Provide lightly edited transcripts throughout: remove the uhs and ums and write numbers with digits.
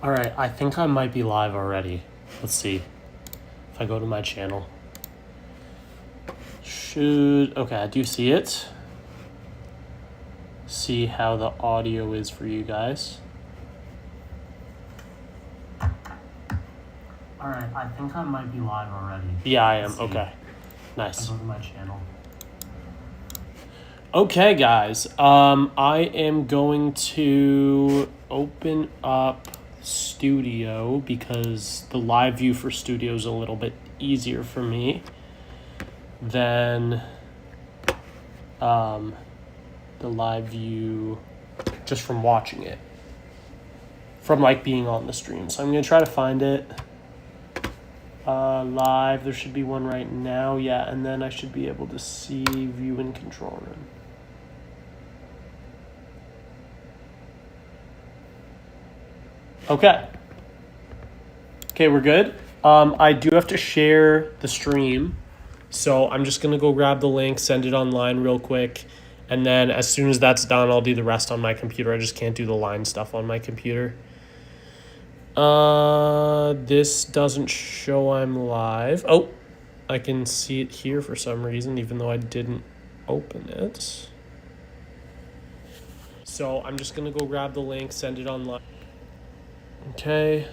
All right, I think I might be live already. Let's see. If I go to my channel. Okay, I do see it. See how the audio is for you guys. All right, I think I might be live already. Yeah, I am. Okay. Nice. I go to my channel. Okay, guys. I am going to open up Studio because the live view for Studio is a little bit easier for me than the live view just from watching it, from like being on the stream. So I'm going to try to find it live. There should be one right now. Yeah, and then I should be able to see view in control room. Okay, we're good. I do have to share the stream, so I'm just gonna go grab the link, send it online real quick, and then as soon as that's done, I'll do the rest on my computer. I just can't do the line stuff on my computer. This doesn't show I'm live. Oh, I can see it here for some reason, even though I didn't open it. So I'm just gonna go grab the link, send it online. Okay.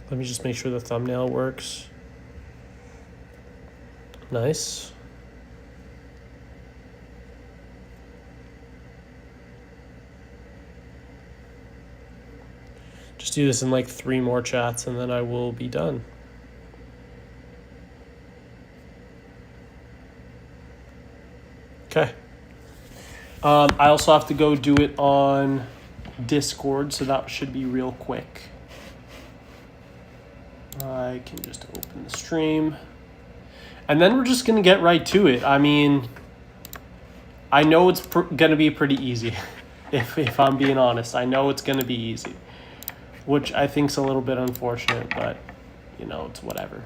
Let me just make sure the thumbnail works. Nice. Just do this in like 3 more chats and then I will be done. Okay. I also have to go do it on Discord, so that should be real quick. I can just open the stream. And then we're just going to get right to it. I mean, I know it's going to be pretty easy, if I'm being honest. I know it's going to be easy, which I think is a little bit unfortunate, but, you know, it's whatever.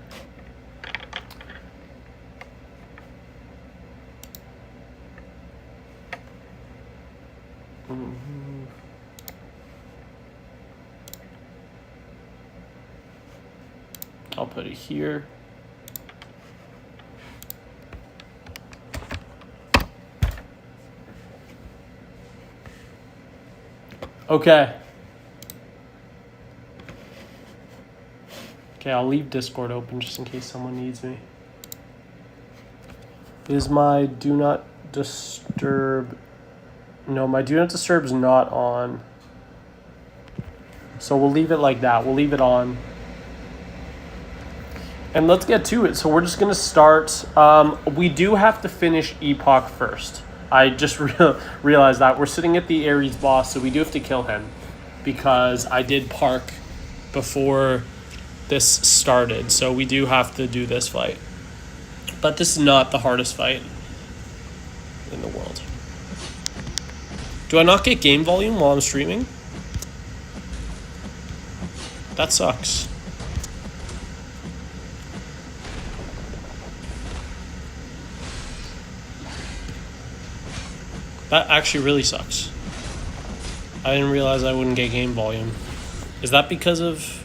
I'll put it here. Okay. Okay, I'll leave Discord open just in case someone needs me. Is my do not disturb... No, my do not disturb is not on. So we'll leave it like that. We'll leave it on. And let's get to it. So we're just going to start. We do have to finish Epoch first. I just realized that. We're sitting at the Ares boss, so we do have to kill him. Because I did park before this started. So we do have to do this fight. But this is not the hardest fight in the world. Do I not get game volume while I'm streaming? That sucks. That actually really sucks. I didn't realize I wouldn't get game volume. Is that because of...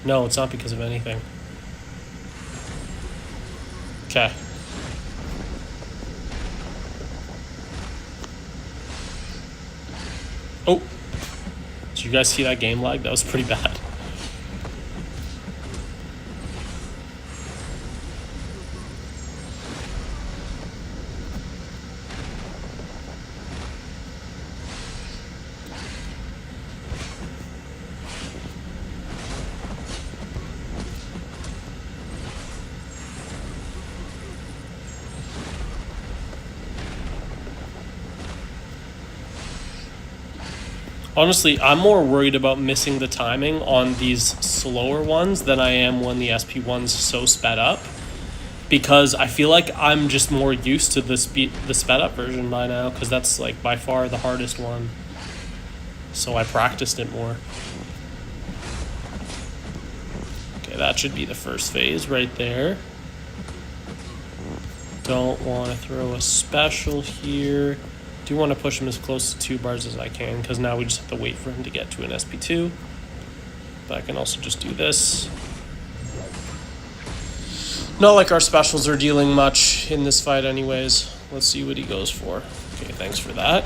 No, it's not because of anything. Okay. Oh, did you guys see that game lag? That was pretty bad. Honestly, I'm more worried about missing the timing on these slower ones than I am when the SP1's so sped up. Because I feel like I'm just more used to the sped up version by now, because that's like by far the hardest one. So I practiced it more. Okay, that should be the first phase right there. Don't want to throw a special here. Do want to push him as close to 2 bars as I can, because now we just have to wait for him to get to an SP2. But I can also just do this. Not like our specials are dealing much in this fight anyways. Let's see what he goes for. Okay, thanks for that.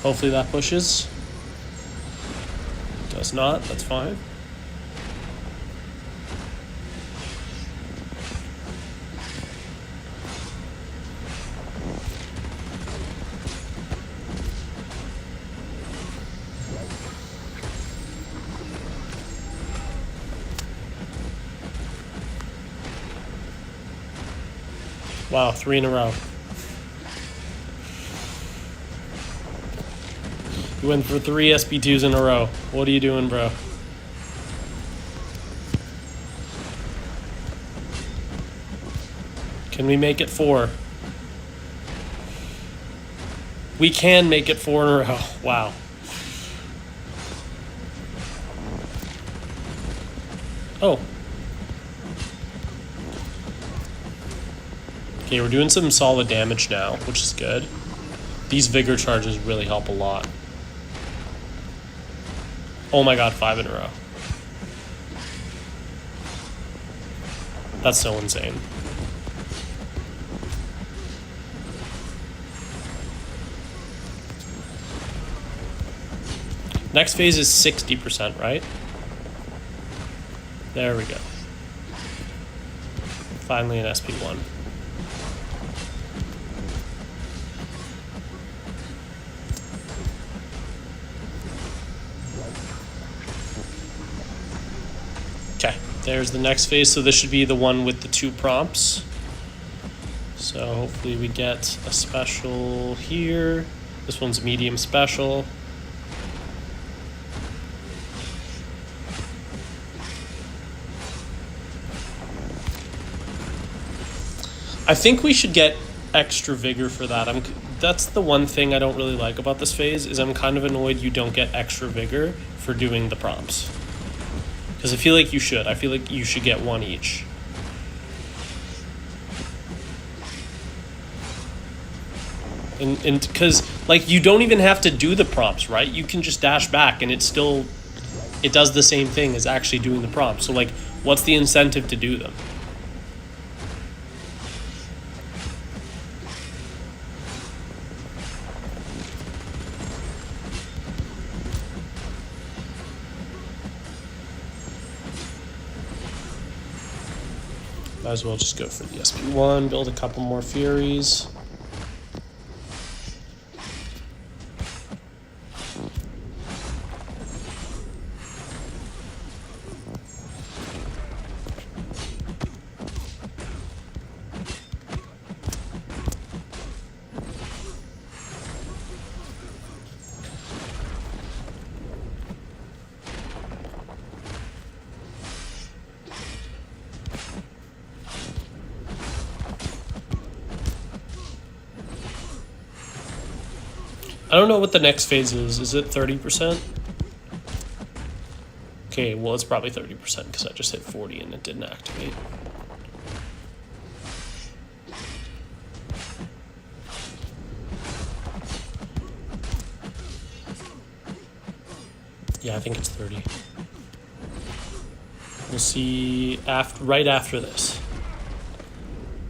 Hopefully that pushes. Does not, that's fine. Wow, 3 in a row. You went for 3 SP2s in a row. What are you doing, bro? Can we make it 4? We can make it 4 in a row. Wow. Oh. Okay, we're doing some solid damage now, which is good. These vigor charges really help a lot. Oh my god, 5 in a row. That's so insane. Next phase is 60%, right? There we go. Finally an SP1. Okay, there's the next phase. So this should be the one with the 2 prompts. So hopefully we get a special here. This one's medium special. I think we should get extra vigor for that. That's the one thing I don't really like about this phase, is I'm kind of annoyed you don't get extra vigor for doing the prompts. Because I feel like you should. I feel like you should get 1 each. And because, like, you don't even have to do the prompts, right? You can just dash back and it does the same thing as actually doing the prompts. So, like, what's the incentive to do them? Might as well just go for the SP1, build a couple more Furies. I don't know what the next phase is. Is it 30%? Okay, well, it's probably 30% because I just hit 40 and it didn't activate. Yeah, I think it's 30. We'll see right after this.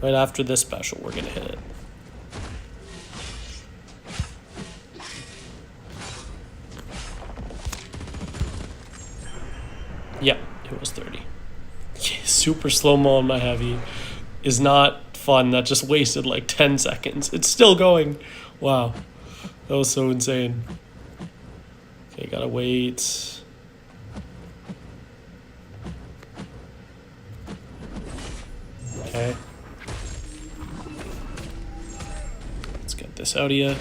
Right after this special, we're going to hit it. Yep, it was 30. Yeah, super slow-mo on my heavy is not fun. That just wasted like 10 seconds. It's still going. Wow. That was so insane. Okay, gotta wait. Okay. Let's get this out of you.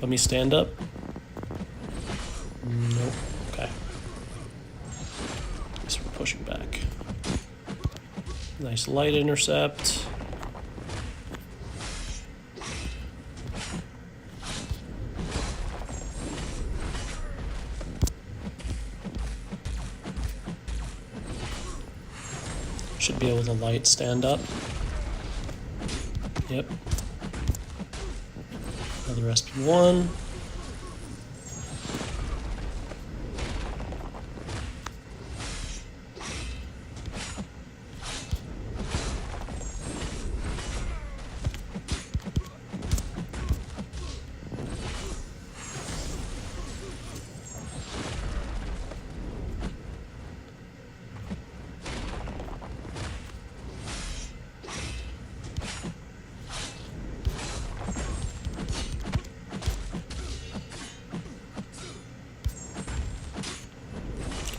Let me stand up. Nope. Okay. Guess we're pushing back. Nice light intercept. Should be able to light stand up. Yep. Another SP1.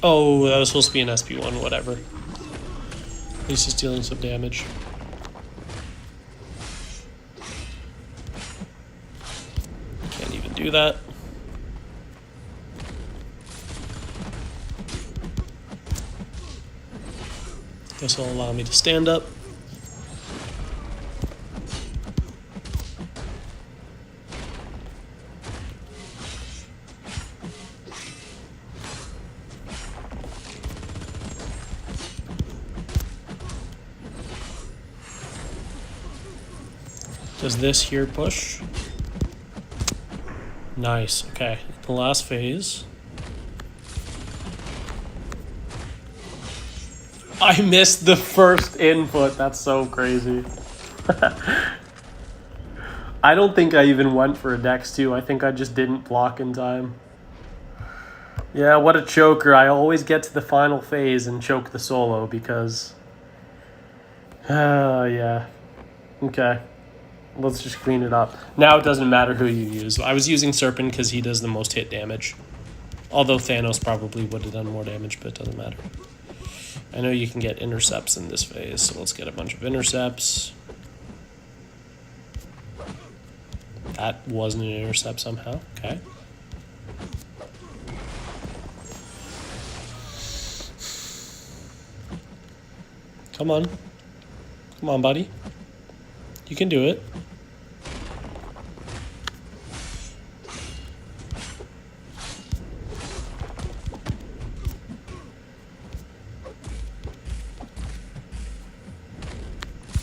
Oh, that was supposed to be an SP1, whatever. At least it's dealing some damage. Can't even do that. This will allow me to stand up. Does this here push? Nice. Okay. The last phase. I missed the first input. That's so crazy. I don't think I even went for a Dex 2. I think I just didn't block in time. Yeah, what a choker. I always get to the final phase and choke the solo because... yeah. Okay. Let's just clean it up. Now it doesn't matter who you use. I was using Serpent because he does the most hit damage. Although Thanos probably would have done more damage, but it doesn't matter. I know you can get intercepts in this phase, so let's get a bunch of intercepts. That wasn't an intercept somehow. Okay. Come on. Come on, buddy. You can do it.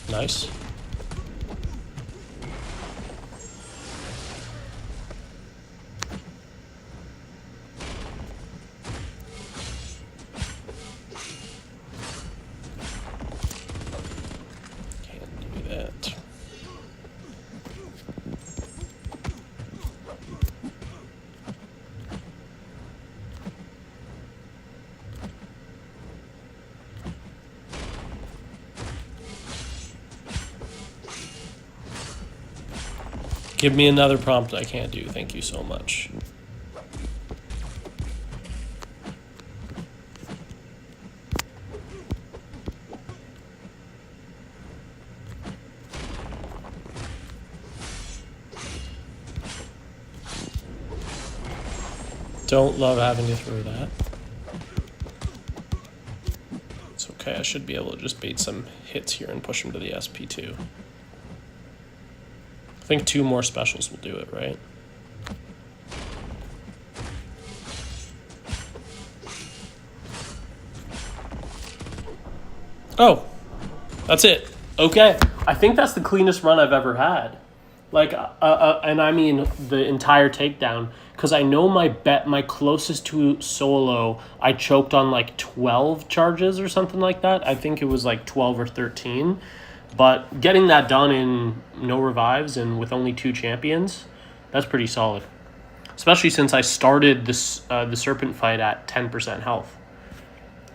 Nice. Can't do that. Give me another prompt I can't do. Thank you so much. Don't love having to throw that. It's okay. I should be able to just bait some hits here and push him to the SP2. I think 2 more specials will do it, right? Oh, that's it. Okay. I think that's the cleanest run I've ever had. Like, and I mean the entire takedown. Because I know my closest to solo, I choked on like 12 charges or something like that. I think it was like 12 or 13. But getting that done in no revives and with only 2 champions, that's pretty solid. Especially since I started this the Serpent fight at 10% health.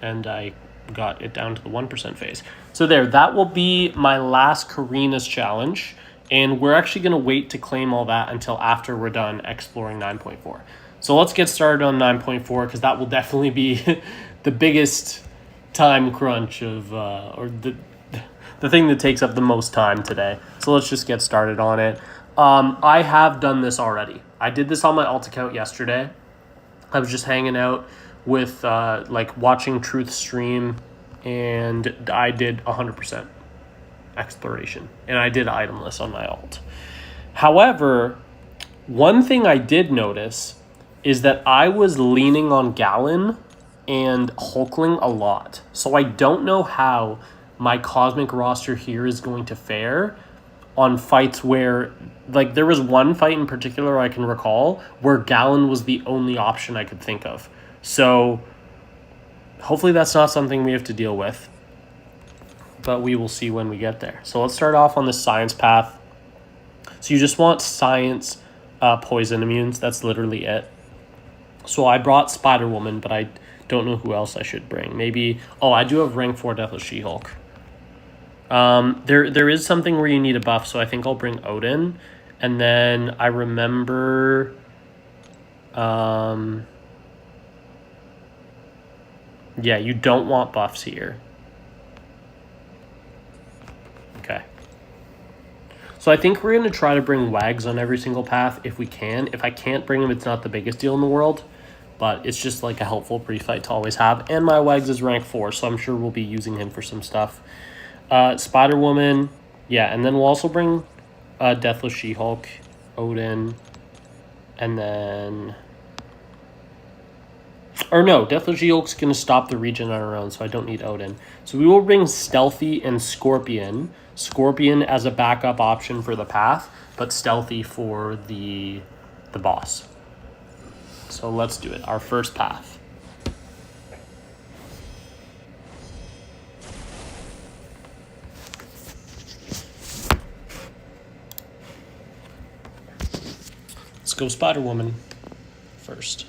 And I got it down to the 1% phase. So there, that will be my last Karina's challenge. And we're actually going to wait to claim all that until after we're done exploring 9.4. So let's get started on 9.4 because that will definitely be the biggest time crunch of, or the thing that takes up the most time today. So let's just get started on it. I have done this already. I did this on my alt account yesterday. I was just hanging out with like watching Truth stream and I did 100% exploration, and I did itemless on my alt. However, one thing I did notice is that I was leaning on Gallon and Hulkling a lot. So I don't know how my Cosmic roster here is going to fare on fights where, like, there was one fight in particular I can recall where Gallon was the only option I could think of. So hopefully that's not something we have to deal with, but we will see when we get there. So let's start off on the science path. So you just want science poison immunes. That's literally it. So I brought Spider-Woman, but I don't know who else I should bring. Maybe, oh, I do have rank 4 Deathless She-Hulk. There is something where you need a buff, so I think I'll bring Odin. And then I remember... yeah, you don't want buffs here. Okay. So I think we're going to try to bring Wags on every single path if we can. If I can't bring him, it's not the biggest deal in the world. But it's just like a helpful pre-fight to always have. And my Wags is rank 4, so I'm sure we'll be using him for some stuff. Spider-Woman, yeah, and then we'll also bring Deathless She-Hulk, Odin, and then... Or no, Deathless She-Hulk's going to stop the region on her own, so I don't need Odin. So we will bring Stealthy and Scorpion. Scorpion as a backup option for the path, but Stealthy for the boss. So let's do it, our first path. Let's go Spider-Woman first.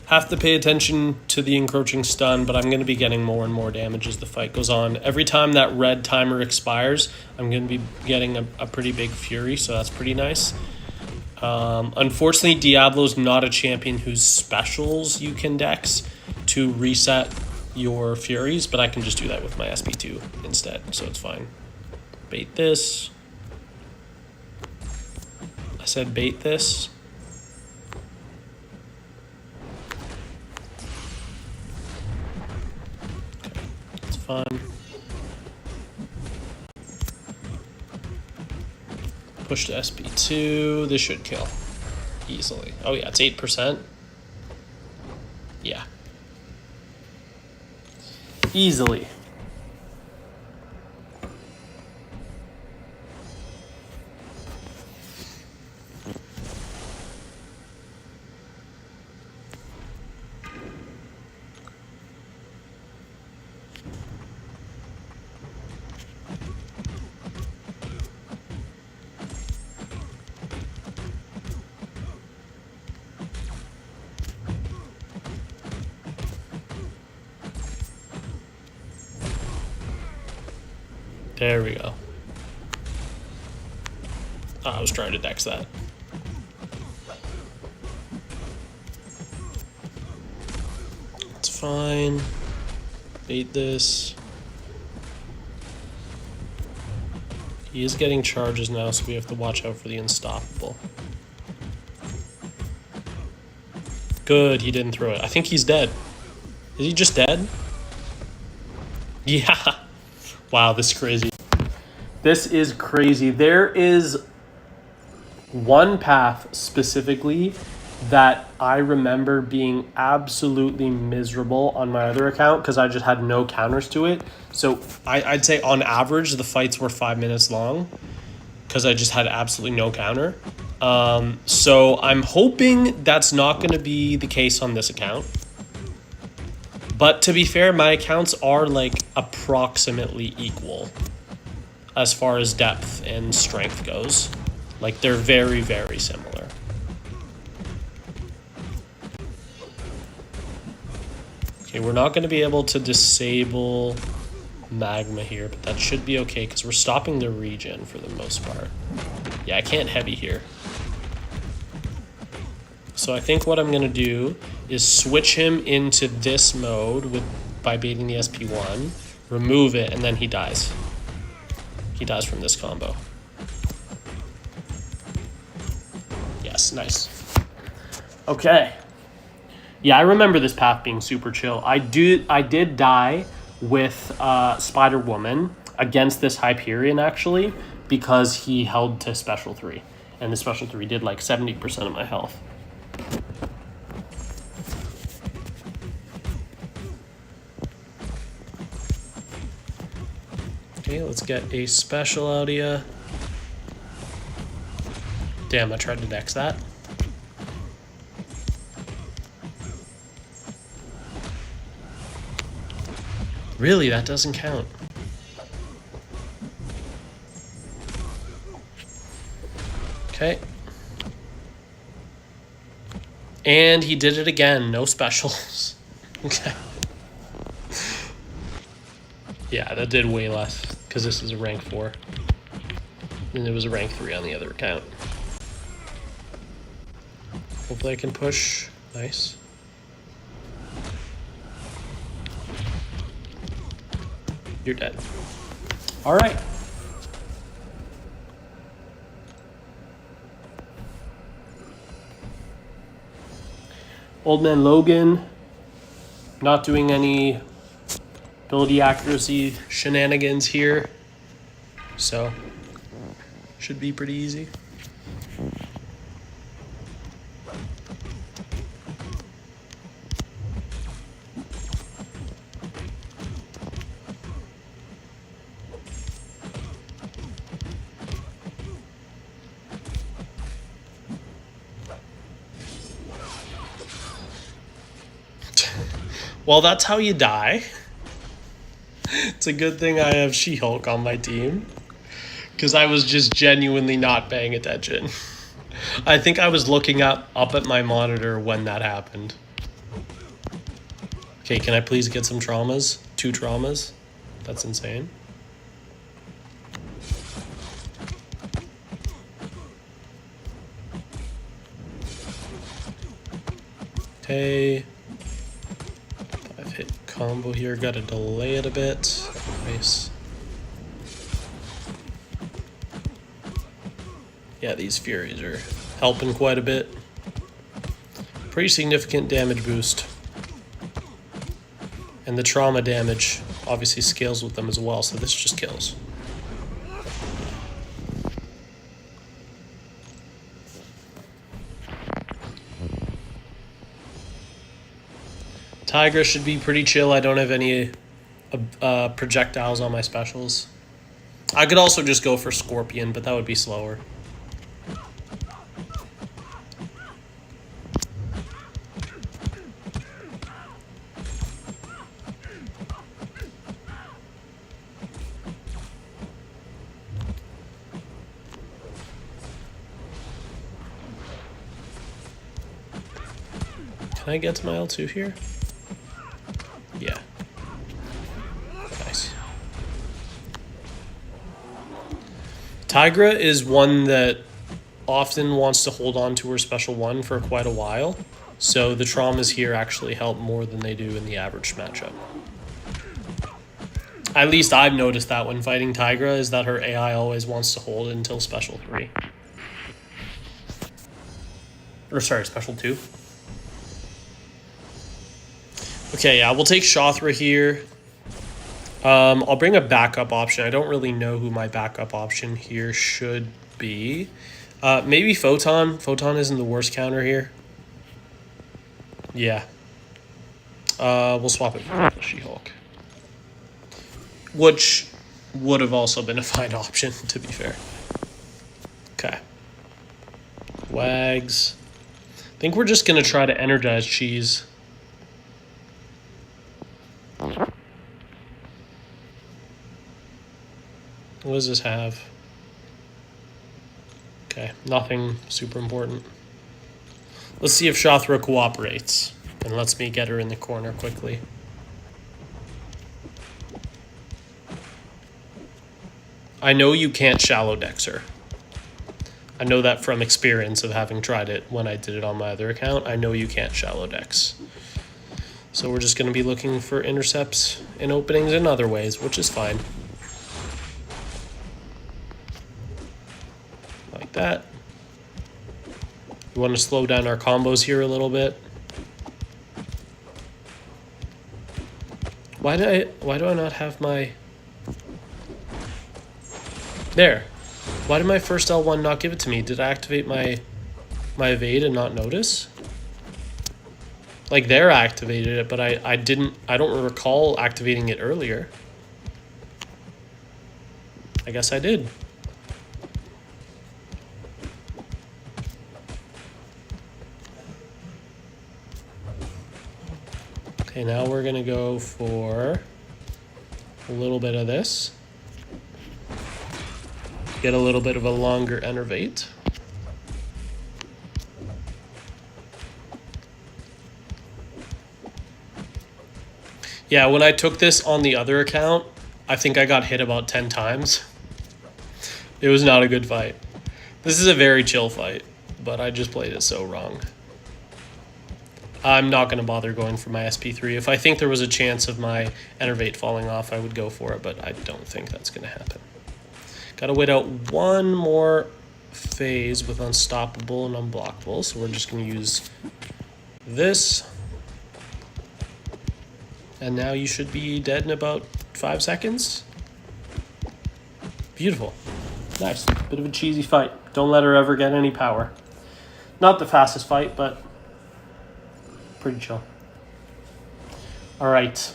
Have to pay attention to the encroaching stun, but I'm going to be getting more and more damage as the fight goes on. Every time that red timer expires, I'm going to be getting a pretty big fury, so that's pretty nice. Unfortunately, Diablo's not a champion whose specials you can dex to reset your furies, but I can just do that with my SP2 instead, so it's fine. Bait this. I said bait this. Okay, it's fine. Push to SP2. This should kill easily. Oh yeah, it's 8%. Yeah. Easily. There we go. Oh, I was trying to dex that. It's fine. Bait this. He is getting charges now, so we have to watch out for the unstoppable. Good, he didn't throw it. I think he's dead. Is he just dead? Yeah. Wow, this is crazy. This is crazy. There is one path specifically that I remember being absolutely miserable on my other account because I just had no counters to it. So I'd say on average the fights were 5 minutes long because I just had absolutely no counter. So I'm hoping that's not going to be the case on this account. But to be fair, my accounts are like approximately equal as far as depth and strength goes. Like they're very, very similar. Okay, we're not going to be able to disable magma here, but that should be okay because we're stopping the regen for the most part. Yeah, I can't heavy here. So I think what I'm going to do is switch him into this mode by baiting the SP1, remove it, and then he dies. He dies from this combo. Yes, Nice. Okay. Yeah, I remember this path being super chill. I did die with Spider-Woman against this Hyperion, actually, because he held to Special 3. And the Special 3 did like 70% of my health. Okay, let's get a special out of ya. Damn, I tried to dex that. Really, that doesn't count. Okay. And he did it again, no specials. Okay. Yeah, that did way less, because this is a rank 4. And it was a rank 3 on the other account. Hopefully I can push. Nice. You're dead. All right. Old Man Logan, not doing any ability accuracy shenanigans here, so should be pretty easy. Well, that's how you die. It's a good thing I have She-Hulk on my team, because I was just genuinely not paying attention. I think I was looking up at my monitor when that happened. Okay, can I please get some traumas? 2 traumas? That's insane. Okay. I've hit combo here, gotta delay it a bit. Nice. Yeah, these Furies are helping quite a bit. Pretty significant damage boost. And the trauma damage obviously scales with them as well, so this just kills. Tigra should be pretty chill. I don't have any projectiles on my specials. I could also just go for Scorpion, but that would be slower. Can I get to my L2 here? Yeah. Nice. Tigra is one that often wants to hold on to her special 1 for quite a while, so the traumas here actually help more than they do in the average matchup. At least I've noticed that when fighting Tigra, is that her AI always wants to hold it until special 3. Or sorry, special 2. Okay, yeah, we'll take Shothra here. I'll bring a backup option. I don't really know who my backup option here should be. Maybe Photon. Photon isn't the worst counter here. Yeah. We'll swap it for She-Hulk. Which would have also been a fine option, to be fair. Okay. Wags. I think we're just going to try to energize Cheese. What does this have? Okay, nothing super important. Let's see if Shothra cooperates and lets me get her in the corner quickly. I know you can't shallow dex her. I know that from experience of having tried it when I did it on my other account. I know you can't shallow dex. So we're just going to be looking for intercepts and openings in other ways, which is fine. Like that. We want to slow down our combos here a little bit. Why do I not have my... There. Why did my first L1 not give it to me? Did I activate my evade and not notice? Like, there I activated it, but I don't recall activating it earlier. I guess I did. Okay, now we're gonna go for a little bit of this. Get a little bit of a longer enervate. Yeah, when I took this on the other account, I think I got hit about 10 times. It was not a good fight. This is a very chill fight, but I just played it so wrong. I'm not going to bother going for my SP3. If I think there was a chance of my enervate falling off, I would go for it, but I don't think that's going to happen. Got to wait out one more phase with unstoppable and unblockable, so we're just going to use this. And now you should be dead in about 5 seconds. Beautiful. Nice. Bit of a cheesy fight. Don't let her ever get any power. Not the fastest fight, but pretty chill. All right.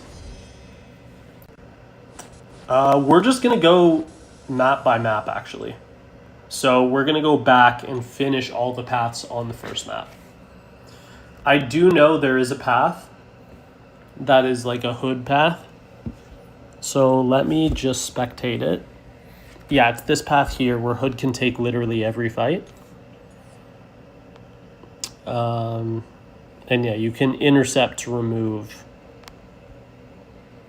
We're just going to go map by map, actually. So we're going to go back and finish all the paths on the first map. I do know there is a path that is like a hood path. So let me just spectate it. Yeah, it's this path here where hood can take literally every fight. And yeah, you can intercept to remove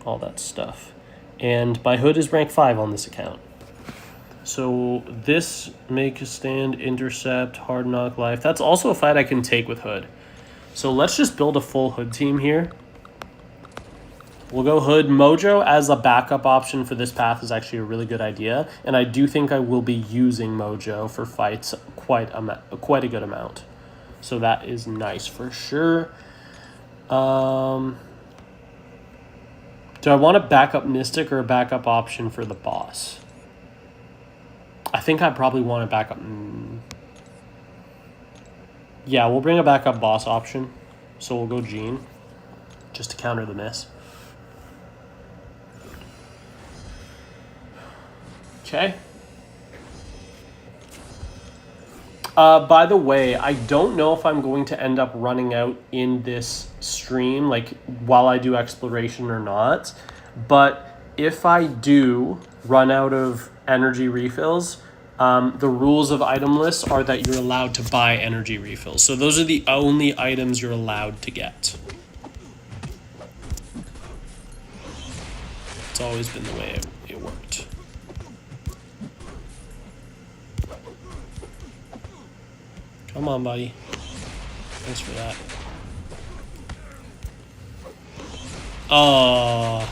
all that stuff. And my hood is rank 5 on this account. So this make a stand, intercept, hard knock life. That's also a fight I can take with hood. So let's just build a full hood team here. We'll go hood. Mojo as a backup option for this path is actually a really good idea. And I do think I will be using Mojo for fights quite a good amount. So that is nice for sure. Do I want a backup Mystic or a backup option for the boss? I think I probably want a backup. Yeah, we'll bring a backup boss option. So we'll go Jean just to counter the miss. Okay. By the way, I don't know if I'm going to end up running out in this stream, like while I do exploration or not. But if I do run out of energy refills, the rules of Itemless are that you're allowed to buy energy refills. So those are the only items you're allowed to get. It's always been the way it worked. Come on, buddy. Thanks for that. Oh,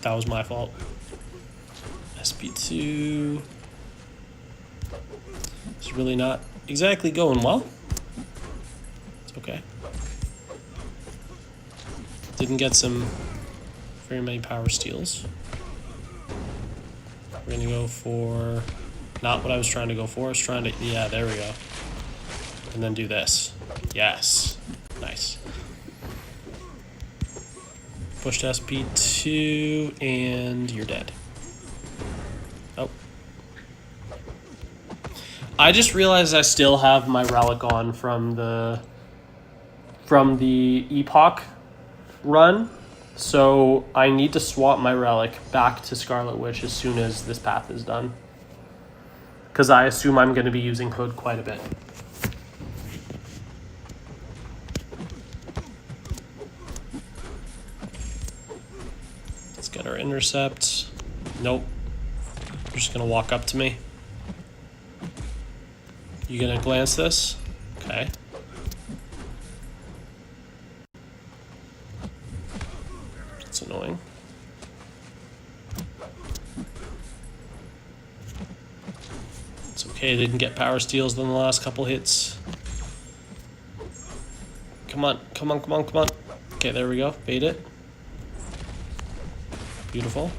that was my fault. SP2. It's really not exactly going well. It's okay. Didn't get some very many power steals. We're gonna go for not what I was trying to go for. I was trying to, yeah, there we go. And then do this. Yes. Nice. Push to SP2 and you're dead. Oh. I just realized I still have my relic on from the Epoch run. So I need to swap my relic back to Scarlet Witch as soon as this path is done. Because I assume I'm going to be using Hood quite a bit. Let's get our intercept. Nope. You're just going to walk up to me. You going to glance this? Okay. That's annoying. It's okay, didn't get power steals in the last couple hits. come on, come on, come on, come on. Okay, there we go. Bait it. Beautiful.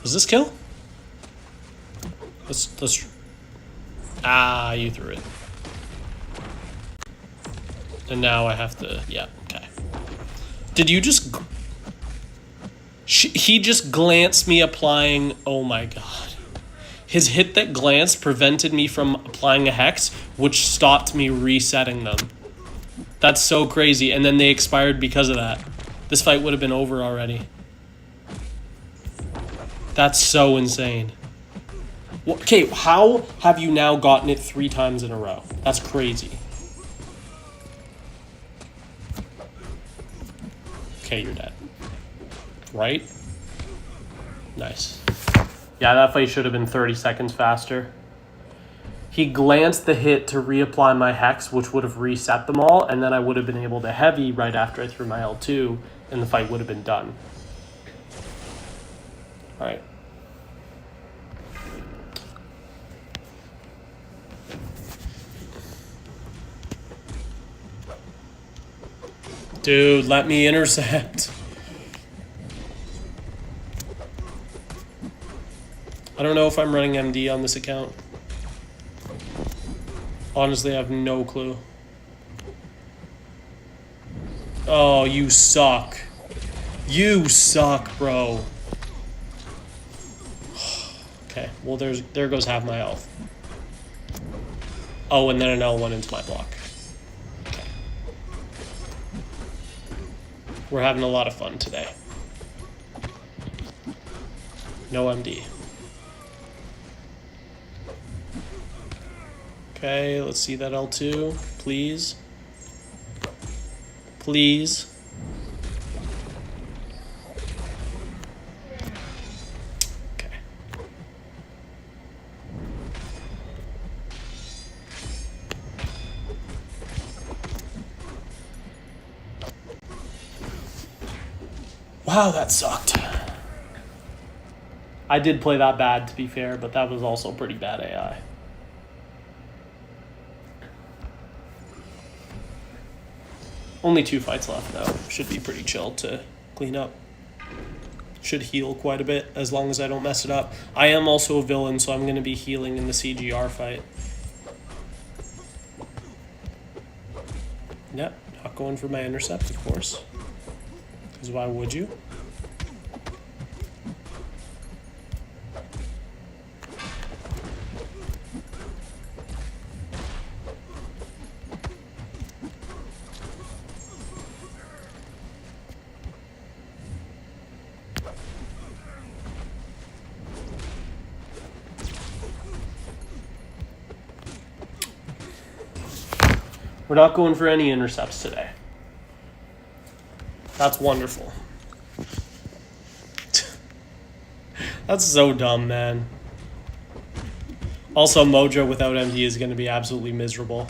Does this kill? Let's. Ah, you threw it. And now I have to. Yeah. Okay. Did you just? He just glanced me applying. Oh my god. His hit that glanced prevented me from applying a hex, which stopped me resetting them. That's so crazy. And then they expired because of that. This fight would have been over already. That's so insane. Okay, how have you now gotten it 3 times in a row? That's crazy. Okay, you're dead. Right? Nice. Yeah, that fight should have been 30 seconds faster. He glanced the hit to reapply my hex, which would have reset them all, and then I would have been able to heavy right after I threw my L2, and the fight would have been done. Alright. Dude, let me intercept. I don't know if I'm running MD on this account. Honestly, I have no clue. Oh, you suck. You suck, bro. Okay, well, there goes half my health. Oh, and then an L1 into my block. Okay. We're having a lot of fun today. No MD. Okay, let's see that L2, please. Please. Okay. Wow, that sucked. I did play that bad, to be fair, but that was also pretty bad AI. Only 2 fights left, though. Should be pretty chill to clean up. Should heal quite a bit, as long as I don't mess it up. I am also a villain, so I'm going to be healing in the CGR fight. Yep, not going for my intercept, of course. Because why would you? We're not going for any intercepts today. That's wonderful. That's so dumb, man. Also, Mojo without MD is going to be absolutely miserable.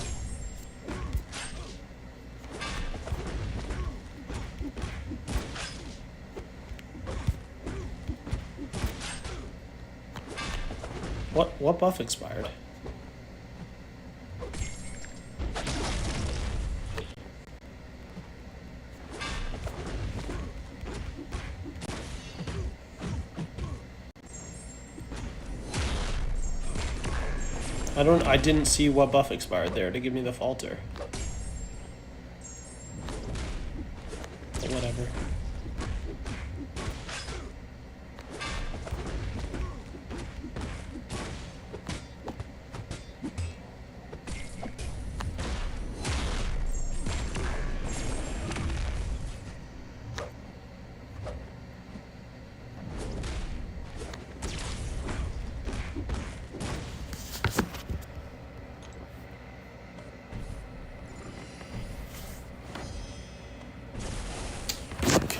What buff expired? I didn't see what buff expired there to give me the falter. But whatever.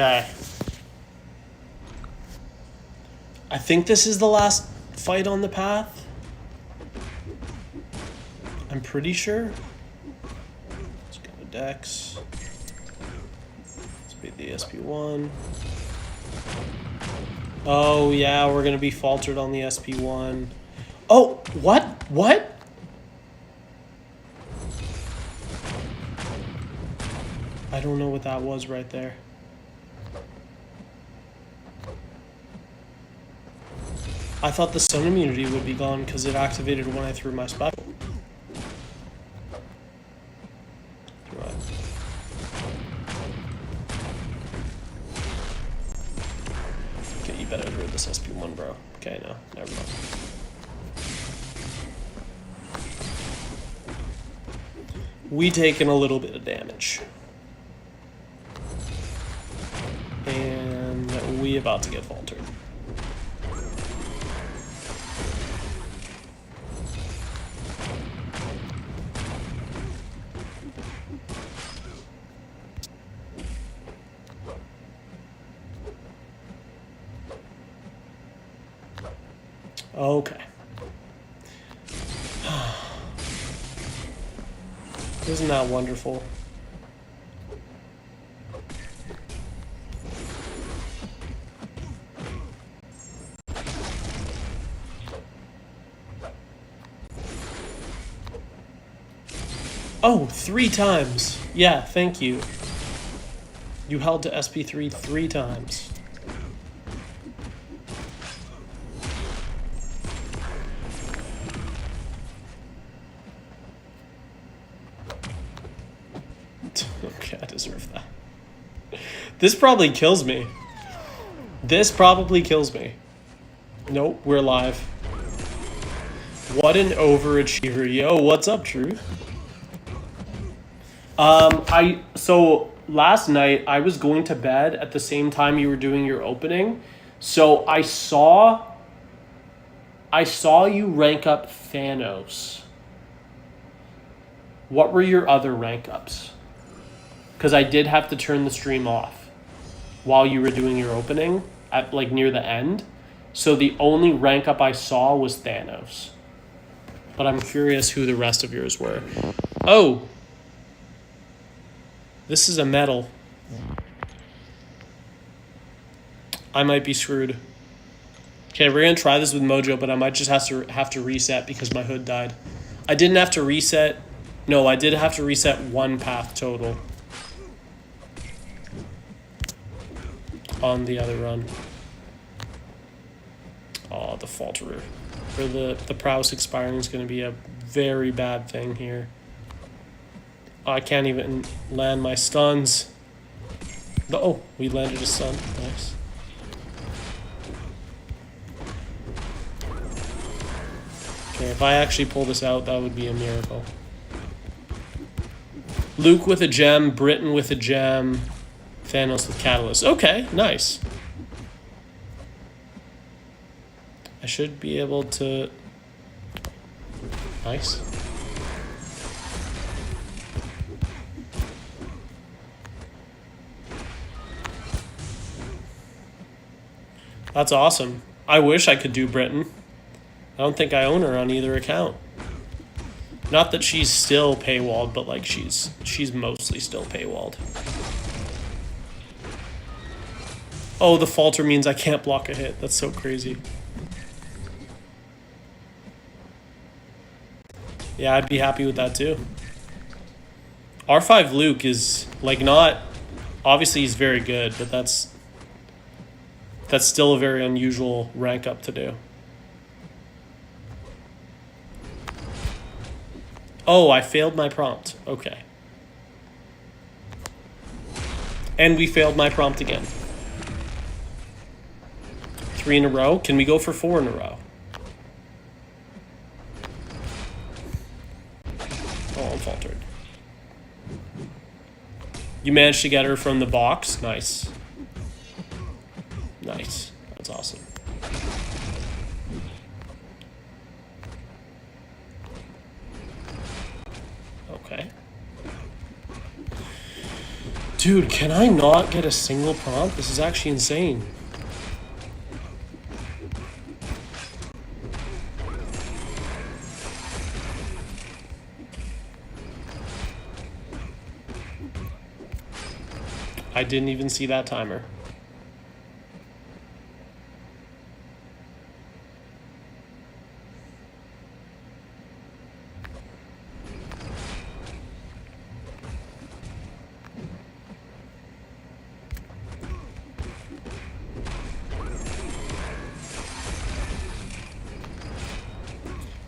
Okay. I think this is the last fight on the path. I'm pretty sure. Let's go to Dex. Let's beat the SP1. Oh, yeah, we're going to be faltered on the SP1. Oh, what? What? I don't know what that was right there. I thought the stun immunity would be gone because it activated when I threw my special. Okay, you better heard this SP1, bro. Okay, no, never mind. We taken a little bit of damage. And we about to get faltered. Okay. Isn't that wonderful? Oh, 3 times. Yeah, thank you. You held to SP3 3 times. Okay, I deserve that. This probably kills me. This probably kills me. Nope, we're alive. What an overachiever. Yo, what's up, Truth? So last night I was going to bed at the same time you were doing your opening. So I saw you rank up Thanos. What were your other rank ups? Because I did have to turn the stream off while you were doing your opening at like near the end. So the only rank up I saw was Thanos. But I'm curious who the rest of yours were. Oh! This is a medal. I might be screwed. Okay, we're gonna try this with Mojo, but I might just have to reset because my hood died. I didn't have to reset. No, I did have to reset 1 path total on the other run. Oh, the falterer. For the prowess expiring is going to be a very bad thing here. Oh, I can't even land my stuns. Oh, we landed a stun. Nice. Okay, if I actually pull this out, that would be a miracle. Luke with a gem, Britain with a gem, Thanos with catalyst. Okay, nice. I should be able to... Nice. That's awesome. I wish I could do Britain. I don't think I own her on either account. Not that she's still paywalled, but like she's mostly still paywalled. Oh, the falter means I can't block a hit. That's so crazy. Yeah, I'd be happy with that too. R5 Luke is like not... Obviously he's very good, but that's still a very unusual rank up to do. Oh, I failed my prompt. Okay. And we failed my prompt again. 3 in a row. Can we go for 4 in a row? Oh, I'm faltered. You managed to get her from the box? Nice. Nice. That's awesome. Okay. Dude, can I not get a single prompt? This is actually insane. I didn't even see that timer.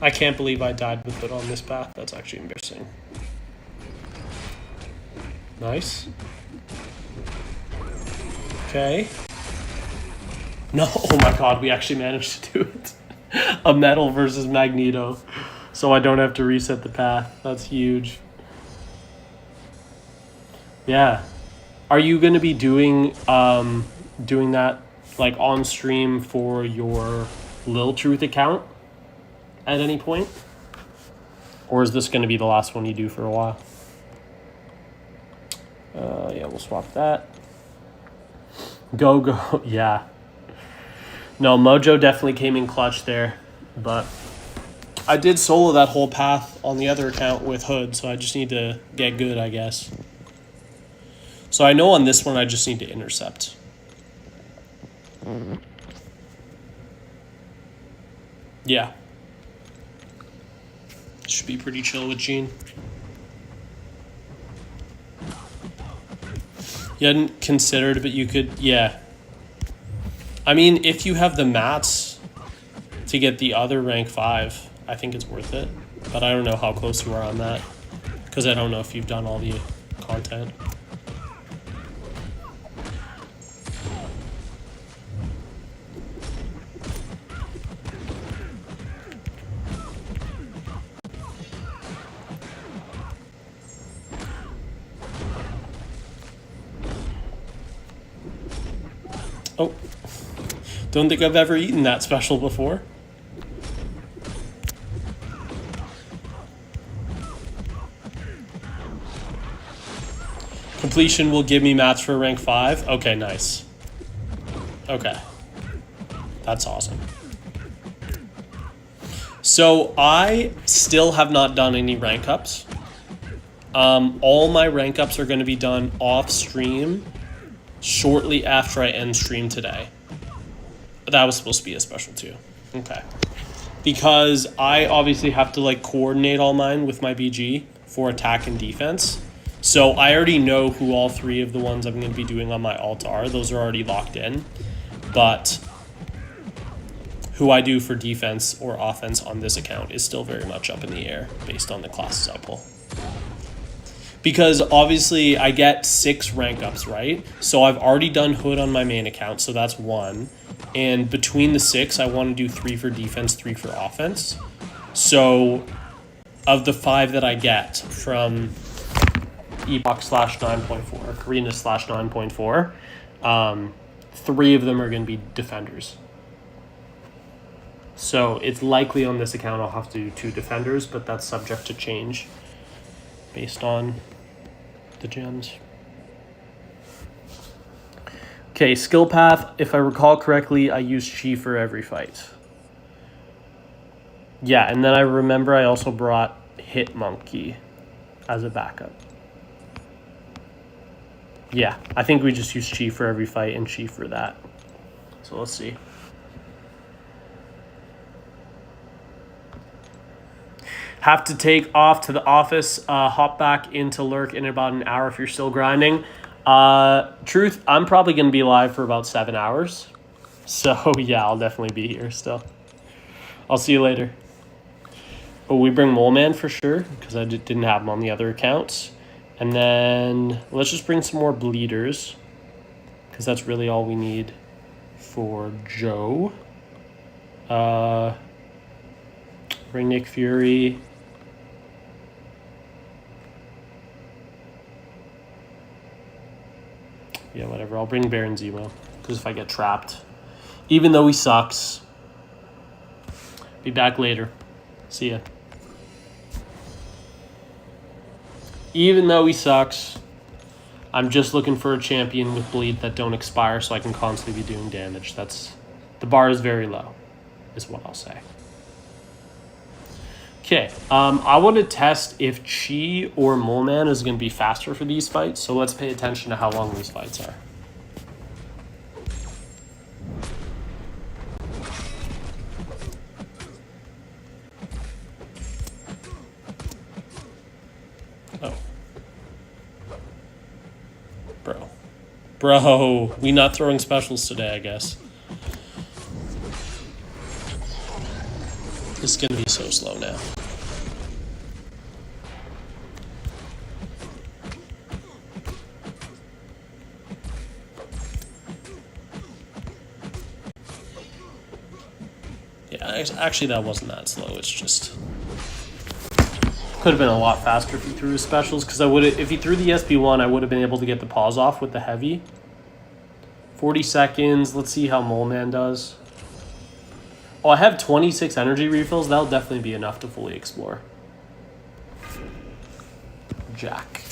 I can't believe I died with it on this path. That's actually embarrassing. Nice. Okay. No, oh my god, we actually managed to do it. A metal versus Magneto. So I don't have to reset the path. That's huge. Yeah. Are you going to be doing that like on stream for your Lil Truth account at any point? Or is this going to be the last one you do for a while? Yeah, we'll swap that. Go. Yeah. No, Mojo definitely came in clutch there. But I did solo that whole path on the other account with Hood, so I just need to get good, I guess. So I know on this one I just need to intercept. Yeah. Should be pretty chill with Gene. You hadn't considered, but you could, yeah. I mean, if you have the mats to get the other rank 5, I think it's worth it. But I don't know how close you are on that, because I don't know if you've done all the content. Oh, don't think I've ever eaten that special before. Completion will give me mats for rank 5. Okay, nice. Okay. That's awesome. So I still have not done any rank ups. All my rank ups are going to be done off stream shortly after I end stream today. That was supposed to be a special too. Okay. Because I obviously have to like coordinate all mine with my BG for attack and defense. So I already know who all 3 of the ones I'm going to be doing on my alt are. Those are already locked in. But who I do for defense or offense on this account is still very much up in the air based on the classes I pull. Because obviously I get 6 rank ups, right? So I've already done Hood on my main account, so that's 1. And between the 6, I want to do 3 for defense, 3 for offense. So of the 5 that I get from Epoch/9.4, Karina/9.4, 3 of them are going to be defenders. So it's likely on this account I'll have to do 2 defenders, but that's subject to change based on the gems. Okay, skill path. If I recall correctly, I used Chi for every fight. Yeah, and then I remember I also brought Hit Monkey as a backup. Yeah, I think we just used Chi for every fight and Chi for that. So let's see. Have to take off to the office, hop back into Lurk in about an hour if you're still grinding. Truth, I'm probably going to be live for about 7 hours. So yeah, I'll definitely be here still. I'll see you later. Oh, we bring Mole Man for sure, because I didn't have him on the other accounts. And then let's just bring some more bleeders, because that's really all we need for Joe. Bring Nick Fury. Yeah, whatever. I'll bring Baron Zemo, because if I get trapped, even though he sucks, be back later. See ya. Even though he sucks, I'm just looking for a champion with bleed that don't expire so I can constantly be doing damage. The bar is very low, is what I'll say. Okay, I want to test if Chi or Mole Man is going to be faster for these fights, so let's pay attention to how long these fights are. Oh. Bro, we not throwing specials today, I guess. It's going to be so slow now. Yeah, actually that wasn't that slow. It's just could have been a lot faster if he threw his specials, because if he threw the SB1, I would have been able to get the pause off with the heavy. 40 seconds. Let's see how Mole Man does. Oh, I have 26 energy refills. That'll definitely be enough to fully explore. Jack.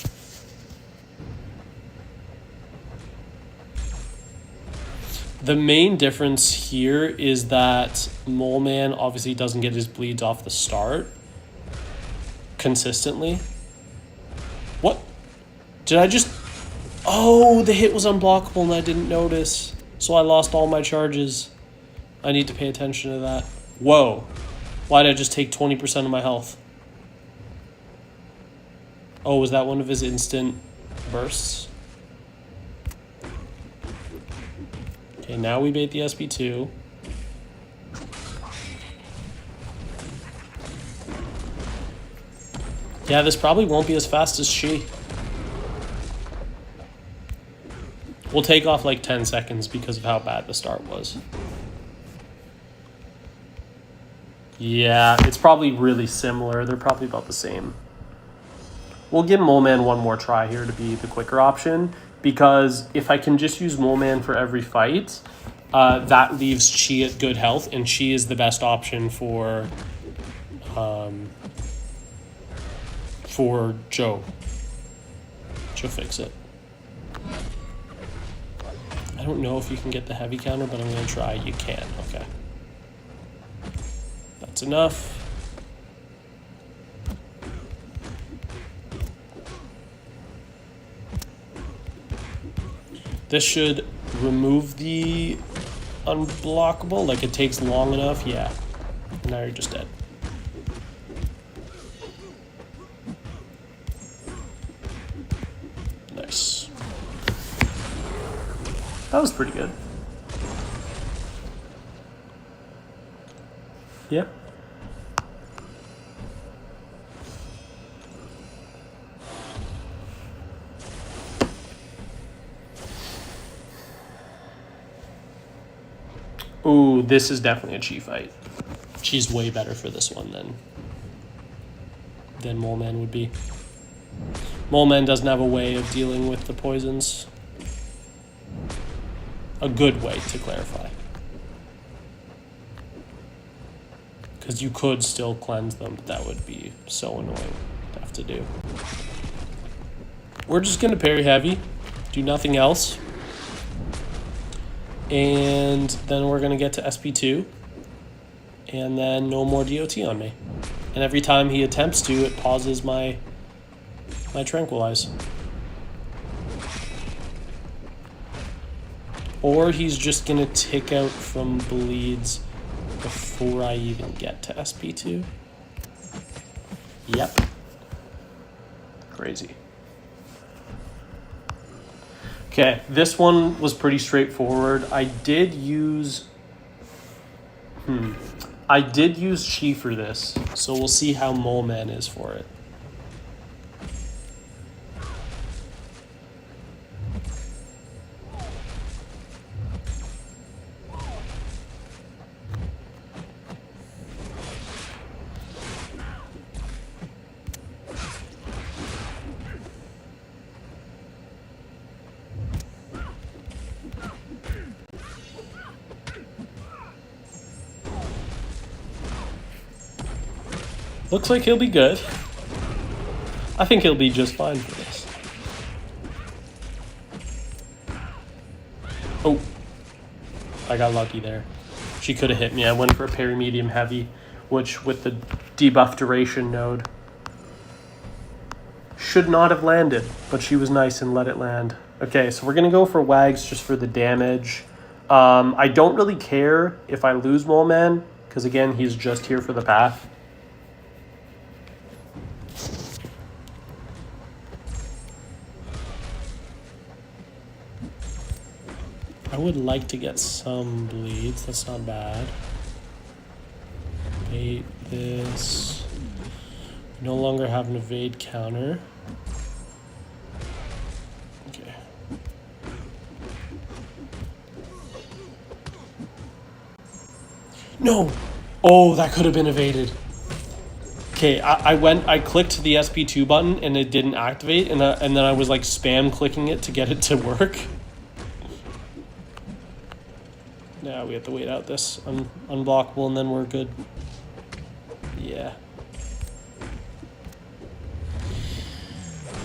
The main difference here is that Mole Man obviously doesn't get his bleeds off the start consistently. What? Did I just... Oh, the hit was unblockable and I didn't notice. So I lost all my charges. I need to pay attention to that. Whoa. Why did I just take 20% of my health? Oh, was that one of his instant bursts? Okay, now we bait the SB2. Yeah, this probably won't be as fast as she. We'll take off like 10 seconds because of how bad the start was. Yeah, it's probably really similar. They're probably about the same. We'll give Mole Man one more try here to be the quicker option, because if I can just use Mole Man for every fight, that leaves Chi at good health, and Chi is the best option for Joe. She'll fix it. I don't know if you can get the heavy counter, but I'm going to try. You can. Okay. That's enough. This should remove the unblockable. Like, it takes long enough. Yeah. Now you're just dead. Nice. That was pretty good. Yeah. Ooh, this is definitely a Chi fight. Chi's way better for this one than Mole Man would be. Mole Man doesn't have a way of dealing with the poisons. A good way, to clarify. Because you could still cleanse them, but that would be so annoying to have to do. We're just going to parry heavy, do nothing else. And then we're going to get to SP2. And then no more DOT on me. And every time he attempts to, it pauses my Tranquilize. Or he's just going to tick out from bleeds before I even get to SP2. Yep. Crazy. Okay, this one was pretty straightforward. I did use Chi for this, so we'll see how Mole Man is for it. Looks like he'll be good. I think he'll be just fine for this. Oh. I got lucky there. She could have hit me. I went for a parry medium heavy. which with the debuff duration node should not have landed, but she was nice and let it land. Okay, so we're going to go for Wags just for the damage. I don't really care if I lose Mole Man, because again, he's just here for the path. I would like to get some bleeds. That's not bad. Bait this. We no longer have an evade counter. Okay. No! Oh, that could have been evaded. Okay, I clicked the SP2 button and it didn't activate, and then I was like spam clicking it to get it to work. Now we have to wait out this unblockable and then we're good. Yeah.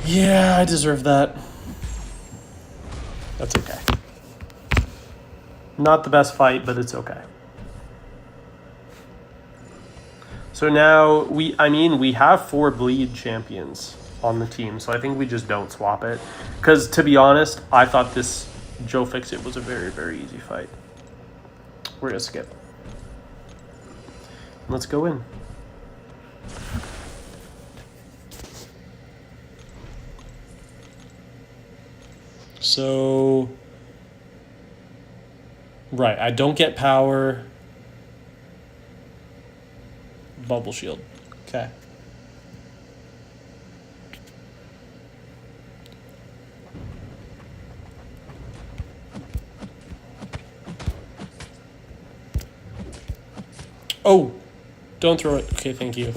Yeah, I deserve that. That's okay. Not the best fight, but it's okay. So now we have 4 bleed champions on the team, so I think we just don't swap it. Because to be honest, I thought this Joe Fix-It was a very, very easy fight. We're gonna skip. Let's go in. So, right, I don't get power. Bubble shield. Okay. Oh, don't throw it. Okay, thank you.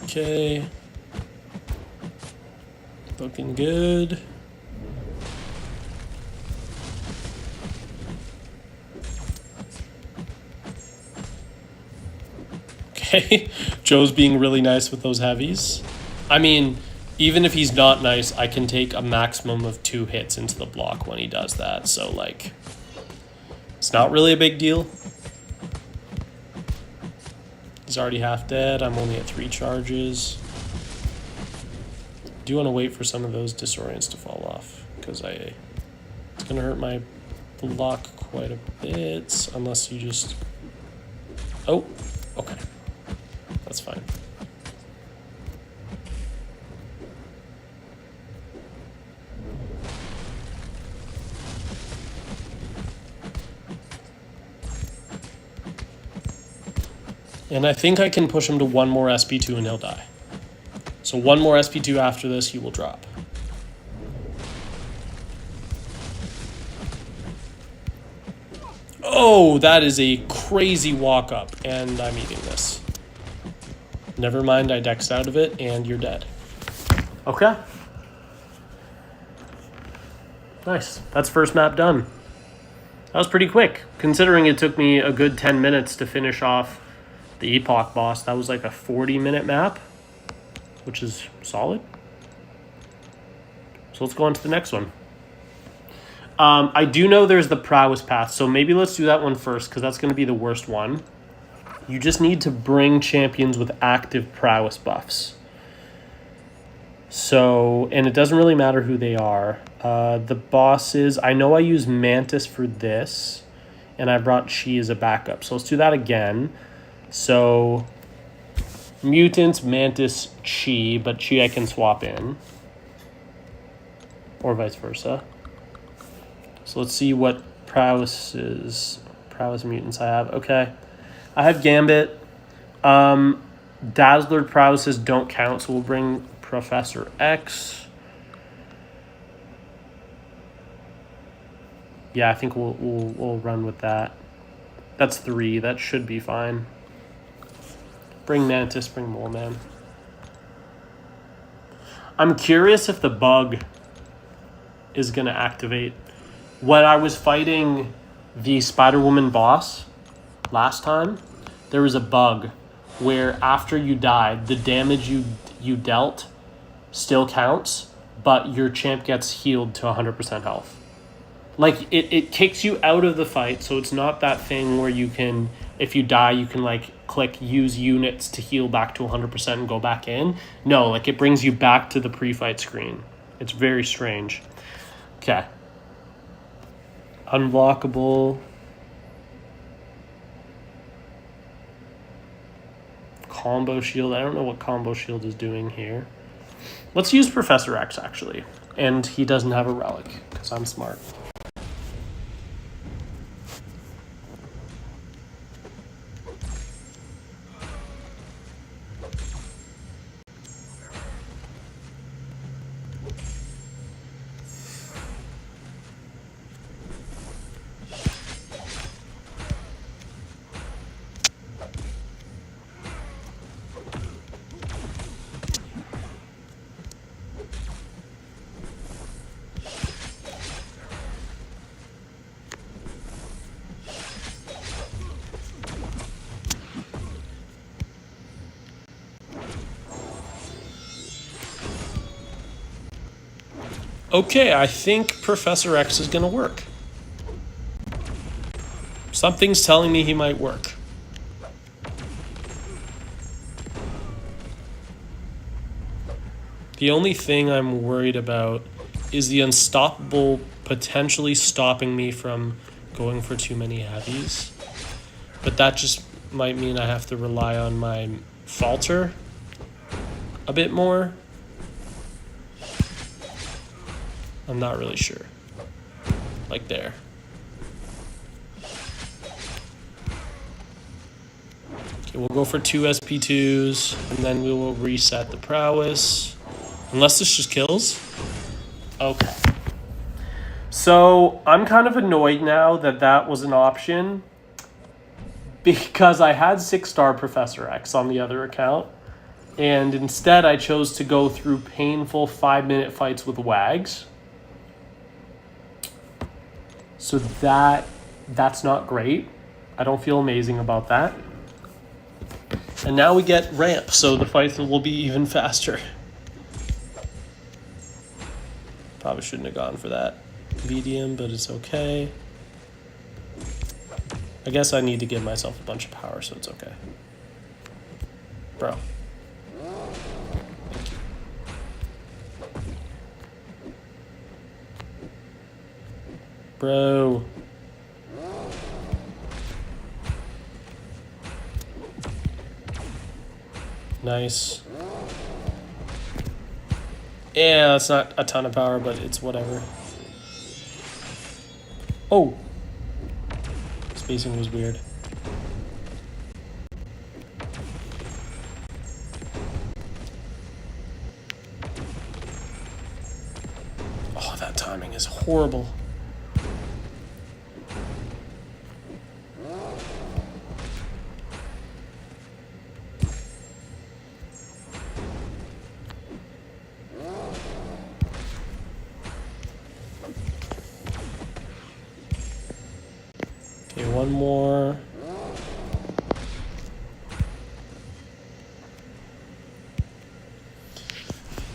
Okay. Looking good. Okay. Joe's being really nice with those heavies. I mean, even if he's not nice, I can take a maximum of 2 hits into the block when he does that. So, like, it's not really a big deal. He's already half dead. I'm only at 3 charges. Do want to wait for some of those disorients to fall off, because it's going to hurt my block quite a bit, unless you just... Oh, okay. That's fine. And I think I can push him to 1 more SP2 and he'll die. So 1 more SP2 after this, he will drop. Oh, that is a crazy walk up, and I'm eating this. Never mind, I dexed out of it, and you're dead. Okay. Nice. That's first map done. That was pretty quick, considering it took me a good 10 minutes to finish off the Epoch boss. That was like a 40-minute map, which is solid. So let's go on to the next one. I do know there's the prowess path, so maybe let's do that one first, because that's going to be the worst one. You just need to bring champions with active prowess buffs. So, and it doesn't really matter who they are. The bosses, I know I use Mantis for this, and I brought Chi as a backup. So let's do that again. So, mutants, Mantis, Chi, but Chi I can swap in. Or vice versa. So let's see what prowess mutants I have. Okay. I have Gambit. Dazzler prowesses don't count, so we'll bring Professor X. Yeah, I think we'll run with that. That's 3. That should be fine. Bring Mantis, bring Mole Man. I'm curious if the bug is going to activate. When I was fighting the Spider-Woman boss last time, there was a bug where after you died, the damage you dealt still counts, but your champ gets healed to 100% health. Like, it kicks you out of the fight, so it's not that thing where you can, if you die, you can, like, click use units to heal back to 100% and go back in. No, like, it brings you back to the pre-fight screen. It's very strange. Okay. Unblockable. Combo shield. I don't know what combo shield is doing here. Let's use Professor X, actually. And he doesn't have a relic, because I'm smart. Okay, I think Professor X is going to work. Something's telling me he might work. The only thing I'm worried about is the unstoppable potentially stopping me from going for too many heavies. But that just might mean I have to rely on my falter a bit more. I'm not really sure. Like there. Okay, we'll go for 2 SP2s, and then we will reset the prowess. Unless this just kills. Okay. So I'm kind of annoyed now that that was an option, because I had 6-star Professor X on the other account, and instead I chose to go through painful 5-minute fights with Wags. So that's not great. I don't feel amazing about that. And now we get ramp, so the fights will be even faster. Probably shouldn't have gone for that medium, but it's okay. I guess I need to give myself a bunch of power, so it's okay. Bro. Bro. Nice. Yeah, that's not a ton of power, but it's whatever. Oh! Spacing was weird. Oh, that timing is horrible. Okay, one more.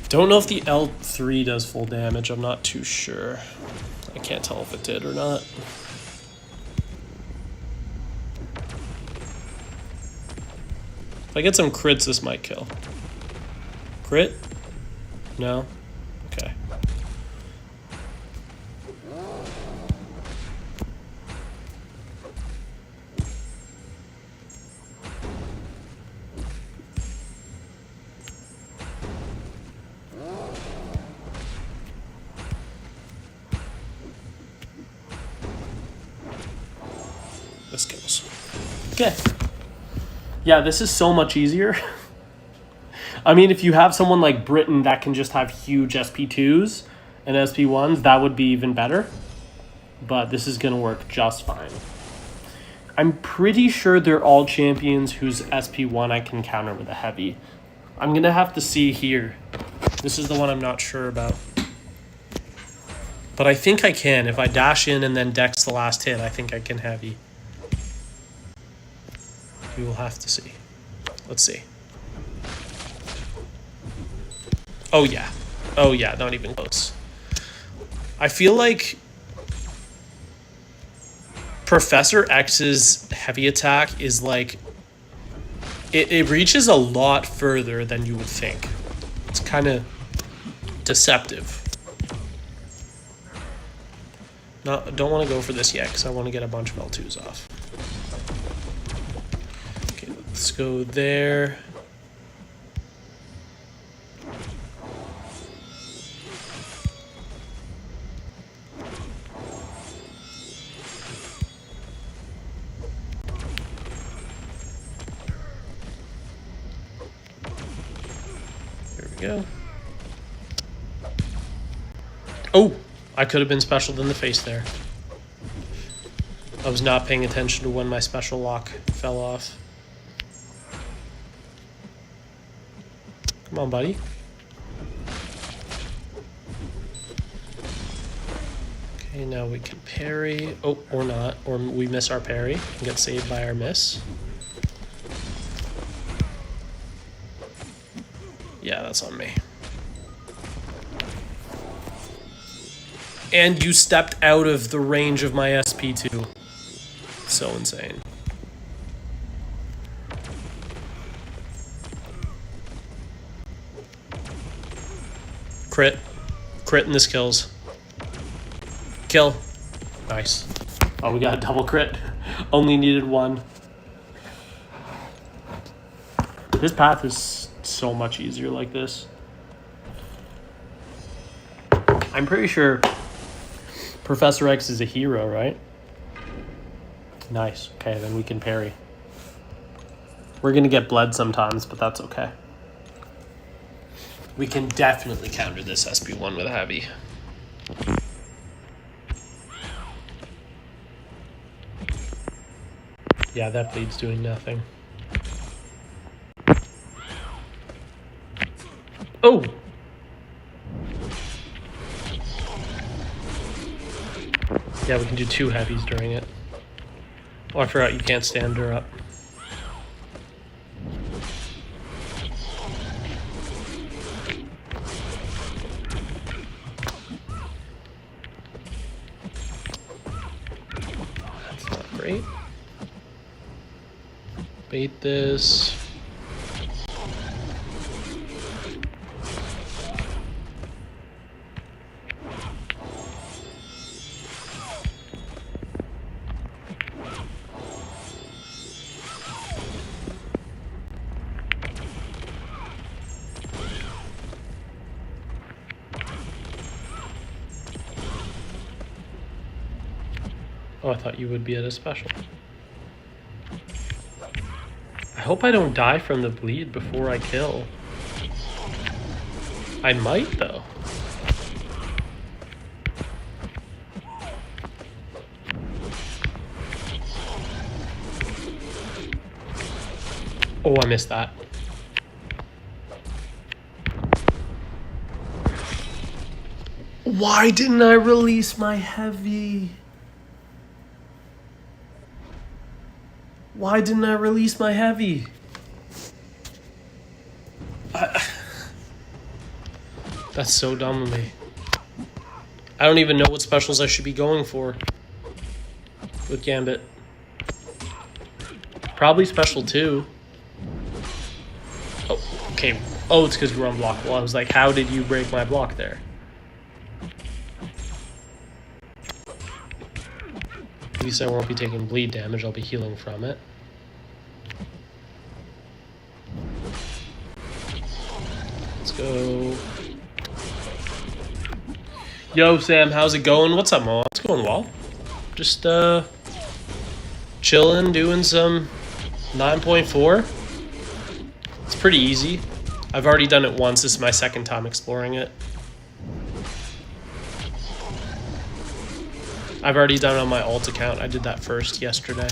Don't know if the L3 does full damage. I'm not too sure. I can't tell if it did or not. If I get some crits, this might kill. Crit? No? Okay. This kills. Okay. Yeah, this is so much easier. I mean, if you have someone like Britain that can just have huge SP2s and SP1s, that would be even better. But this is going to work just fine. I'm pretty sure they're all champions whose SP1 I can counter with a heavy. I'm going to have to see here. This is the one I'm not sure about. But I think I can. If I dash in and then dex the last hit, I think I can heavy. We will have to see. Let's see. Oh yeah. Oh yeah, not even close. I feel like Professor X's heavy attack is like... It reaches a lot further than you would think. It's kind of deceptive. No, don't want to go for this yet because I want to get a bunch of L2s off. Okay, let's go there. There we go. Oh! I could have been specialed in the face there. I was not paying attention to when my special lock fell off. Come on, buddy. Okay, now we can parry. Oh, or not. Or we miss our parry and get saved by our miss. Yeah, that's on me. And you stepped out of the range of my SP2. So insane. Crit. Crit and this kills. Kill. Nice. Oh, we got a double crit. Only needed one. This path is so much easier like this. I'm pretty sure Professor X is a hero, right? Nice. Okay, then we can parry. We're going to get bled sometimes, but that's okay. We can definitely counter this SP1 with a heavy. Yeah, that bleed's doing nothing. Oh! Yeah, we can do 2 heavies during it. Oh, I forgot you can't stand her up. That's not great. Bait this. Oh, I thought you would be at a special. I hope I don't die from the bleed before I kill. I might, though. Oh, I missed that. Why didn't I release my heavy? Why didn't I release my heavy? That's so dumb of me. I don't even know what specials I should be going for with Gambit. Probably special 2. Oh, okay. Oh, it's because you were unblockable. I was like, how did you break my block there? At least I won't be taking bleed damage. I'll be healing from it. Let's go. Yo, Sam, how's it going? What's up, Mo? It's going well. Just, chilling, doing some 9.4. It's pretty easy. I've already done it once. This is my second time exploring it. I've already done it on my alt account. I did that first yesterday.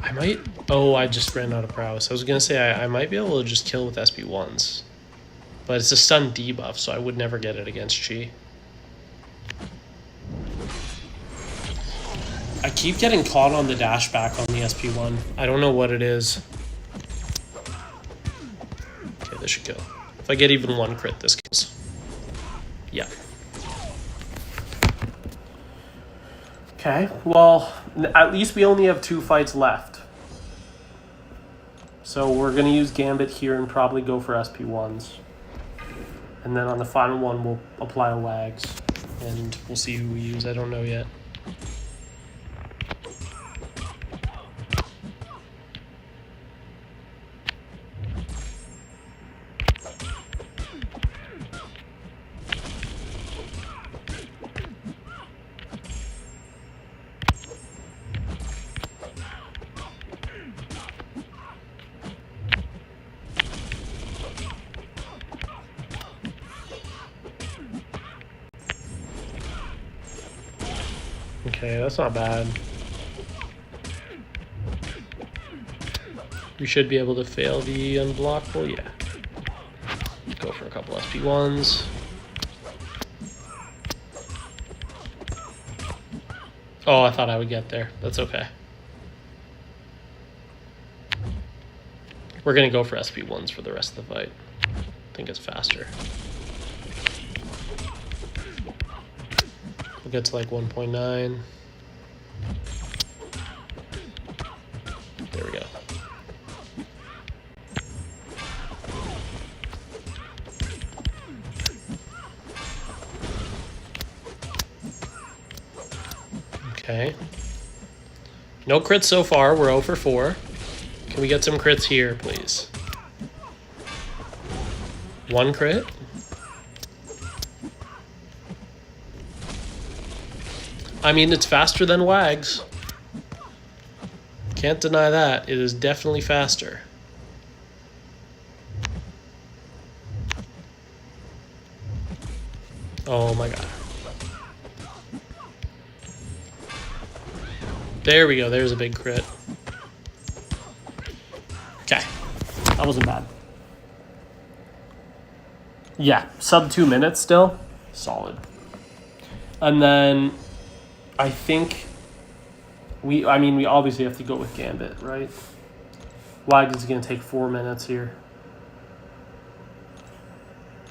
I might... Oh, I just ran out of prowess. I was going to say I might be able to just kill with SP1s. But it's a stun debuff, so I would never get it against Chi. I keep getting caught on the dash back on the SP1. I don't know what it is. Okay, this should kill. If I get even one crit, this kills. Yeah. Okay, well, at least we only have 2 fights left. So we're going to use Gambit here and probably go for SP1s. And then on the final one, we'll apply a Wags. And we'll see who we use. I don't know yet. Okay, that's not bad. We should be able to fail the unblockable, yeah. Go for a couple SP1s. Oh, I thought I would get there. That's okay. We're gonna go for SP1s for the rest of the fight. I think it's faster. We'll get to like 1.9. There we go. Okay. No crits so far. We're 0 for 4. Can we get some crits here, please? 1 crit. I mean, it's faster than Wags. Can't deny that. It is definitely faster. Oh my god. There we go. There's a big crit. Okay. That wasn't bad. Yeah, sub 2 minutes still. Solid. And then I think we obviously have to go with Gambit, right? Wags is going to take 4 minutes here.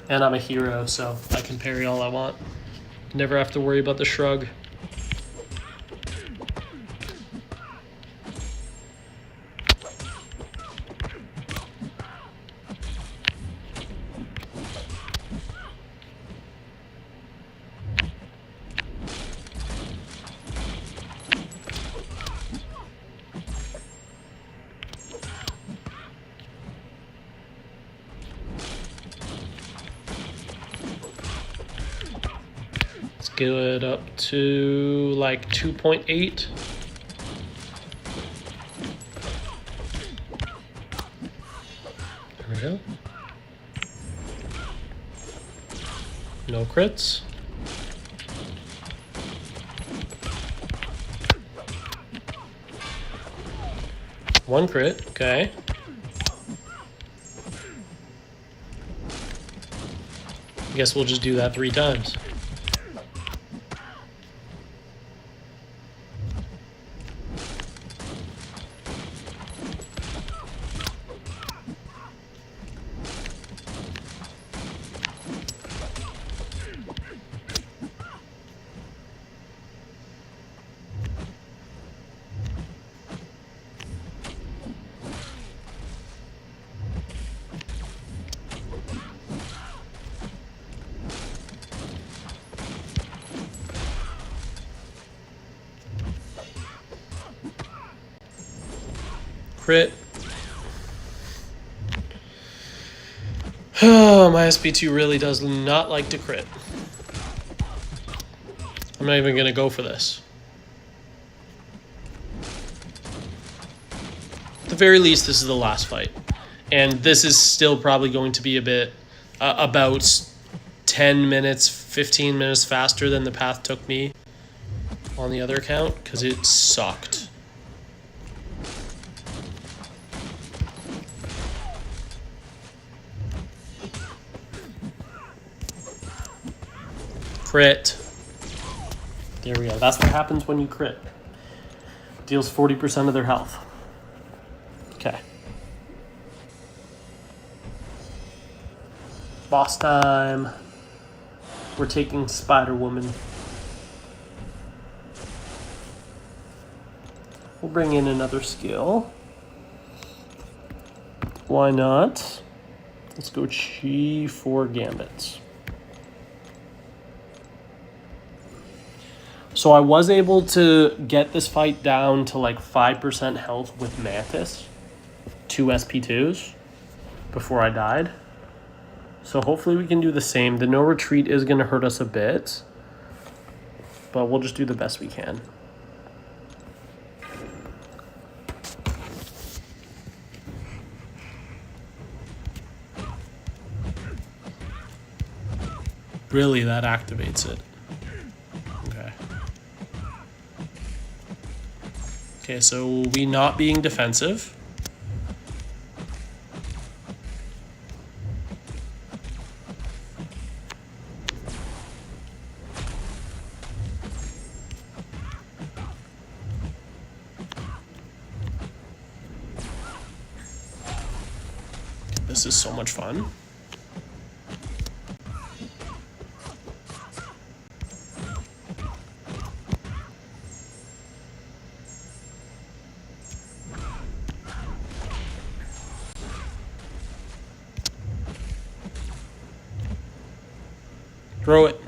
And I'm a hero, so I can parry all I want. Never have to worry about the shrug. Get it up to like 2.8. There we go. No crits. One crit, okay. I guess we'll just do that 3 times. Crit. Oh, my SP2 really does not like to crit. I'm not even going to go for this. At the very least, this is the last fight. And this is still probably going to be a bit about 10 minutes, 15 minutes faster than the path took me on the other account, because it sucked. Crit. There we go. That's what happens when you crit. Deals 40% of their health. Okay. Boss time. We're taking Spider Woman. We'll bring in another skill. Why not? Let's go Chi for Gambits. So I was able to get this fight down to like 5% health with Mantis. 2 SP2s before I died. So hopefully we can do the same. The no retreat is going to hurt us a bit. But we'll just do the best we can. Really, that activates it. Okay. Okay, so we not being defensive. This is so much fun. Throw it.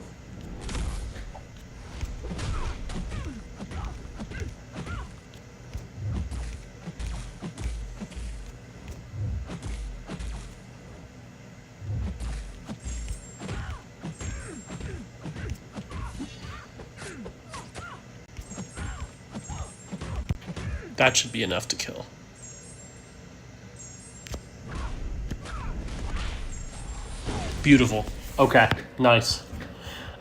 That should be enough to kill. Beautiful. Okay, nice.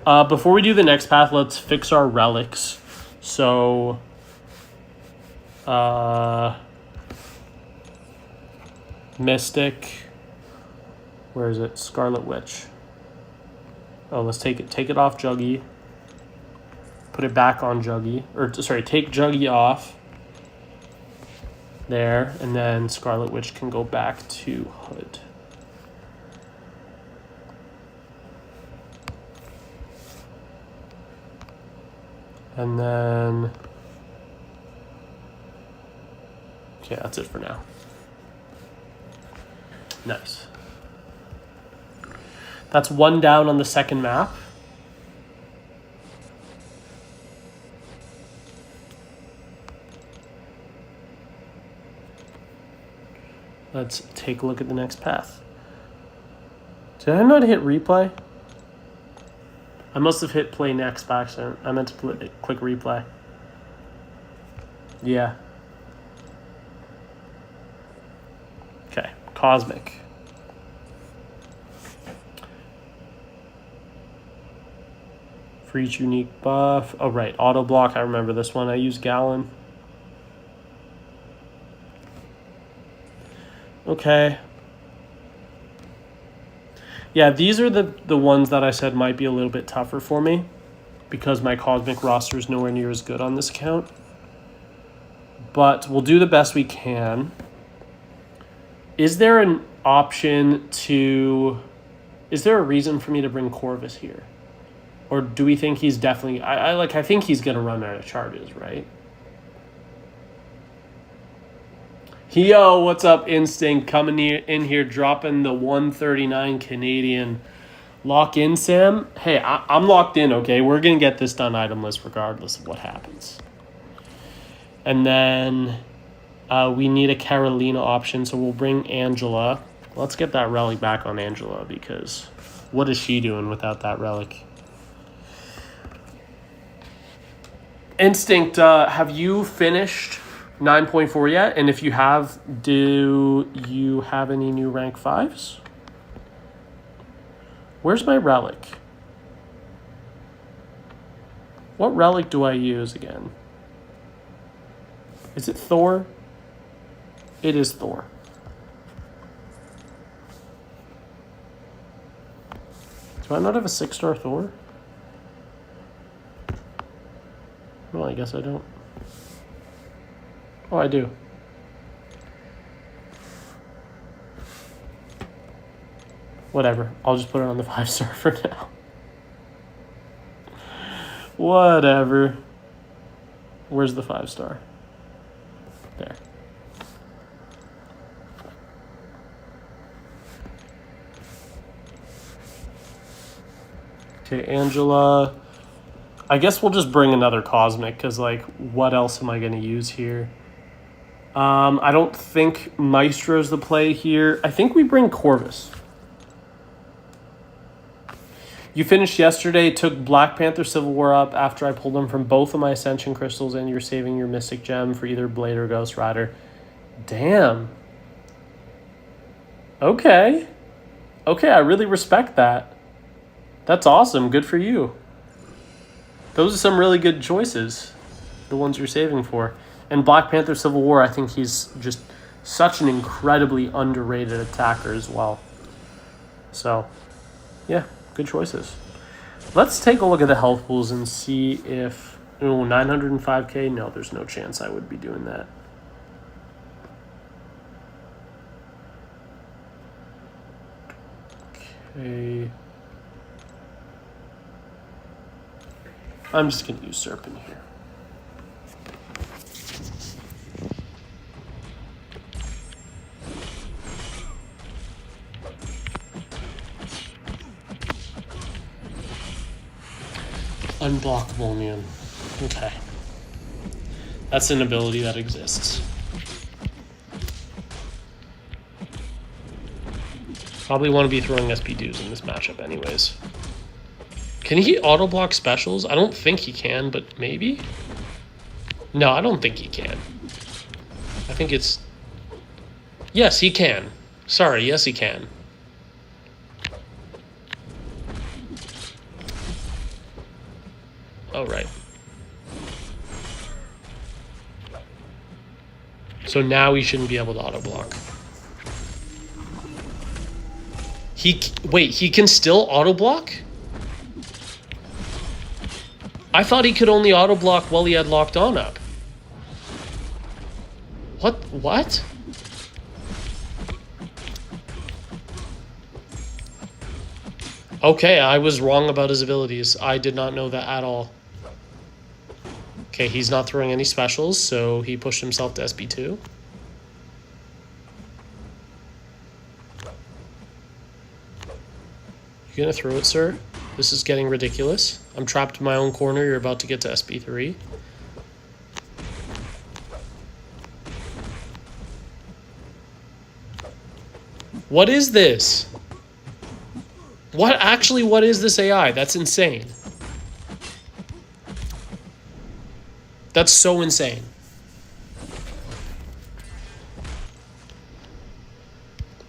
Before we do the next path, let's fix our relics. So, Mystic. Where is it? Scarlet Witch. Oh, let's take it off Juggy. Put it back on Juggy. Or, sorry, take Juggy off. There, and then Scarlet Witch can go back to Hood. And then... Okay, that's it for now. Nice. That's one down on the second map. Let's take a look at the next path. Did I not hit replay? I must have hit play next by accident. I meant to click replay. Yeah. Okay, Cosmic. For each unique buff. Oh, right, auto block. I remember this one. I use Gallon. Okay. Yeah, these are the ones that I said might be a little bit tougher for me because my Cosmic roster is nowhere near as good on this account. But we'll do the best we can. Is there an option to... Is there a reason for me to bring Corvus here? Or do we think he's definitely... I think he's going to run out of charges, right? Yo, what's up, Instinct? Coming in here, dropping the 139 Canadian. Lock in, Sam? Hey, I'm locked in, okay? We're going to get this done itemless regardless of what happens. And then we need a Carolina option, so we'll bring Angela. Let's get that relic back on Angela, because what is she doing without that relic? Instinct, have you finished 9.4 yet? And if you have, do you have any new rank 5s? Where's my relic? What relic do I use again? Is it Thor? It is Thor. Do I not have a 6-star Thor? I guess I don't. Oh, I do. Whatever. I'll just put it on the 5-star for now. Whatever. Where's the 5-star? There. Okay, Angela. I guess we'll just bring another Cosmic, because, like, what else am I going to use here? I don't think Maestro's the play here. I think we bring Corvus. You finished yesterday, took Black Panther Civil War up after I pulled them from both of my Ascension Crystals, and you're saving your Mystic Gem for either Blade or Ghost Rider. Damn. Okay. Okay, I really respect that. That's awesome. Good for you. Those are some really good choices, the ones you're saving for. And Black Panther Civil War, I think he's just such an incredibly underrated attacker as well. So, yeah. Good choices. Let's take a look at the health pools and see if... Oh, 905k? No, there's no chance I would be doing that. Okay. I'm just going to use Serpent here. Unblockable immune. Okay. That's an ability that exists. Probably want to be throwing SP2s in this matchup anyways. Can he auto-block specials? I don't think he can, but maybe? No, I don't think he can. I think it's... Yes, he can. Sorry, yes he can. Oh, right. So now he shouldn't be able to auto-block. Wait, he can still auto-block? I thought he could only auto-block while he had locked on up. What? Okay, I was wrong about his abilities. I did not know that at all. Okay, he's not throwing any specials, so he pushed himself to SB2. You gonna throw it, sir? This is getting ridiculous. I'm trapped in my own corner. You're about to get to SB3. What is this? What is this AI? That's insane. That's so insane.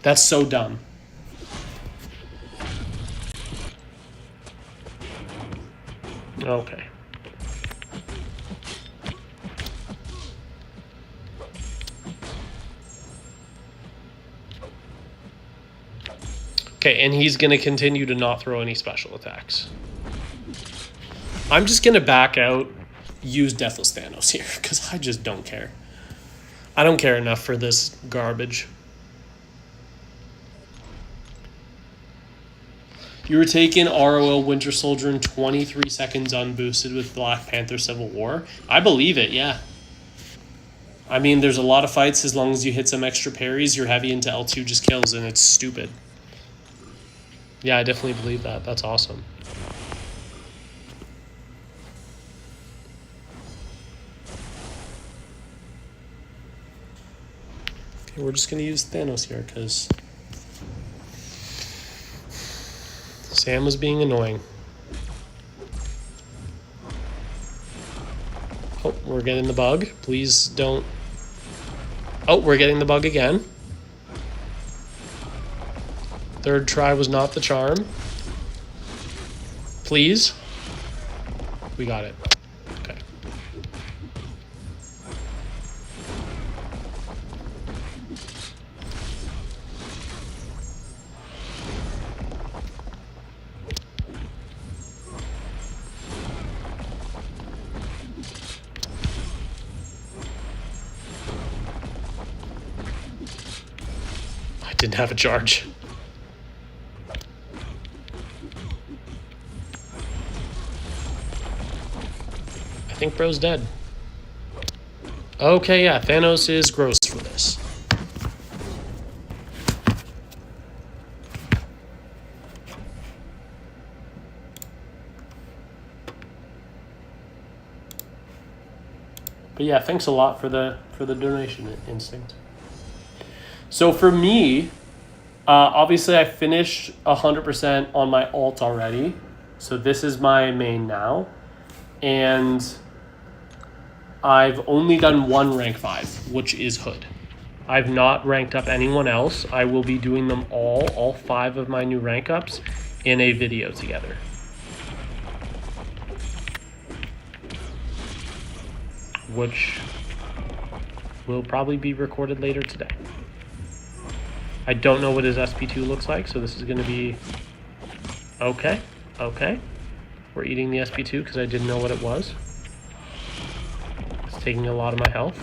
That's so dumb. Okay. Okay, and he's going to continue to not throw any special attacks. I'm just going to back out, use Deathless Thanos here, because I just don't care. I don't care enough for this garbage. You were taking ROL Winter Soldier in 23 seconds unboosted with Black Panther Civil War. I believe it, yeah. I mean, there's a lot of fights. As long as you hit some extra parries, your heavy into L2 just kills, and it's stupid. Yeah, I definitely believe that. That's awesome. Okay, we're just going to use Thanos here, because Sam was being annoying. Oh, we're getting the bug. Please don't... Oh, we're getting the bug again. Third try was not the charm. Please. We got it. Okay. didn't have a charge. I think bro's dead. Okay, yeah, Thanos is gross for this. But yeah, thanks a lot for the donation, Instinct. So for me, obviously I finished 100% on my alt already. So this is my main now. And I've only done one rank 5, which is Hood. I've not ranked up anyone else. I will be doing them all 5 of my new rank ups in a video together. Which will probably be recorded later today. I don't know what his SP2 looks like, so this is going to be... Okay. We're eating the SP2 because I didn't know what it was. It's taking a lot of my health.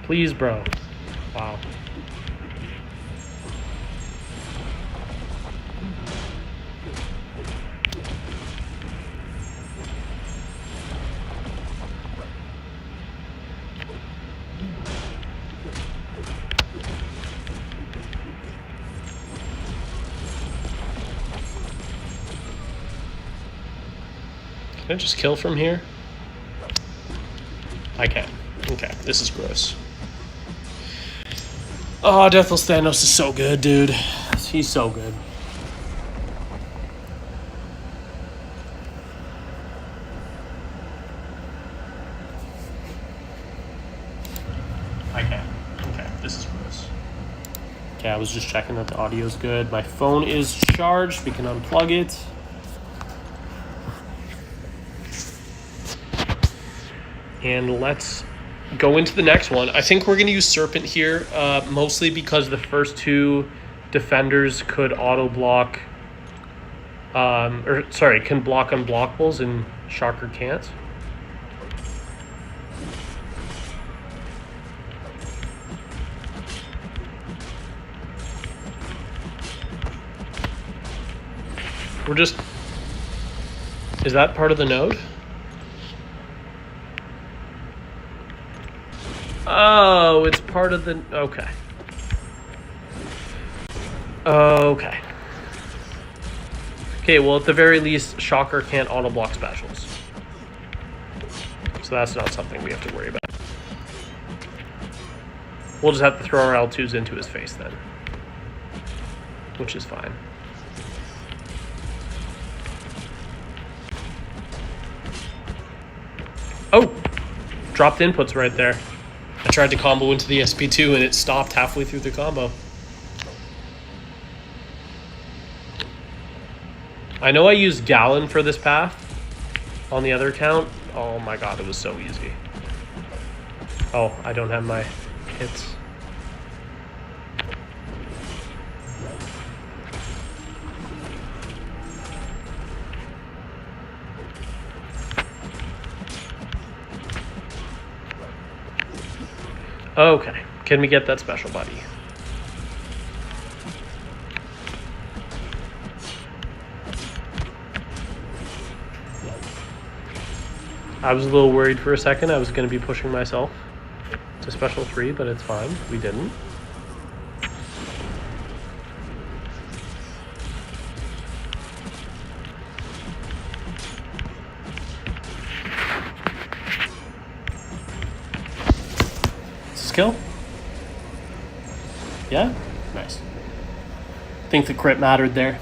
Please, bro. Wow. Can I just kill from here? I can. Okay, this is gross. Oh, Deathless Thanos is so good, dude. He's so good. I can. Okay, this is gross. Okay, I was just checking that the audio's good. My phone is charged. We can unplug it. And let's go into the next one. I think we're going to use Serpent here, mostly because the first 2 defenders could auto block, can block unblockables, and Shocker can't. Is that part of the node? Oh, it's part of the... Okay. Okay. Okay, well, at the very least, Shocker can't auto-block specials. So that's not something we have to worry about. We'll just have to throw our L2s into his face then. Which is fine. Oh! Dropped inputs right there. I tried to combo into the SP2 and it stopped halfway through the combo. I know I used Gallon for this path on the other account. Oh my god, it was so easy. Oh, I don't have my hits. Okay, can we get that special, buddy? I was a little worried for a second. I was going to be pushing myself to special 3, but it's fine. We didn't. Kill? Yeah? Nice. I think the crit mattered there.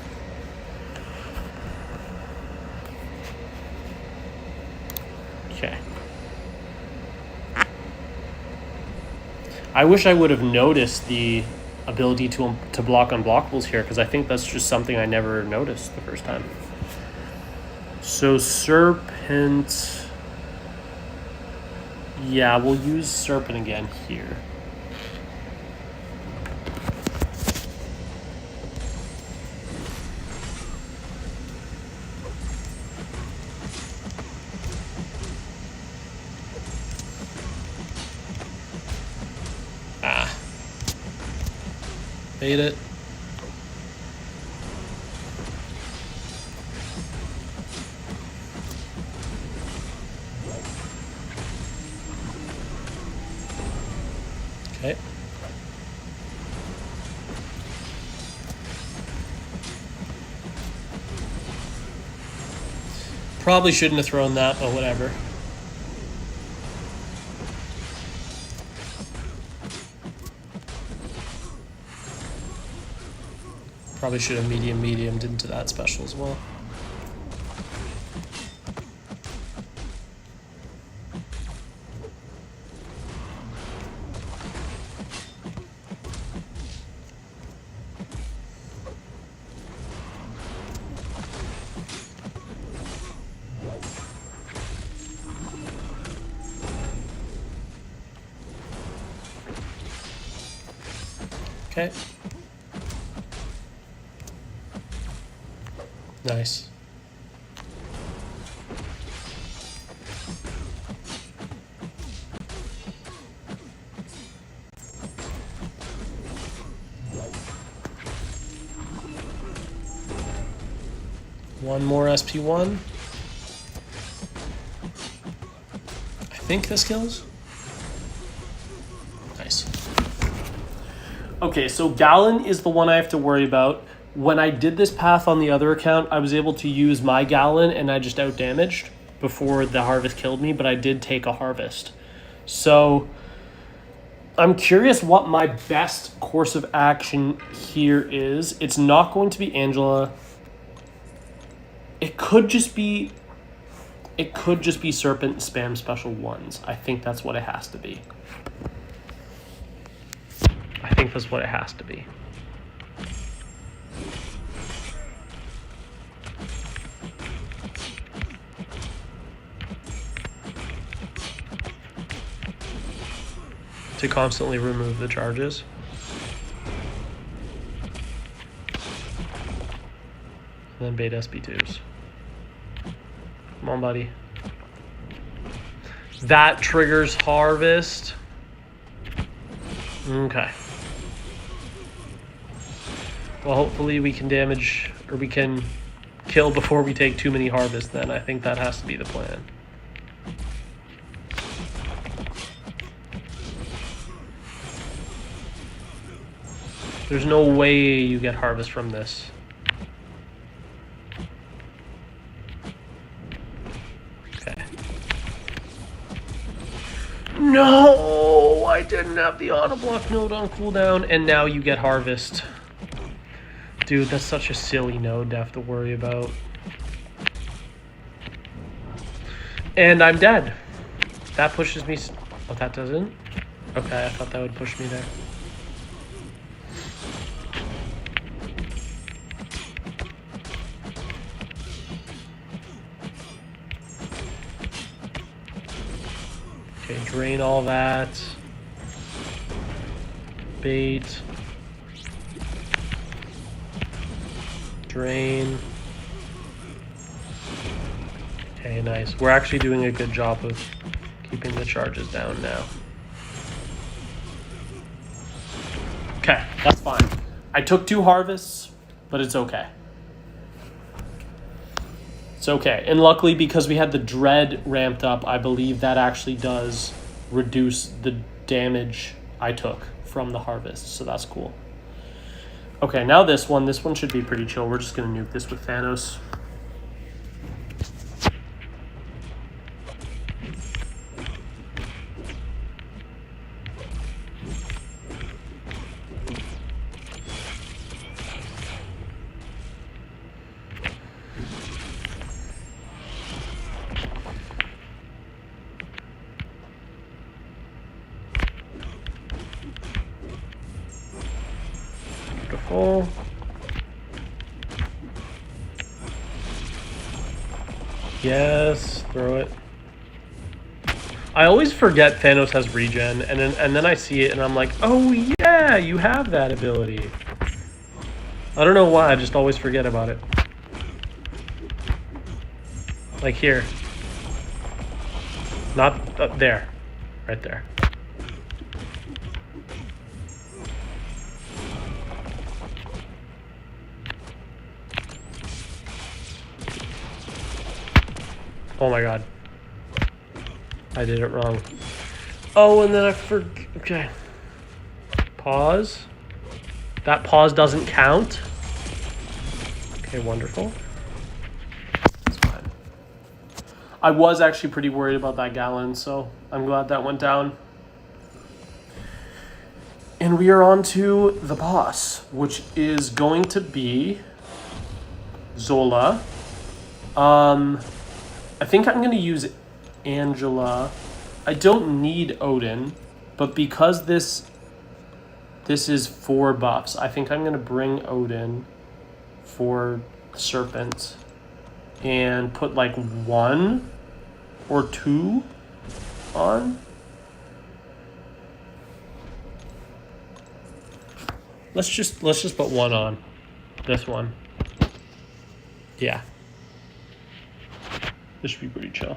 Okay. I wish I would have noticed the ability to block unblockables here, because I think that's just something I never noticed the first time. So Serpent... Yeah, we'll use Serpent again here. Bait it. Okay. Probably shouldn't have thrown that, but whatever. Probably should have mediumed into that special as well. Okay. Nice. One more SP1. I think this kills. Nice. Okay, so Gallon is the one I have to worry about. When I did this path on the other account, I was able to use my Gallon and I just outdamaged before the harvest killed me, but I did take a harvest. So I'm curious what my best course of action here is. It's not going to be Angela. It could just be Serpent spam special ones. I think that's what it has to be. I think that's what it has to be. To constantly remove the charges. And then bait SB2s. Come on, buddy. That triggers harvest. Okay. Well, hopefully we can damage, or we can kill before we take too many harvests then. I think that has to be the plan. There's no way you get harvest from this. Okay. No! I didn't have the auto block node on cooldown, and now you get harvest. Dude, that's such a silly node to have to worry about. And I'm dead. That pushes me... Oh, that doesn't? Okay, I thought that would push me there. Okay, drain all that. Bait. Drain. Okay, nice. We're actually doing a good job of keeping the charges down now. Okay, that's fine. I took 2 harvests, but it's okay. It's okay. And luckily, because we had the dread ramped up, I believe that actually does reduce the damage I took from the harvest. So that's cool. Okay, now this one should be pretty chill. We're just going to nuke this with Thanos. Beautiful. Yes, throw it. I always forget Thanos has regen, and then I see it, and I'm like, oh yeah, you have that ability. I don't know why, I just always forget about it. Like here. Not there. Right there. Oh my god. I did it wrong. Oh, and then I forgot. Okay. Pause. That pause doesn't count. Okay, wonderful. That's fine. I was actually pretty worried about that Gallon, so I'm glad that went down. And we are on to the boss, which is going to be Zola. I think I'm going to use Angela. I don't need Odin, but because this is 4 buffs, I think I'm going to bring Odin for Serpent and put like 1 or 2 on. Let's just put 1 on. This one. Yeah. This should be pretty chill.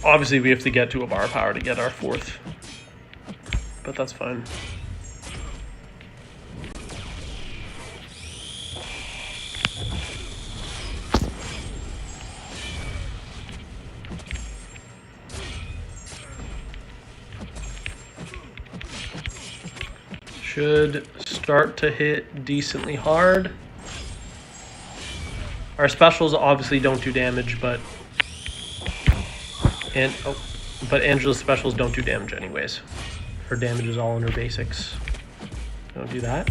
Obviously, we have to get to a bar power to get our 4th. But that's fine. Should start to hit decently hard. Our specials obviously don't do damage, but Angela's specials don't do damage anyways. Her damage is all in her basics. Don't do that.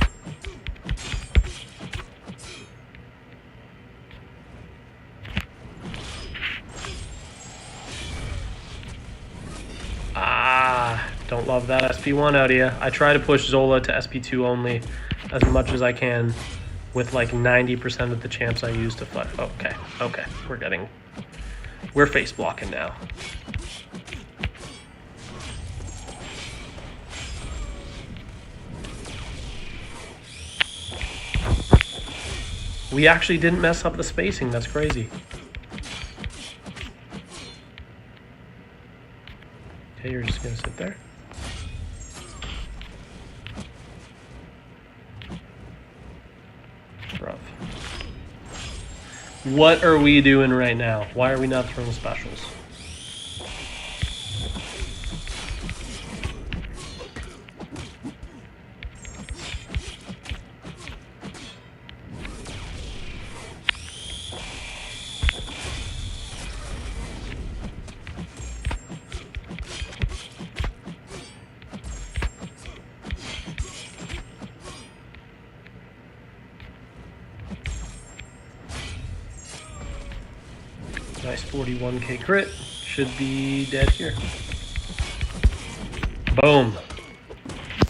Don't love that SP1 out of you. I try to push Zola to SP2 only as much as I can with like 90% of the champs I use to fight. Okay. We're face blocking now. We actually didn't mess up the spacing. That's crazy. Okay, you're just gonna sit there. Rough. What are we doing right now? Why are we not throwing specials? Nice 41k crit. Should be dead here. Boom.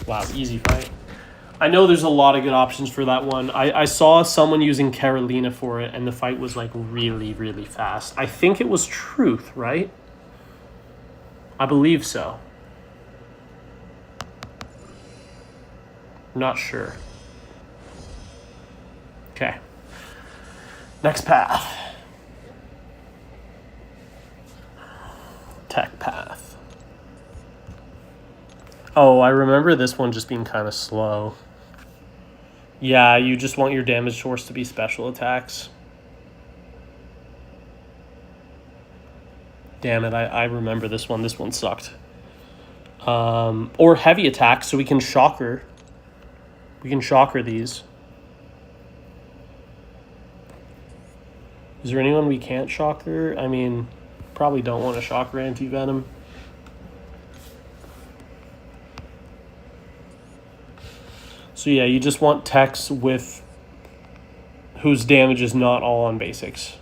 Wow, easy fight. I know there's a lot of good options for that one. I saw someone using Carolina for it, and the fight was like really, really fast. I think it was Truth, right? I believe so. Not sure. Okay. Next path. Tech path. Oh, I remember this one just being kind of slow. Yeah, you just want your damage source to be special attacks. Damn it, I remember this one. This one sucked. Or heavy attacks, so we can shocker. We can shocker these. Is there anyone we can't shocker? I mean, probably don't want to shocker anti-venom. So yeah, you just want techs with whose damage is not all on basics.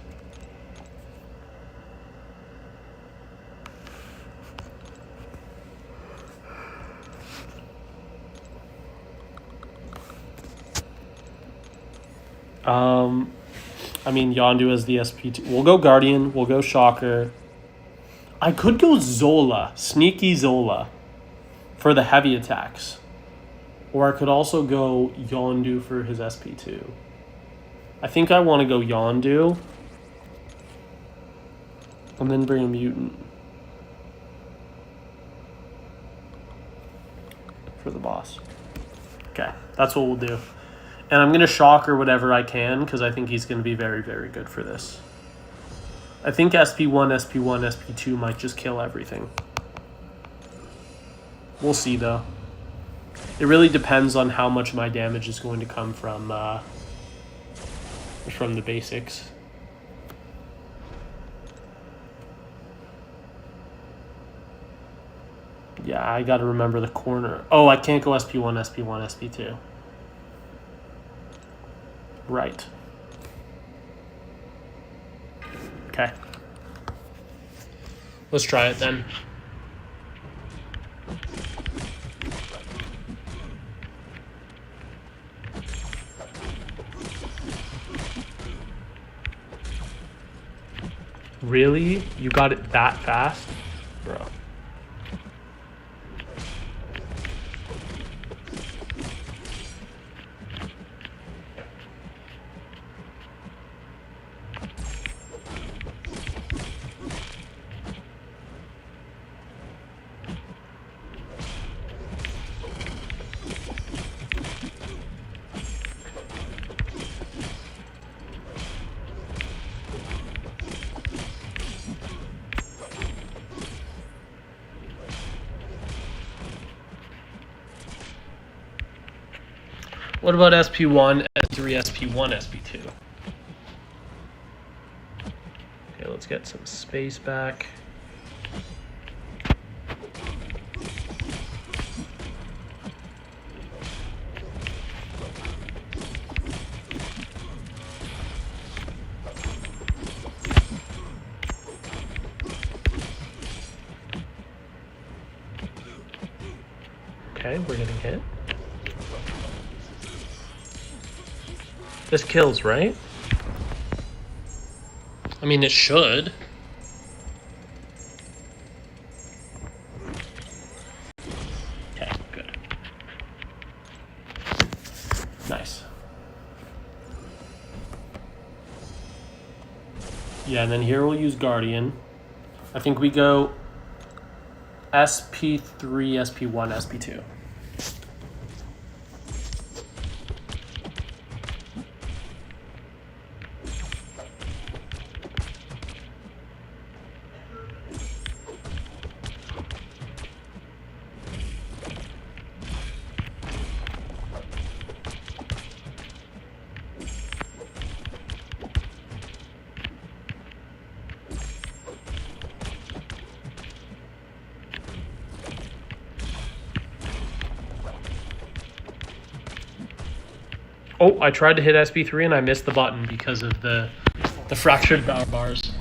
I mean, Yondu as the SP2. We'll go Guardian. We'll go Shocker. I could go Zola. Sneaky Zola. For the heavy attacks. Or I could also go Yondu for his SP2. I think I want to go Yondu. And then bring a Mutant. for the boss. Okay, that's what we'll do. And I'm going to shock or whatever I can because I think he's going to be very, very good for this. I think SP1, SP1, SP2 might just kill everything. We'll see, though. It really depends on how much my damage is going to come from the basics. Yeah, I got to remember the corner. Oh, I can't go SP1, SP1, SP2. Right. Okay. Let's try it then. Really? You got it that fast? Bro. What about SP1, SP3, SP1, SP2? Okay, let's get some space back. Okay, we're getting hit. This kills, right? I mean, it should. Okay, good. Nice. Yeah, and then here we'll use Guardian. I think we go SP3, SP1, SP2. Oh, I tried to hit SP3 and I missed the button because of the fractured power bars.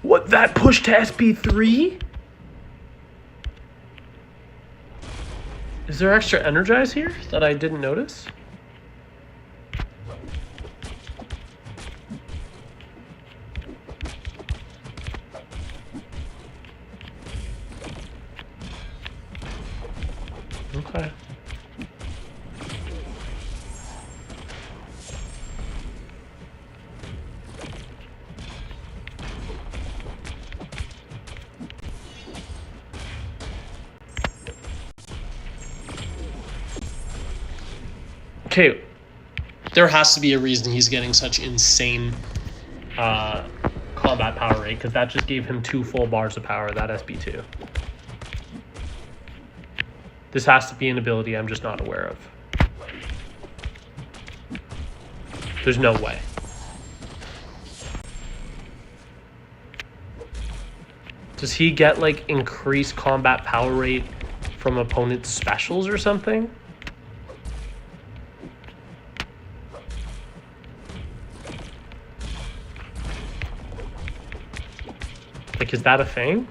What, that pushed to SP3? Is there extra energize here that I didn't notice? Okay. Okay, there has to be a reason he's getting such insane combat power rate, because that just gave him 2 full bars of power, that SB2. This has to be an ability I'm just not aware of. There's no way. Does he get, like, increased combat power rate from opponent's specials or something? Like, is that a thing?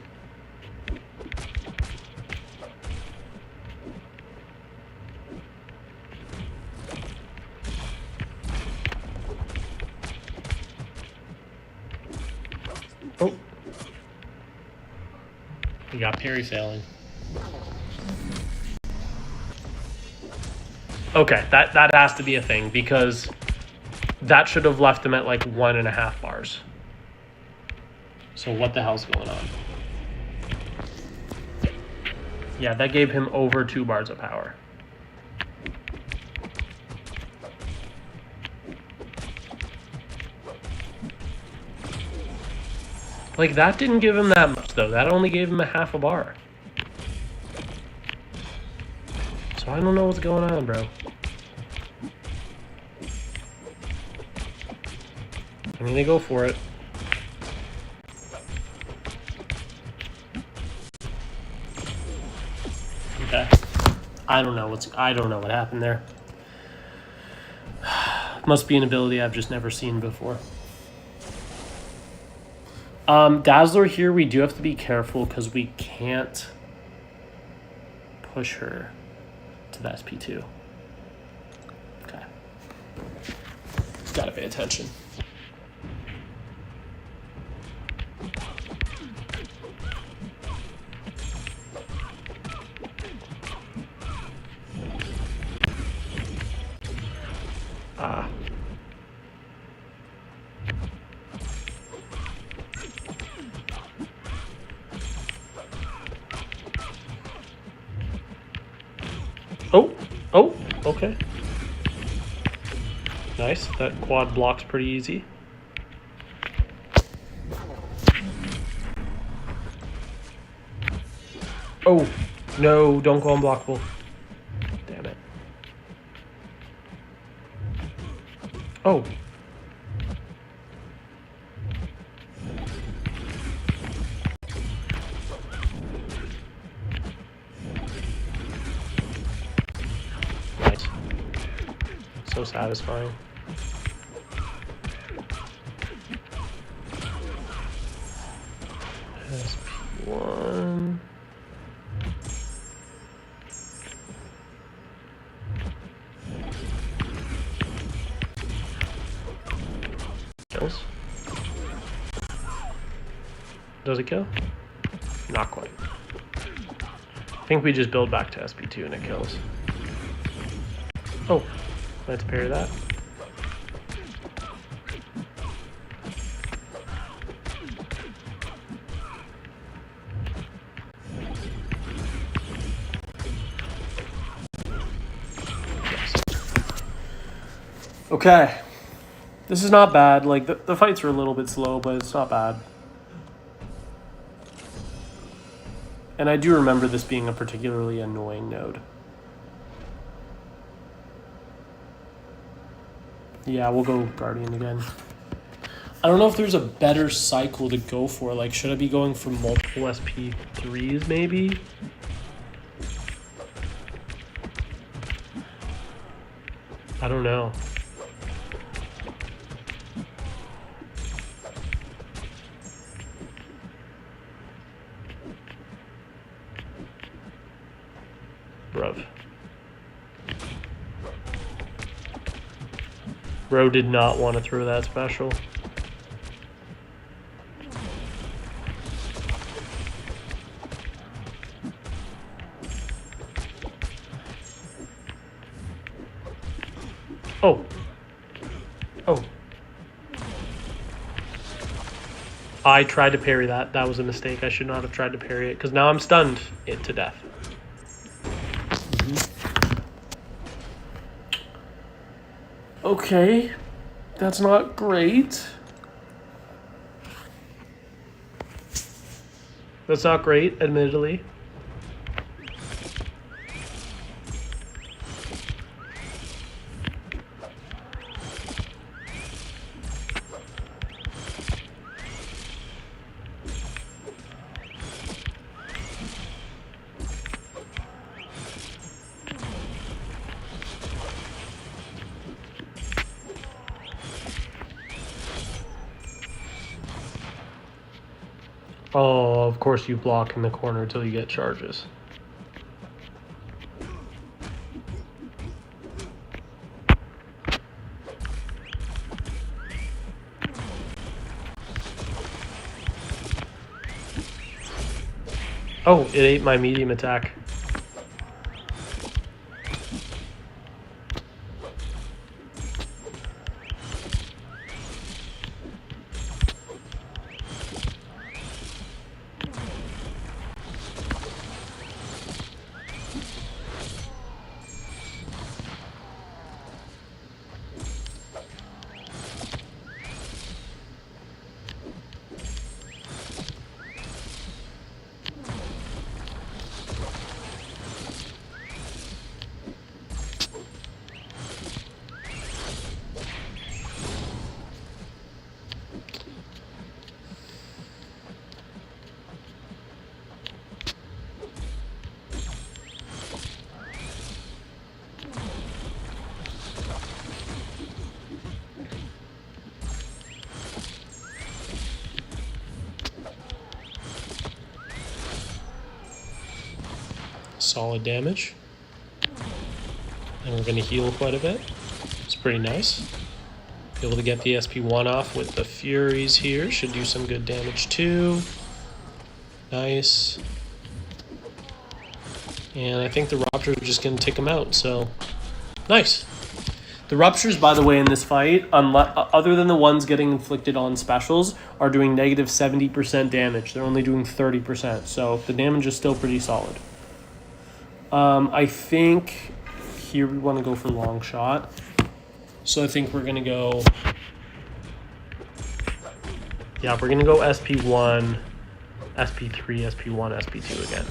Oh. We got parry failing. Okay, that has to be a thing, because that should have left him at like 1.5 bars. So what the hell's going on? Yeah, that gave him over 2 bars of power. Like, that didn't give him that much, though. That only gave him a half a bar. So I don't know what's going on, bro. I'm gonna go for it. Okay. I don't know what happened there. Must be an ability I've just never seen before. Dazzler here, we do have to be careful because we can't push her to the SP2. Okay. Gotta pay attention. Ah. Oh, okay. Nice. That quad block's pretty easy. Oh, no, don't go unblockable. Damn it. Oh. Nice. So satisfying. SP1. Kills. Does it kill? Not quite. I think we just build back to SP2 and it kills. Oh, let's parry that. Okay. This is not bad. Like, the fights are a little bit slow, but it's not bad. And I do remember this being a particularly annoying node. Yeah, we'll go Guardian again. I don't know if there's a better cycle to go for. Like, should I be going for multiple SP3s, maybe? I don't know. Bruv. Bro did not want to throw that special. Oh. Oh. I tried to parry that. That was a mistake. I should not have tried to parry it because now I'm stunned it to death. Okay, that's not great. That's not great, admittedly. Oh, of course you block in the corner until you get charges. Oh, it ate my medium attack. solid damage. And we're going to heal quite a bit. It's pretty nice. Be able to get the SP1 off with the Furies here. Should do some good damage too. Nice. And I think the Ruptures are just going to take him out, so nice. The Ruptures, by the way, in this fight, other than the ones getting inflicted on specials, are doing negative 70% damage. They're only doing 30%, so the damage is still pretty solid. I think here we want to go for long shot. So I think we're going to go... Yeah, we're going to go SP1, SP3, SP1, SP2 again.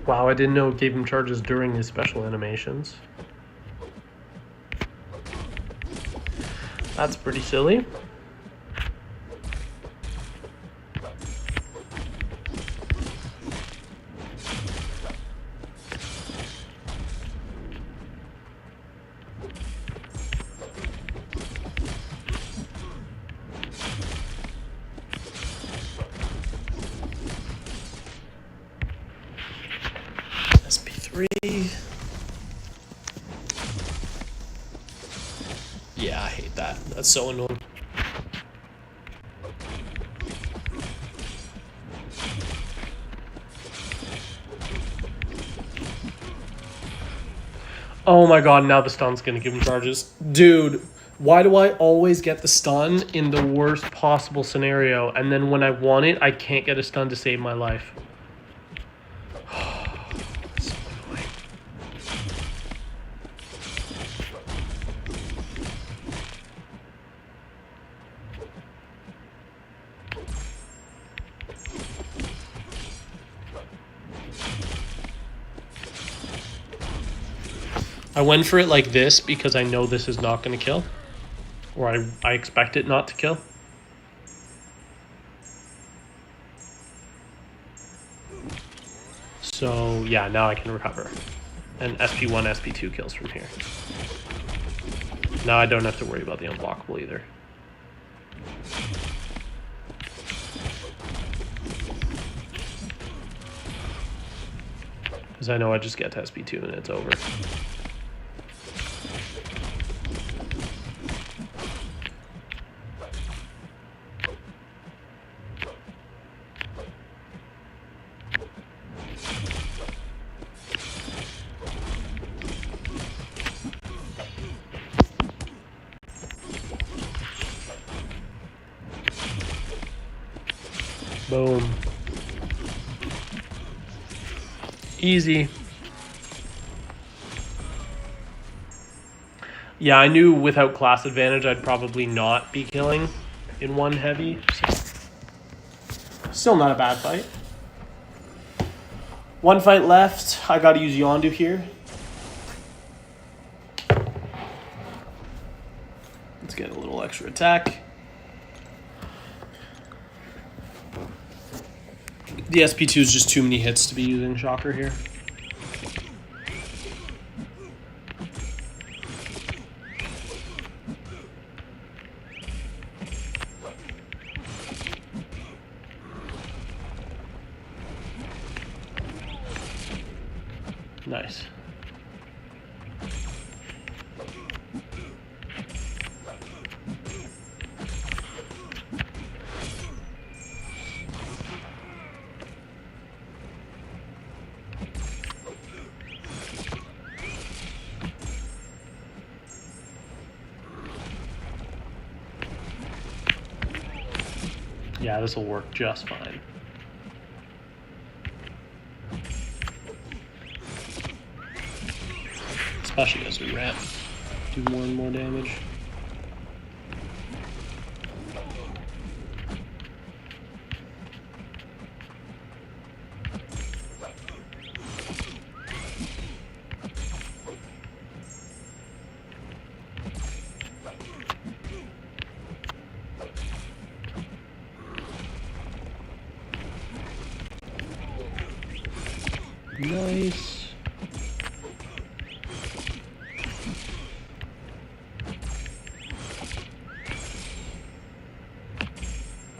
Wow, I didn't know it gave him charges during his special animations. That's pretty silly. SP3. Yeah, I hate that. That's so annoying. Oh my god, now the stun's gonna give him charges. Dude, why do I always get the stun in the worst possible scenario, and then when I want it, I can't get a stun to save my life? So annoying. I went for it like this because I know this is not going to kill. Or I expect it not to kill. So, yeah, now I can recover. And SP1, SP2 kills from here. Now I don't have to worry about the unblockable either. Because I know I just get to SP2 and it's over. Boom. Easy. Yeah, I knew without class advantage I'd probably not be killing in one heavy. So. Still not a bad fight. One fight left. I gotta use Yondu here. Let's get a little extra attack. The SP2 is just too many hits to be using Shocker here. Nice. Yeah, this will work just fine. Especially as we ramp, do more and more damage. Nice.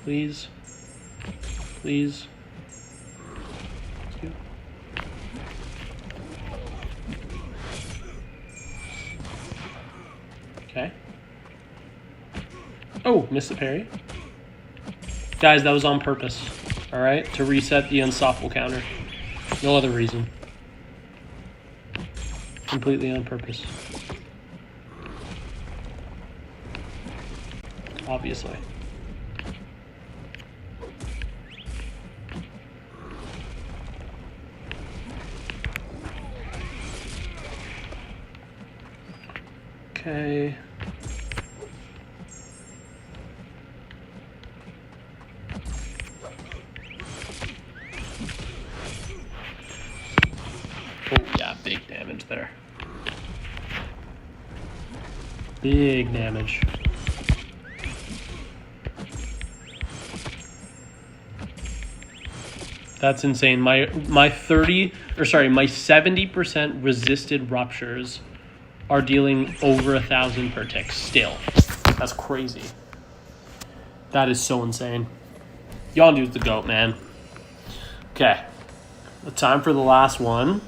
Please. Please. Thank you. Okay. Oh, missed the parry. Guys, that was on purpose. Alright? To reset the unstoppable counter. No other reason. Completely on purpose. Obviously. Okay. Oh, yeah, big damage there. Big damage. That's insane. My 70% resisted ruptures are dealing over 1,000 per tick still. That's crazy. That is so insane. Yondu's the GOAT, man. Okay. The time for the last one.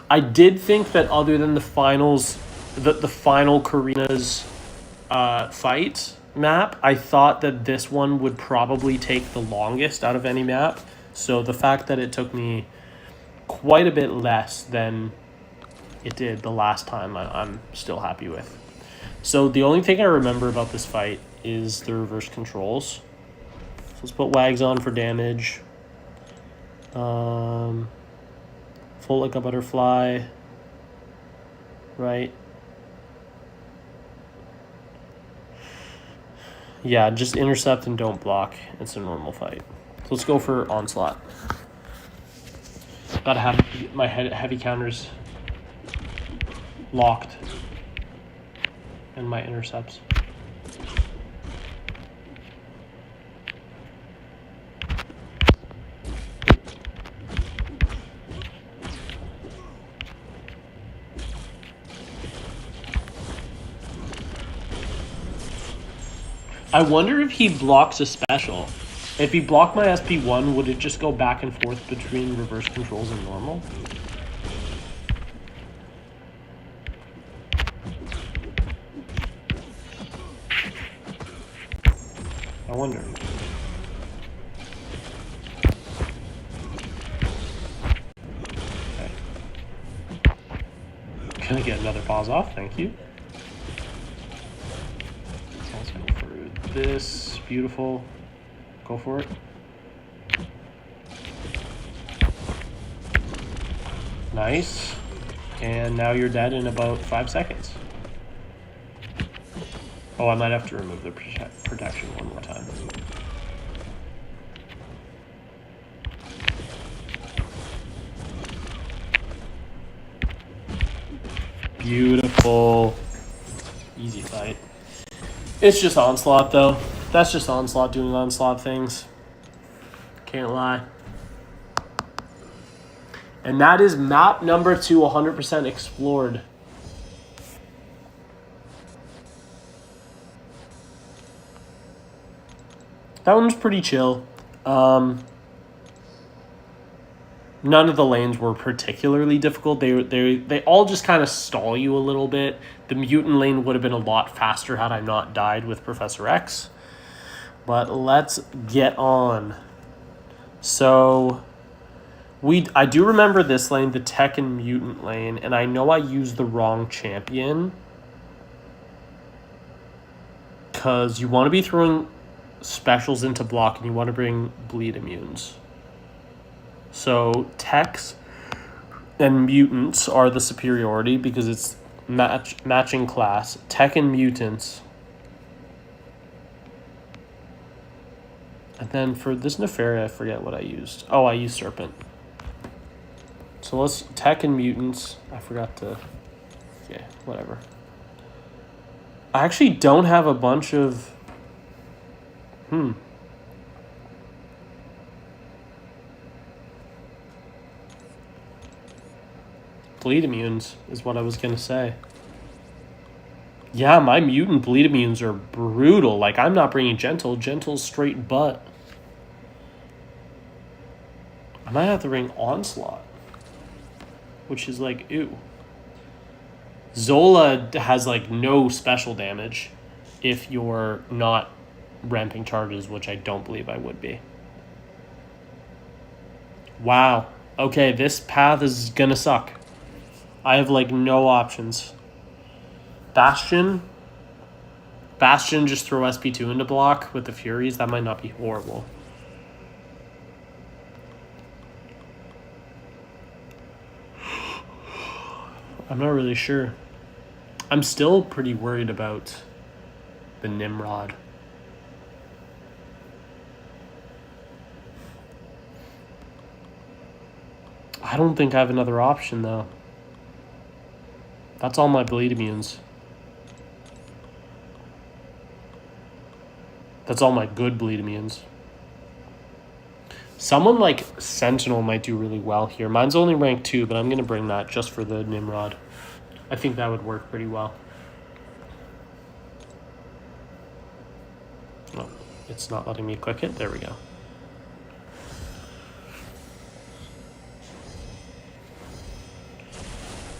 I did think that other than the finals, the final Karina's fight map, I thought that this one would probably take the longest out of any map. So the fact that it took me quite a bit less than it did the last time, I'm still happy with. So the only thing I remember about this fight is the reverse controls. So let's put Wags on for damage. Full like a butterfly. Right. Yeah, just intercept and don't block. It's a normal fight. So let's go for Onslaught. Gotta have my heavy counters locked. And my intercepts. I wonder if he blocks a special. If he blocked my SP1, would it just go back and forth between reverse controls and normal? I wonder. Okay. Can I get another pause off? Thank you. Let's go for this. Beautiful. Go for it. Nice. And now you're dead in about 5 seconds. Oh, I might have to remove the protection one more time. Beautiful. Easy fight. It's just Onslaught, though. That's just Onslaught doing Onslaught things. Can't lie. And that is map number 2, 100% explored. That one's pretty chill. None of the lanes were particularly difficult. They all just kind of stall you a little bit. The mutant lane would have been a lot faster had I not died with Professor X. But let's get on. So I do remember this lane, the Tech and Mutant lane, and I know I used the wrong champion. Because you want to be throwing specials into block and you want to bring bleed immunes. So Techs and Mutants are the superiority because it's matching class. Tech and Mutants. And then for this Nefaria, I forget what I used. Oh, I used Serpent. So let's Tech and Mutants. I forgot to... Okay, whatever. I actually don't have a bunch of... Bleed immunes is what I was going to say. Yeah, my mutant bleed immunes are brutal. Like, I'm not bringing gentle. Gentle's straight butt. I might have to bring onslaught, which is like, ew. Zola has like no special damage if you're not ramping charges, which I don't believe I would be. Wow. Okay, this path is gonna suck. I have like no options. Bastion just throw SP2 into block with the Furies. That might not be horrible. I'm not really sure. I'm still pretty worried about the Nimrod. I don't think I have another option, though. That's all my bleed immunes. That's all my good bleed immunes. Someone like Sentinel might do really well here. Mine's only rank 2, but I'm going to bring that just for the Nimrod. I think that would work pretty well. Oh, it's not letting me click it. There we go.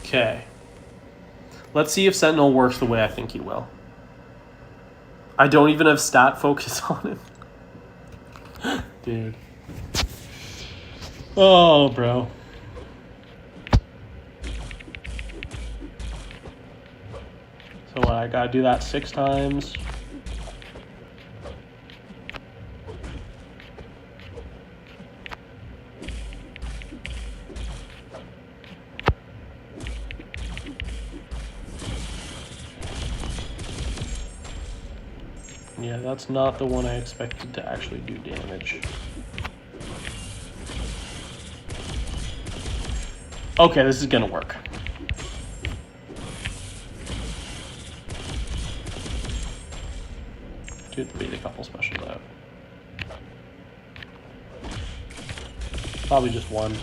Okay. Let's see if Sentinel works the way I think he will. I don't even have stat focus on him. Dude. Oh, bro. So what, I gotta do that 6 times. Yeah, that's not the one I expected to actually do damage. Okay, this is gonna work. Do have to beat a couple specials out. Probably just one.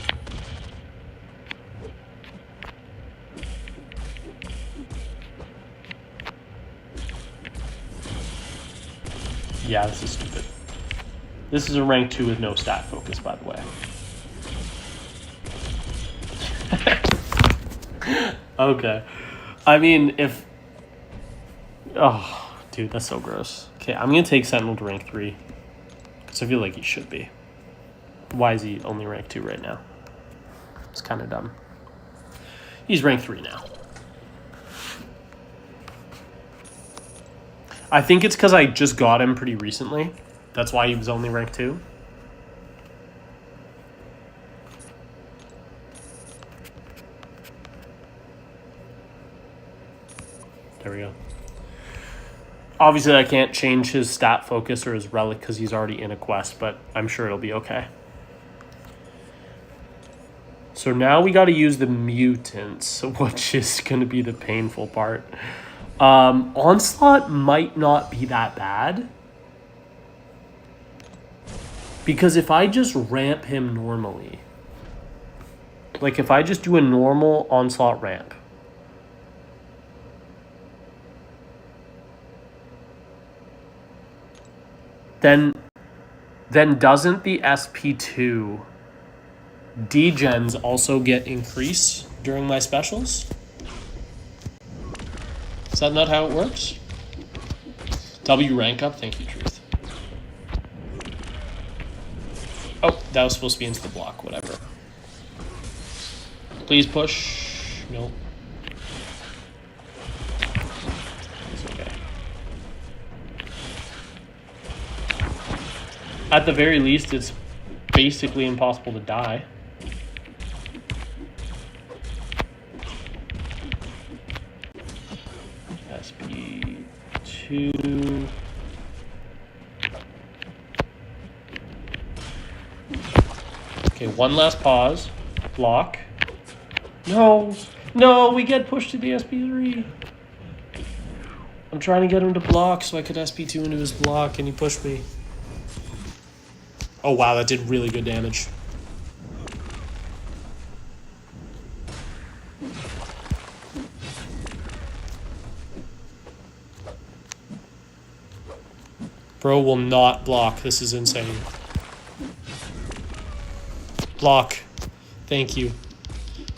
Yeah, this is stupid. This is a rank 2 with no stat focus, by the way. Okay. I mean, if... Oh, dude, that's so gross. Okay, I'm going to take Sentinel to rank 3. Because I feel like he should be. Why is he only rank 2 right now? It's kind of dumb. He's rank 3 now. I think it's because I just got him pretty recently. That's why he was only rank 2. There we go. Obviously, I can't change his stat focus or his relic because he's already in a quest, but I'm sure it'll be okay. So now we got to use the mutants, which is going to be the painful part. Onslaught might not be that bad. Because if I just ramp him normally, like if I just do a normal Onslaught ramp, then doesn't the SP2 degens also get increase during my specials? Is that not how it works? W rank up, thank you, Truth. Oh, that was supposed to be into the block, whatever. Please push. Nope. It's okay. At the very least, it's basically impossible to die. SP2. Okay, one last pause. Block. No! No, we get pushed to the SP3. I'm trying to get him to block so I could SP2 into his block, and he pushed me. Oh wow, that did really good damage. Bro will not block. This is insane. Block. Thank you.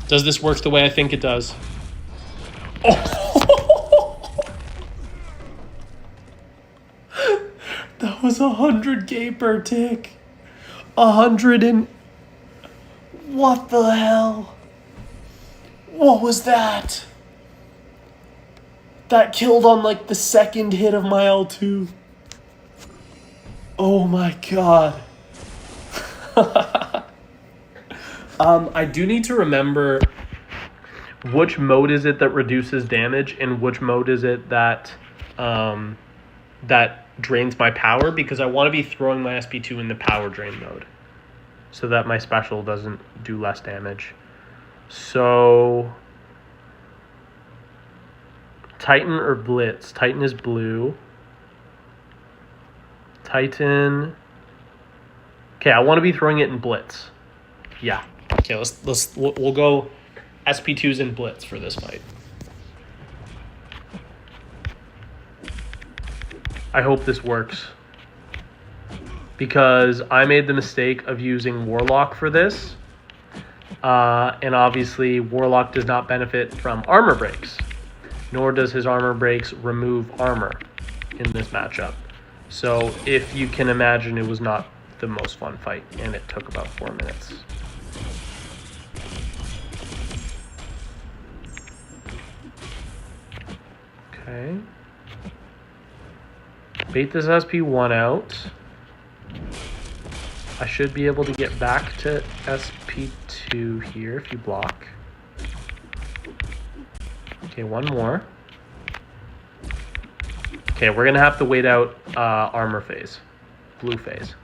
Does this work the way I think it does? Oh! That was 100k per tick. 100 and... What the hell? What was that? That killed on like the second hit of my L2. Oh my god. I do need to remember which mode is it that reduces damage and which mode is it that that drains my power, because I want to be throwing my SP2 in the power drain mode so that my special doesn't do less damage. So Titan or Blitz? Titan is blue. Titan. Okay, I want to be throwing it in Blitz. Yeah. Okay, we'll go SP2s in Blitz for this fight. I hope this works, because I made the mistake of using Warlock for this, and obviously Warlock does not benefit from armor breaks, nor does his armor breaks remove armor in this matchup. So if you can imagine, it was not the most fun fight, and it took about 4 minutes. Okay. Bait this SP1 out. I should be able to get back to SP2 here if you block. Okay, one more. Okay, we're gonna have to wait out armor phase, blue phase,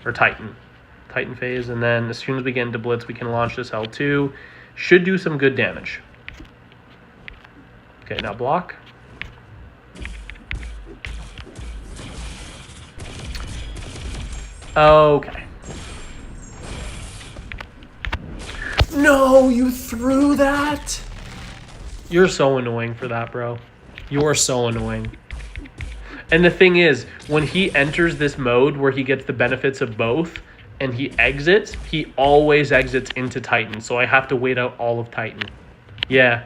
or Titan phase, and then as soon as we get into Blitz, we can launch this L2. Should do some good damage. Okay, now block. Okay. No, you threw that? You're so annoying for that, bro. You're so annoying. And the thing is, when he enters this mode where he gets the benefits of both and he exits, he always exits into Titan. So I have to wait out all of Titan. Yeah.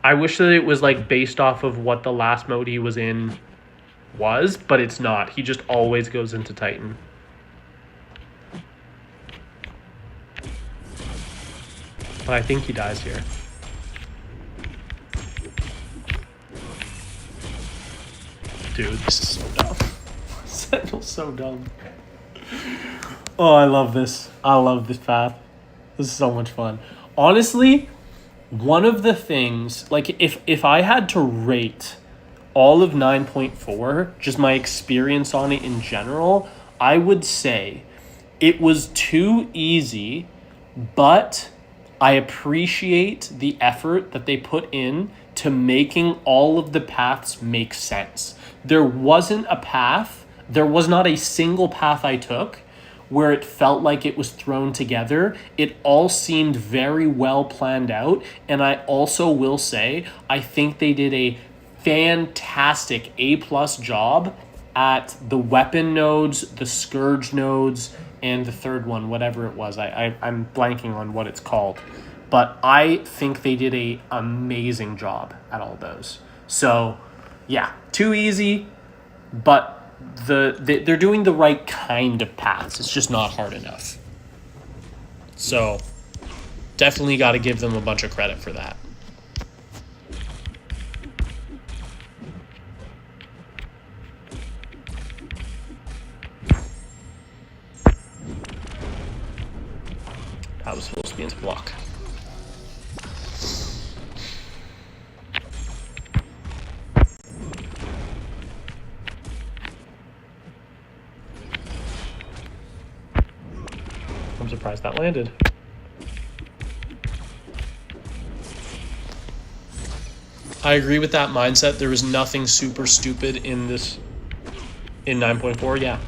I wish that it was like based off of what the last mode he was in was, but it's not. He just always goes into Titan. But I think he dies here. Dude, this is so dumb. Sentinel's so dumb. Oh, I love this. I love this path. This is so much fun. Honestly, one of the things, like if I had to rate all of 9.4, just my experience on it in general, I would say it was too easy, but I appreciate the effort that they put in to making all of the paths make sense. There wasn't a path, there was not a single path I took where it felt like it was thrown together. It all seemed very well planned out. And I also will say, I think they did a fantastic A+ job at the weapon nodes, the Scourge nodes, and the third one, whatever it was. I'm blanking on what it's called. But I think they did a amazing job at all those. So, yeah, too easy, but they're doing the right kind of paths. It's just not hard enough. So, definitely got to give them a bunch of credit for that. That was supposed to be into block. I'm surprised that landed. I agree with that mindset. There was nothing super stupid in this, in 9.4, yeah.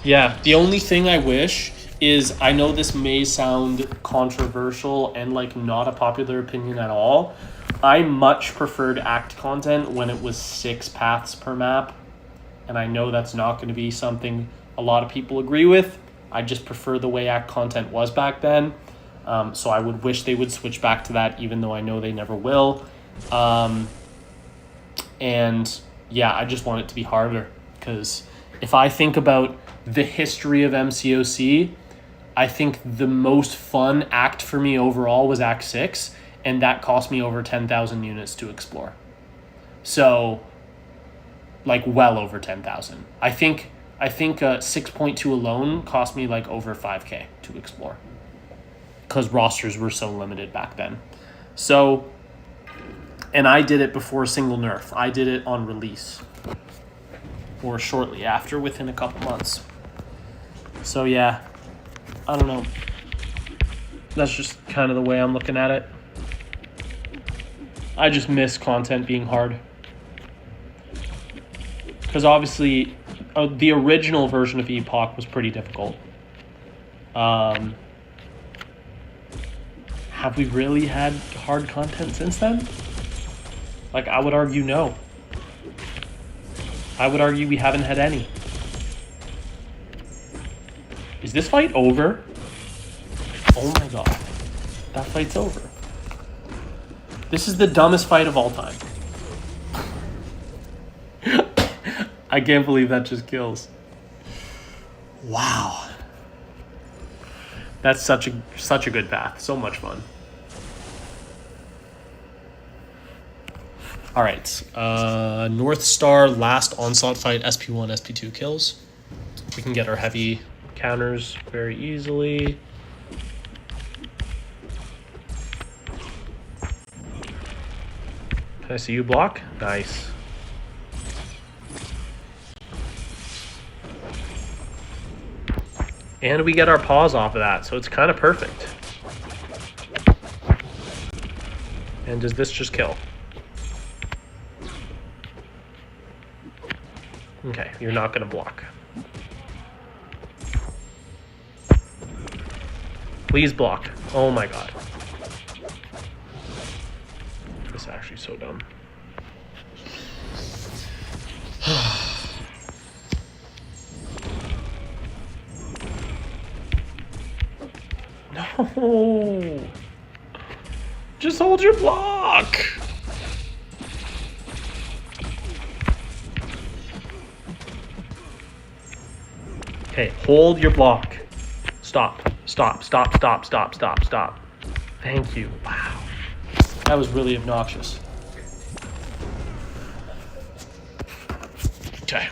Yeah, the only thing I wish is, I know this may sound controversial and like not a popular opinion at all, I much preferred act content when it was 6 paths per map. And I know that's not going to be something a lot of people agree with. I just prefer the way act content was back then. So I would wish they would switch back to that, even though I know they never will. And yeah, I just want it to be harder, because if I think about the history of MCOC, I think the most fun act for me overall was Act 6, and that cost me over 10,000 units to explore. So, like, well over 10,000. I think 6.2 alone cost me like over 5K to explore, because rosters were so limited back then. So, and I did it before single nerf. I did it on release, or shortly after, within a couple months. So yeah, I don't know. That's just kind of the way I'm looking at it. I just miss content being hard, because obviously the original version of Epoch was pretty difficult. Have we really had hard content since then? Like, I would argue no. I would argue we haven't had any. Is this fight over? Oh my god. That fight's over. This is the dumbest fight of all time. I can't believe that just kills. Wow. That's such a good path. So much fun. All right. North Star last onslaught fight, SP1, SP2 kills. We can get our heavy counters very easily. Can I see you block? Nice. And we get our paws off of that, so it's kind of perfect. And does this just kill? Okay, you're not going to block. Please block. Oh my god. This is actually so dumb. No! Just hold your block! Okay, hold your block. Stop. Stop. Stop. Stop. Stop. Stop. Stop. Thank you. Wow. That was really obnoxious. Okay.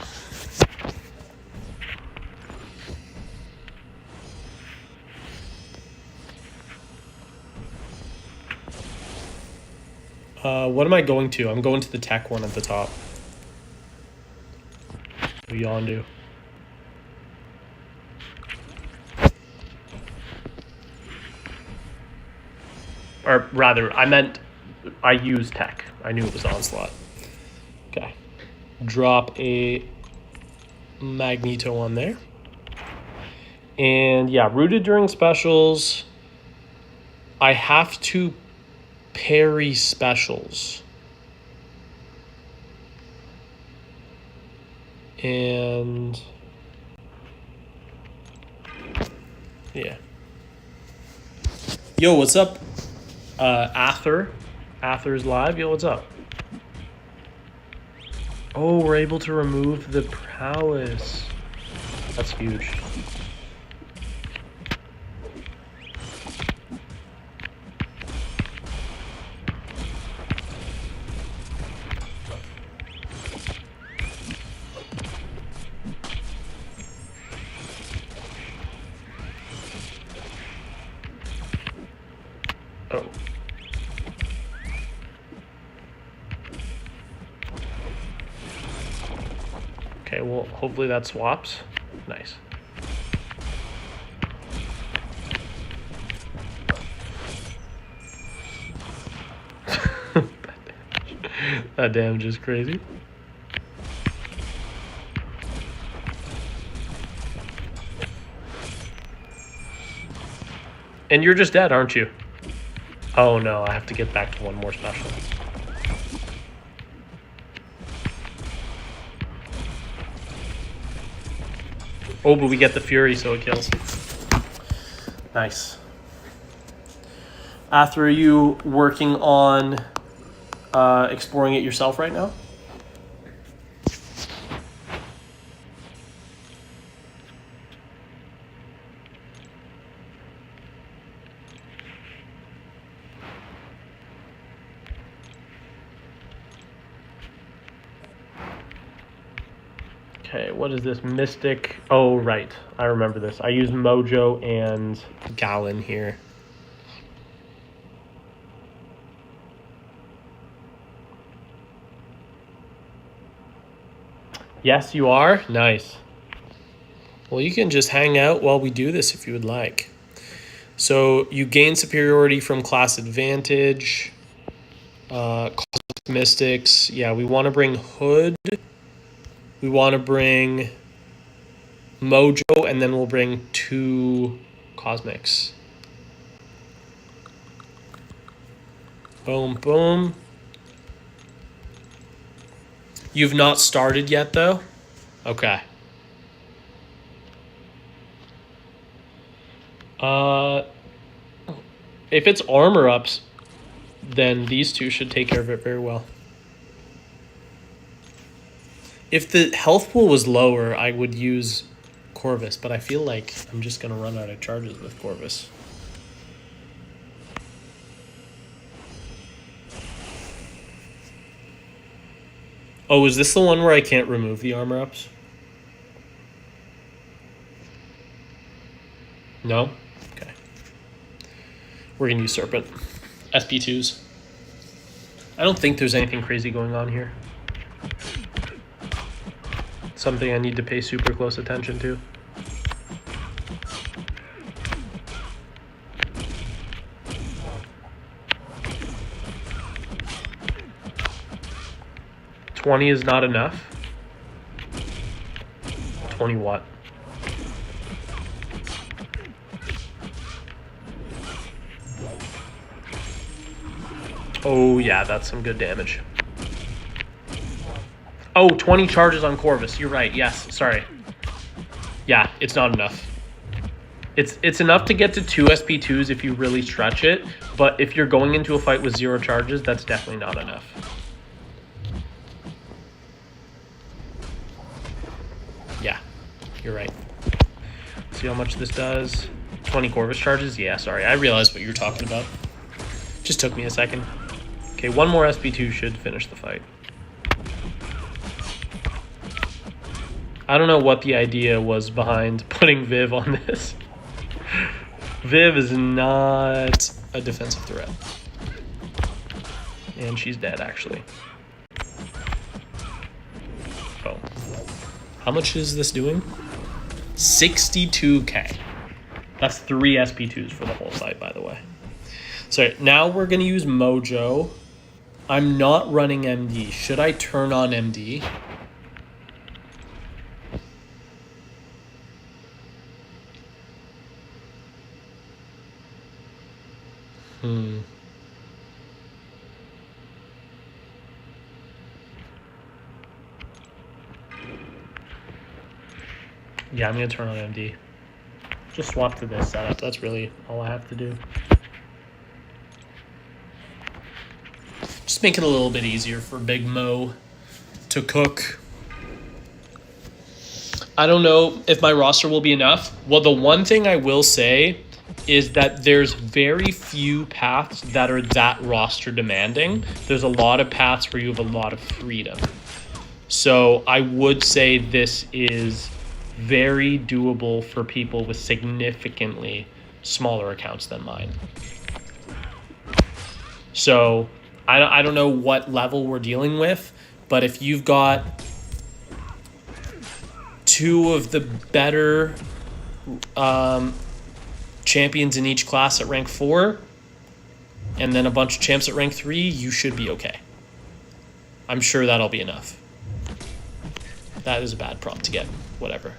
What am I going to? I'm going to the tech one at the top. Yondu. Or rather, I used tech. I knew it was onslaught. Okay. Drop a Magneto on there. And yeah, rooted during specials. I have to parry specials. And yeah. Yo, what's up? Ather's live. Yo, what's up? Oh, we're able to remove the prowess. That's huge. Oh. Okay, well, hopefully that swaps. Nice. That damage is crazy. And you're just dead, aren't you? Oh no, I have to get back to one more special. Oh, but we get the Fury, so it kills. Nice. After, are you working on exploring it yourself right now? Okay, what is this? Mystic. Oh, right. I remember this. I use Mojo and Gallon here. Yes, you are? Nice. Well, you can just hang out while we do this if you would like. So you gain superiority from class advantage. Mystics. Yeah, we want to bring Hood. We want to bring Mojo, and then we'll bring 2 Cosmics. Boom, boom. You've not started yet, though? Okay. If it's armor ups, then these 2 should take care of it very well. If the health pool was lower, I would use Corvus, but I feel like I'm just going to run out of charges with Corvus. Oh, is this the one where I can't remove the armor ups? No? Okay. We're going to use Serpent. SP2s. I don't think there's anything crazy going on here. Something I need to pay super close attention to. $20 is not enough. 20 what? Oh yeah, that's some good damage. Oh, 20 charges on Corvus. You're right. Yes, sorry. Yeah, it's not enough. It's enough to get to 2 SP2s if you really stretch it, but if you're going into a fight with 0 charges, that's definitely not enough. Yeah, you're right. See how much this does? 20 Corvus charges? Yeah, sorry. I realized what you were talking about. Just took me a second. Okay, 1 more SP2 should finish the fight. I don't know what the idea was behind putting Viv on this. Viv is not a defensive threat. And she's dead, actually. Oh. How much is this doing? 62k. That's 3 SP2s for the whole site, by the way. So now we're going to use Mojo. I'm not running MD. Should I turn on MD? Yeah, I'm going to turn on MD. Just swap to this setup. That's really all I have to do. Just make it a little bit easier for Big Mo to cook. I don't know if my roster will be enough. Well, the one thing I will say is that there's very few paths that are that roster demanding. There's a lot of paths where you have a lot of freedom. So I would say this is very doable for people with significantly smaller accounts than mine. So I don't know what level we're dealing with, but if you've got 2 of the better champions in each class at rank 4, and then a bunch of champs at rank 3, you should be okay. I'm sure that'll be enough. That is a bad prompt to get. Whatever.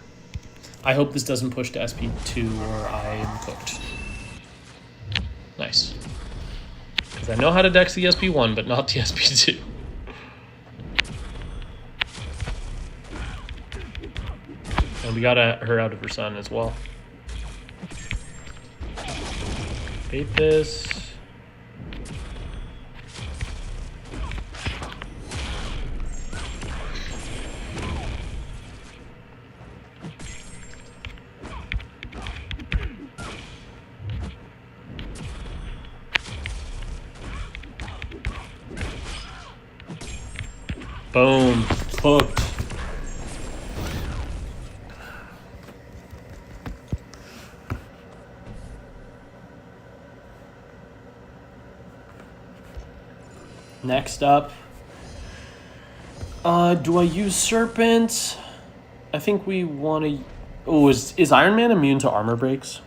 I hope this doesn't push to SP2 or I am cooked. Nice. I know how to dex the SP1, but not the SP2. And we got her out of her sun as well. Bait this. Boom. Hooked. Next up, do I use Serpent? I think we want to... Oh, is Iron Man immune to armor breaks?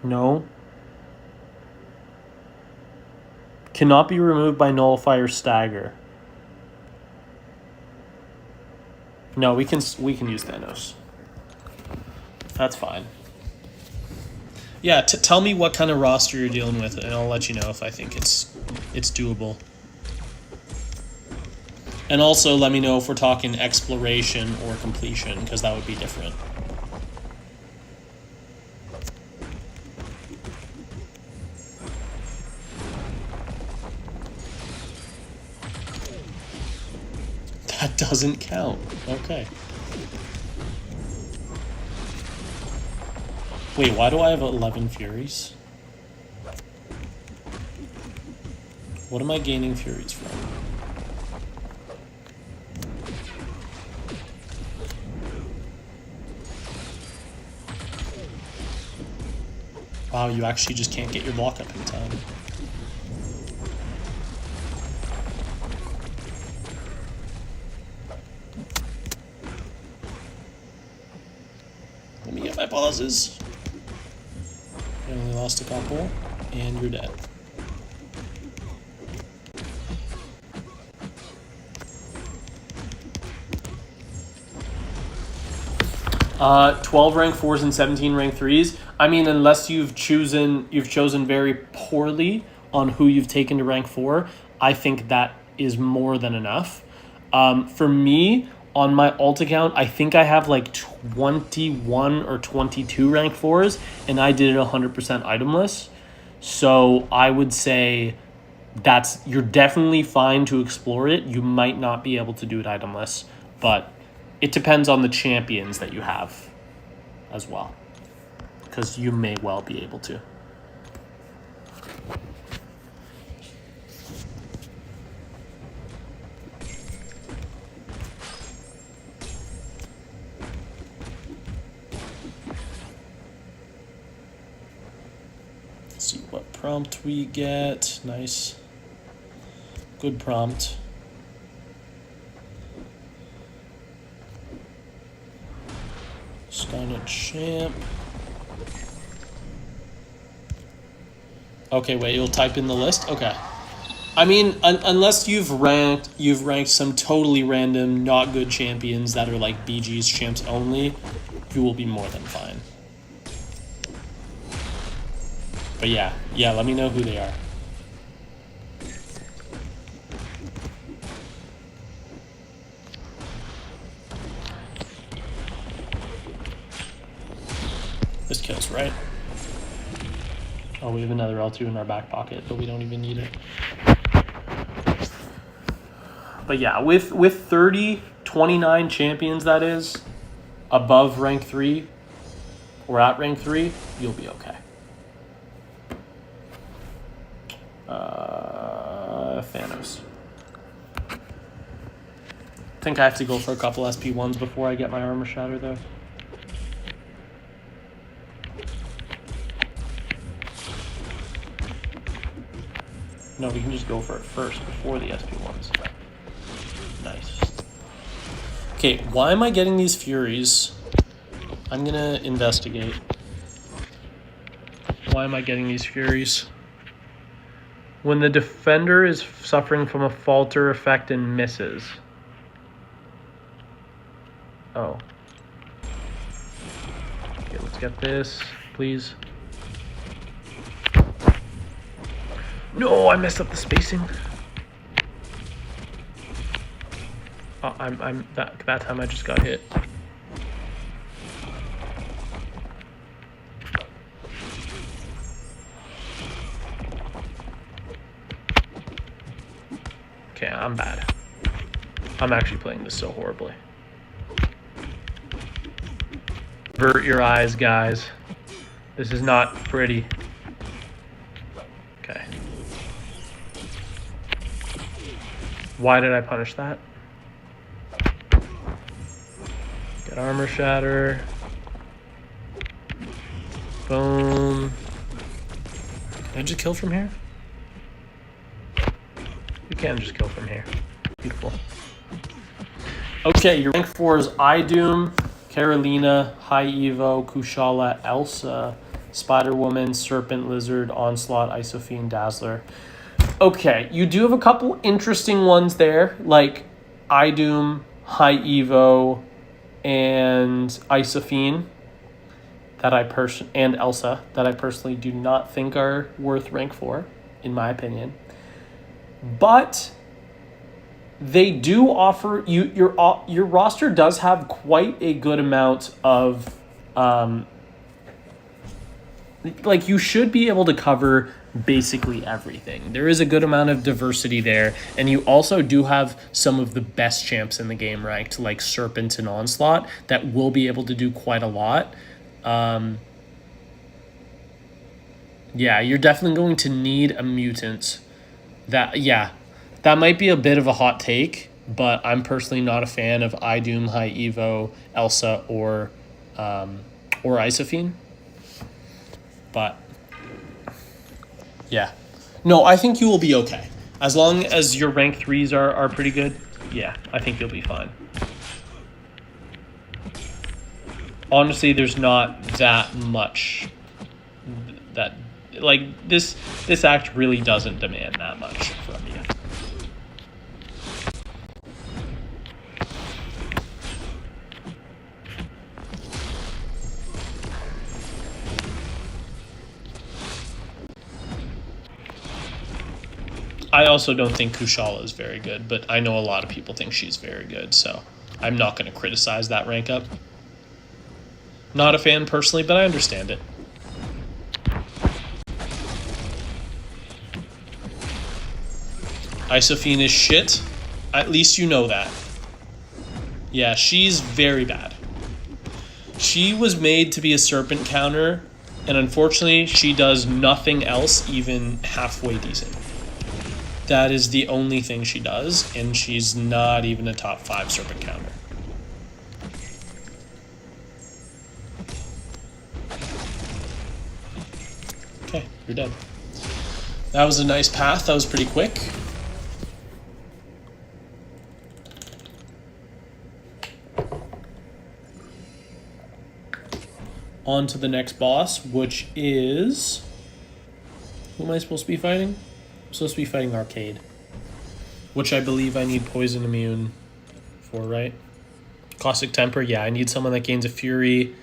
No. Cannot be removed by Nullifier Stagger. No, we can use Thanos. That's fine. Yeah, tell me what kind of roster you're dealing with, and I'll let you know if I think it's doable. And also let me know if we're talking exploration or completion, because that would be different. That doesn't count. Okay. Wait, why do I have 11 Furies? What am I gaining Furies from? Wow, you actually just can't get your block up in time. Let me get my pauses. I only lost a couple, and you're dead. Uh, 12 rank 4s and 17 rank 3s. I mean, unless you've chosen very poorly on who you've taken to rank 4, I think that is more than enough. For me, on my alt account, I think I have like 21 or 22 rank 4s, and I did it 100% itemless. So I would say you're definitely fine to explore it. You might not be able to do it itemless, but it depends on the champions that you have as well, because you may well be able to. Let's see what prompt we get. Nice. Good prompt. Skynet champ. Okay, wait, you'll type in the list? Okay. I mean, unless you've ranked some totally random, not good champions that are like BG's champs only, you will be more than fine. But yeah, let me know who they are. This kills, right? Oh, we have another L2 in our back pocket, but we don't even need it. But yeah, with 29 champions, that is, above rank 3, or at rank 3, you'll be okay. Thanos. I think I have to go for a couple SP1s before I get my armor shatter, though. No, we can just go for it first before the SP1s. Nice. Okay, why am I getting these Furies? I'm gonna investigate. Why am I getting these Furies? When the defender is suffering from a falter effect and misses. Oh. Okay, let's get this, please. No, I messed up the spacing. That time I just got hit. Okay, I'm bad. I'm actually playing this so horribly. Avert your eyes, guys. This is not pretty. Okay. Why did I punish that? Get armor shatter. Boom. Can I just kill from here? You can just kill from here. Beautiful. Okay, your rank 4 is Idoom, Carolina, High Evo, Kushala, Elsa, Spider-Woman, Serpent, Lizard, Onslaught, Isophene, Dazzler. Okay, you do have a couple interesting ones there, like Idoom, High Evo, and Isophene, and Elsa, that I personally do not think are worth rank 4, in my opinion. But they do offer you your roster does have quite a good amount of like you should be able to cover basically everything. There is a good amount of diversity there, and you also do have some of the best champs in the game ranked, like Serpent and Onslaught, that will be able to do quite a lot. Yeah, you're definitely going to need a mutant. That might be a bit of a hot take, but I'm personally not a fan of Idoom, High Evo, Elsa, or Isophene. But yeah, no, I think you will be okay as long as your rank 3s are pretty good. Yeah, I think you'll be fine. Honestly, there's not that much that like this act really doesn't demand that much from you. I also don't think Kushala is very good, but I know a lot of people think she's very good, so I'm not going to criticize that rank up. Not a fan personally, but I understand it. Isophene is shit. At least you know that. Yeah, she's very bad. She was made to be a serpent counter, and unfortunately, she does nothing else even halfway decent. That is the only thing she does, and she's not even a top 5 serpent counter. Okay, you're dead. That was a nice path. That was pretty quick. On to the next boss, which is... Who am I supposed to be fighting? I'm supposed to be fighting Arcade, which I believe I need Poison Immune for, right? Caustic Temper, yeah, I need someone that gains a Fury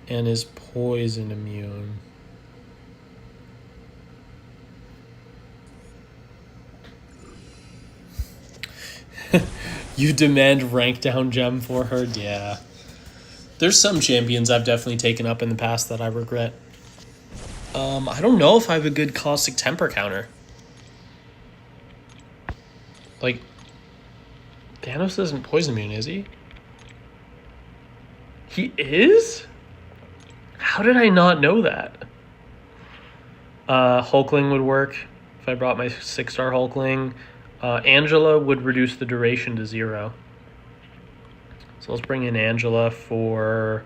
and is Poison Immune. You demand rank down gem for her? Yeah. There's some champions I've definitely taken up in the past that I regret. I don't know if I have a good Caustic Temper counter. Like, Thanos isn't poison immune, is he? He is? How did I not know that? Hulkling would work if I brought my 6-star Hulkling. Angela would reduce the duration to 0. So let's bring in Angela for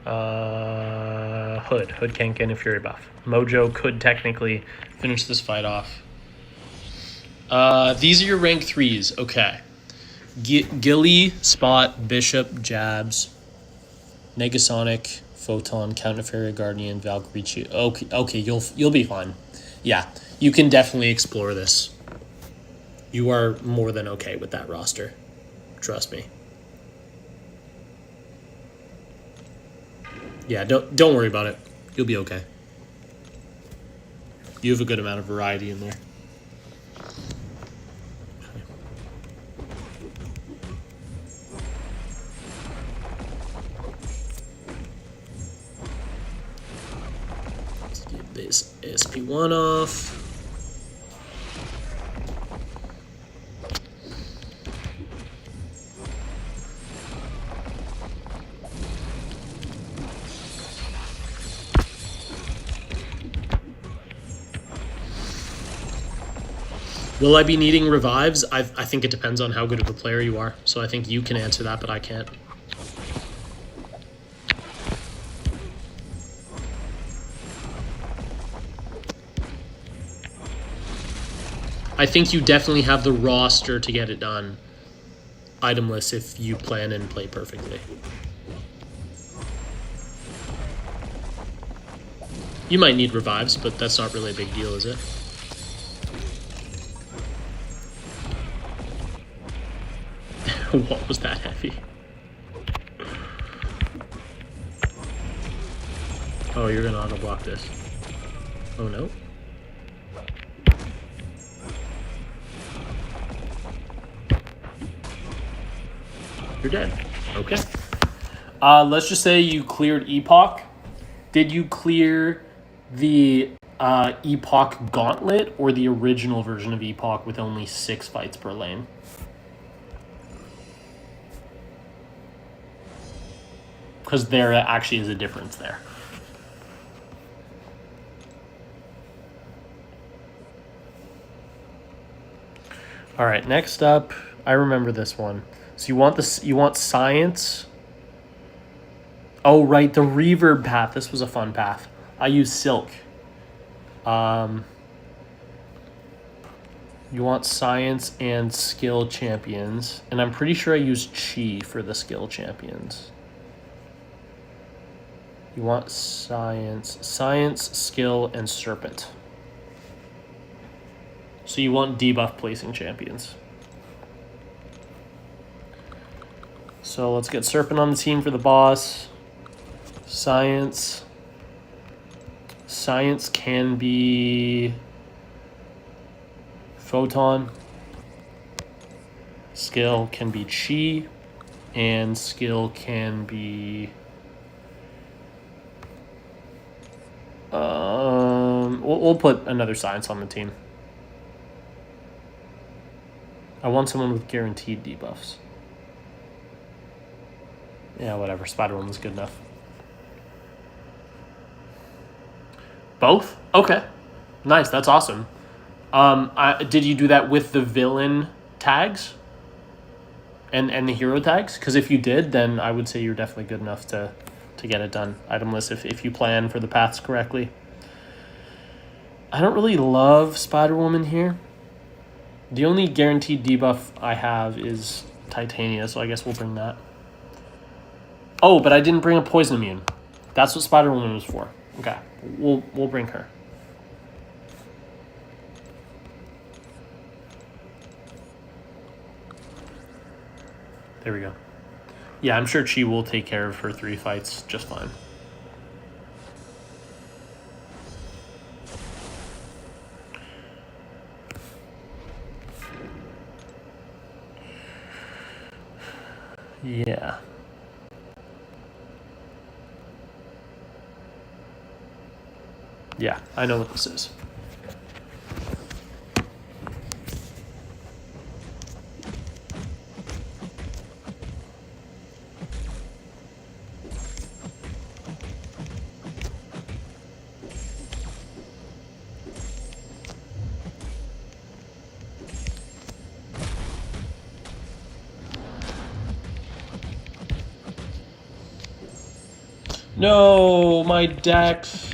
Hood. Hood can't get a Fury buff. Mojo could technically finish this fight off. These are your rank 3s. Okay. Gilly, Spot, Bishop, Jabs, Negasonic, Photon, Count Nefaria, Guardian, Valkyrie. Okay, you'll be fine. Yeah, you can definitely explore this. You are more than okay with that roster. Trust me. Yeah, don't worry about it. You'll be okay. You have a good amount of variety in there. Let's get this SP1 off. Will I be needing revives? I think it depends on how good of a player you are. So I think you can answer that, but I can't. I think you definitely have the roster to get it done. Itemless if you plan and play perfectly. You might need revives, but that's not really a big deal, is it? What was that heavy? Oh, you're gonna auto block this. Oh no. You're dead. Okay. Let's just say you cleared Epoch. Did you clear the Epoch Gauntlet or the original version of Epoch with only 6 fights per lane? Because there actually is a difference there. All right, next up, I remember this one. So you want this? You want science? Oh, right, the reverb path. This was a fun path. I use silk. You want science and skill champions, and I'm pretty sure I use chi for the skill champions. You want science, skill, and serpent. So you want debuff placing champions. So let's get serpent on the team for the boss. Science. Science can be photon. Skill can be chi. And skill can be... We'll put another science on the team. I want someone with guaranteed debuffs. Yeah, whatever. Spider-Woman's good enough. Both? Okay. Nice. That's awesome. Did you do that with the villain tags? And the hero tags? Because if you did, then I would say you're definitely good enough to get it done. Itemless if you plan for the paths correctly. I don't really love Spider-Woman here. The only guaranteed debuff I have is Titania, so I guess we'll bring that. Oh, but I didn't bring a poison immune. That's what Spider-Woman was for. Okay, we'll bring her. There we go. Yeah, I'm sure Chi will take care of her 3 fights just fine. Yeah. Yeah, I know what this is. No, my Dex.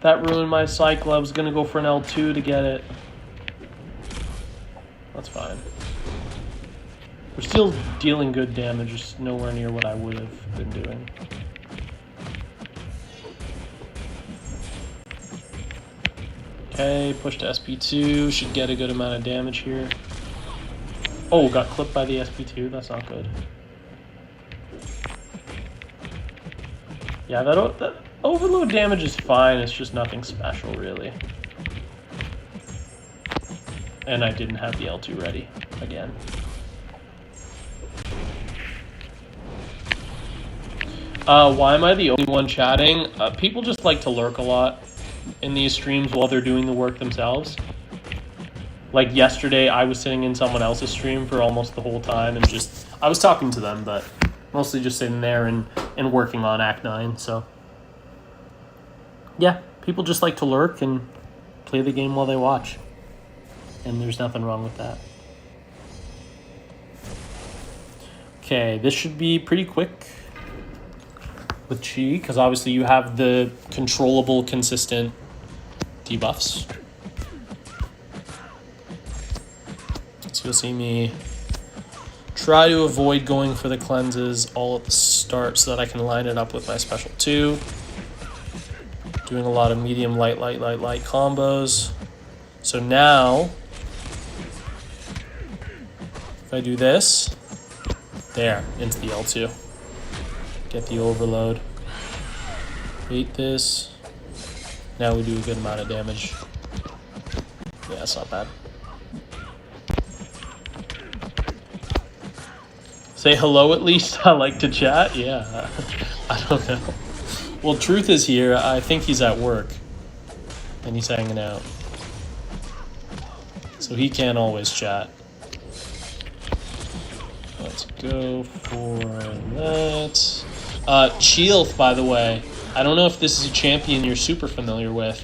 That ruined my cycle. I was going to go for an L2 to get it. That's fine. We're still dealing good damage, just nowhere near what I would have been doing. Okay, push to SP2. Should get a good amount of damage here. Oh, got clipped by the SP2. That's not good. Yeah, that overload damage is fine. It's just nothing special, really. And I didn't have the L2 ready again. Why am I the only one chatting? People just like to lurk a lot in these streams while they're doing the work themselves. Like yesterday, I was sitting in someone else's stream for almost the whole time and just... I was talking to them, but mostly just sitting there and working on Act 9, so... Yeah, people just like to lurk and play the game while they watch. And there's nothing wrong with that. Okay, this should be pretty quick with Chi, because obviously you have the controllable, consistent debuffs. So you'll see me try to avoid going for the cleanses all at the start so that I can line it up with my special 2. Doing a lot of medium, light combos. So now, if I do this, there, into the L2. Get the overload. Bait this. Now we do a good amount of damage. Yeah, that's not bad. Say hello at least. I like to chat. Yeah, I don't know. Well, Truth is here. I think he's at work. And he's hanging out. So he can't always chat. Let's go for that. Chilth, by the way. I don't know if this is a champion you're super familiar with.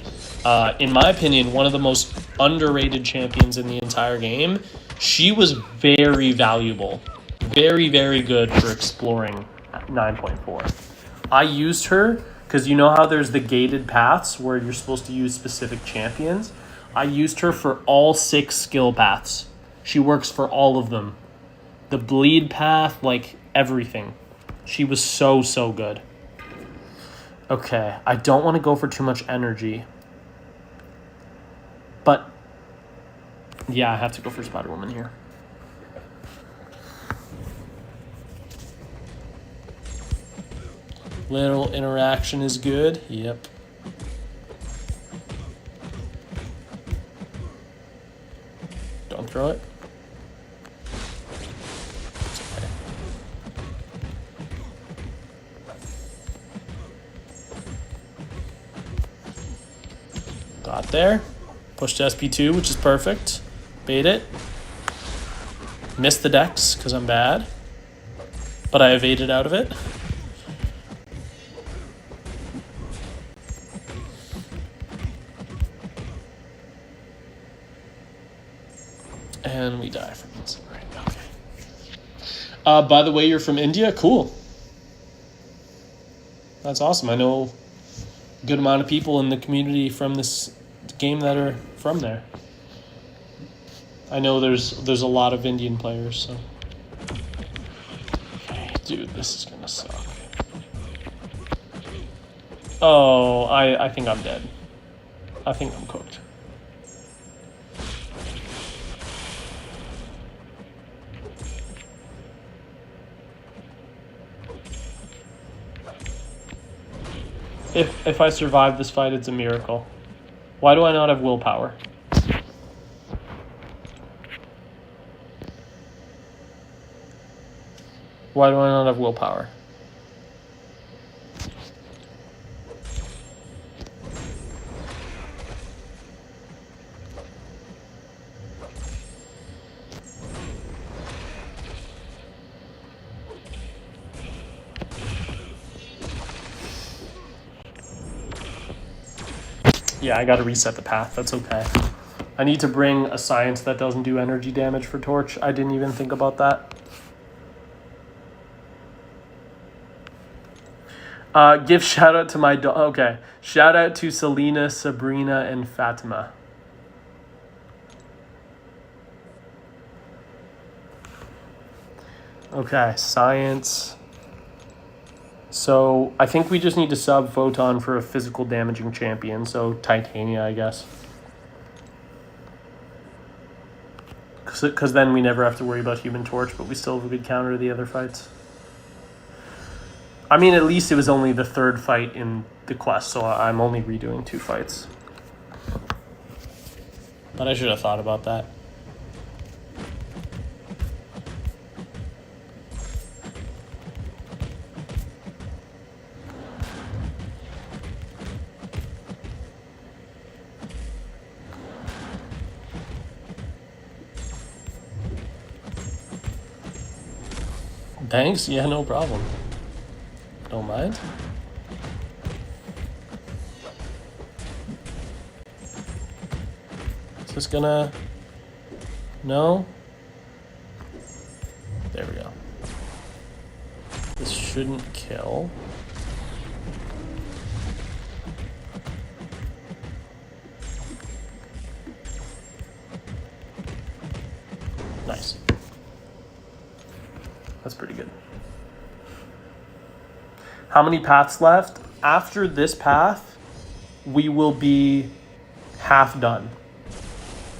In my opinion, one of the most underrated champions in the entire game. She was very valuable. Very, very good for exploring 9.4. I used her because you know how there's the gated paths where you're supposed to use specific champions? I used her for all 6 skill paths. She works for all of them. The bleed path, like everything. She was so, so good. Okay, I don't want to go for too much energy. But, yeah, I have to go for Spider-Woman here. Little interaction is good. Yep. Don't throw it. It's okay. Got there. Push to SP2, which is perfect. Bait it. Missed the dex because I'm bad. But I evaded out of it. And we die from this. Right, okay. By the way, you're from India? Cool. That's awesome. I know a good amount of people in the community from this game that are from there. I know there's a lot of Indian players, so. Okay, dude, this is gonna suck. Oh, I think I'm dead. I think I'm cooked. If I survive this fight, it's a miracle. Why do I not have willpower? Why do I not have willpower? Yeah, I gotta reset the path. That's okay. I need to bring a science that doesn't do energy damage for Torch. I didn't even think about that. Give shout out to my dog. Okay. Shout out to Selena, Sabrina, and Fatima. Okay, science. So I think we just need to sub Photon for a physical damaging champion. So Titania, I guess. Because then we never have to worry about Human Torch, but we still have a good counter to the other fights. I mean, at least it was only the 3rd fight in the quest, so I'm only redoing 2 fights. But I should have thought about that. Thanks. Yeah, no problem. Don't mind. Is this gonna... No? There we go. This shouldn't kill. Nice. That's pretty good. How many paths left? After this path, we will be half done.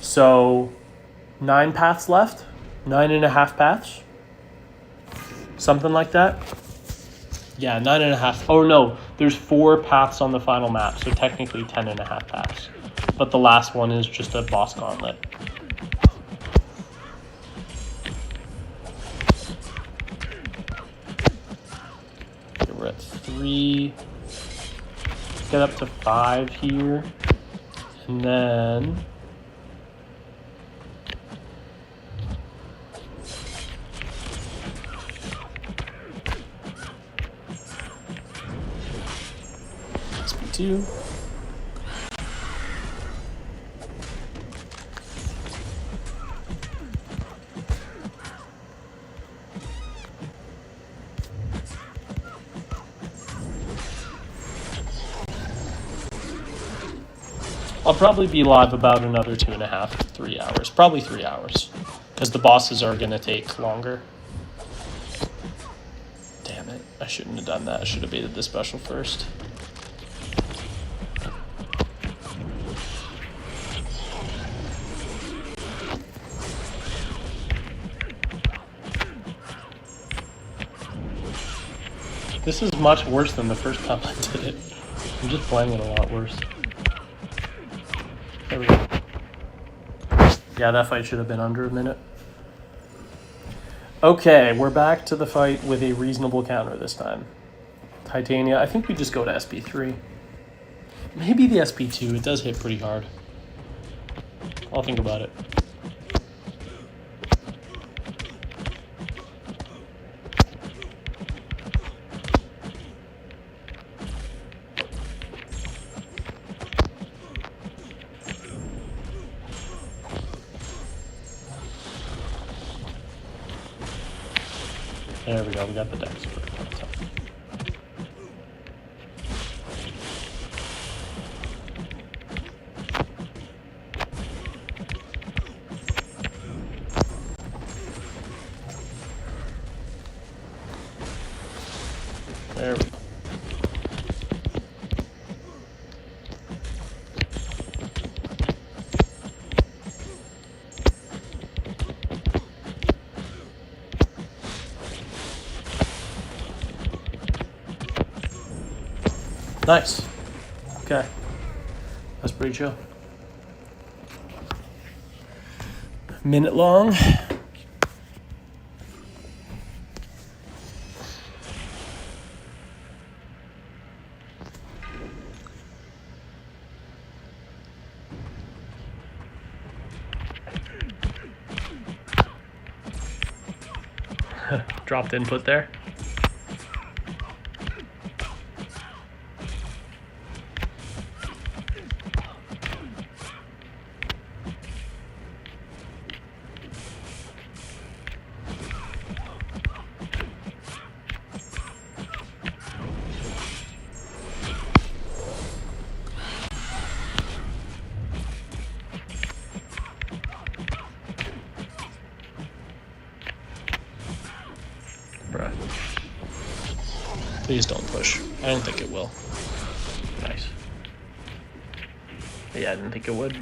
So 9 paths left, 9.5 paths, something like that. Yeah, 9.5. Oh no, there's 4 paths on the final map, so technically 10.5 paths. But the last one is just a boss gauntlet. Okay, we're at 3. Get up to 5 here, and then SP2. I'll probably be live about another 2.5 to 3 hours. Probably 3 hours. Because the bosses are going to take longer. Damn it. I shouldn't have done that. I should have baited the special first. This is much worse than the first time I did it. I'm just playing it a lot worse. There we go. Yeah, that fight should have been under a minute. Okay, we're back to the fight with a reasonable counter this time. Titania, I think we just go to SP3. Maybe the SP2, it does hit pretty hard. I'll think about it. There we go, we got the dex. There we go. Nice. Okay. That's pretty chill. Minute long. Dropped input there. Bruh. Please don't push. I don't think it will. Nice. Yeah, I didn't think it would.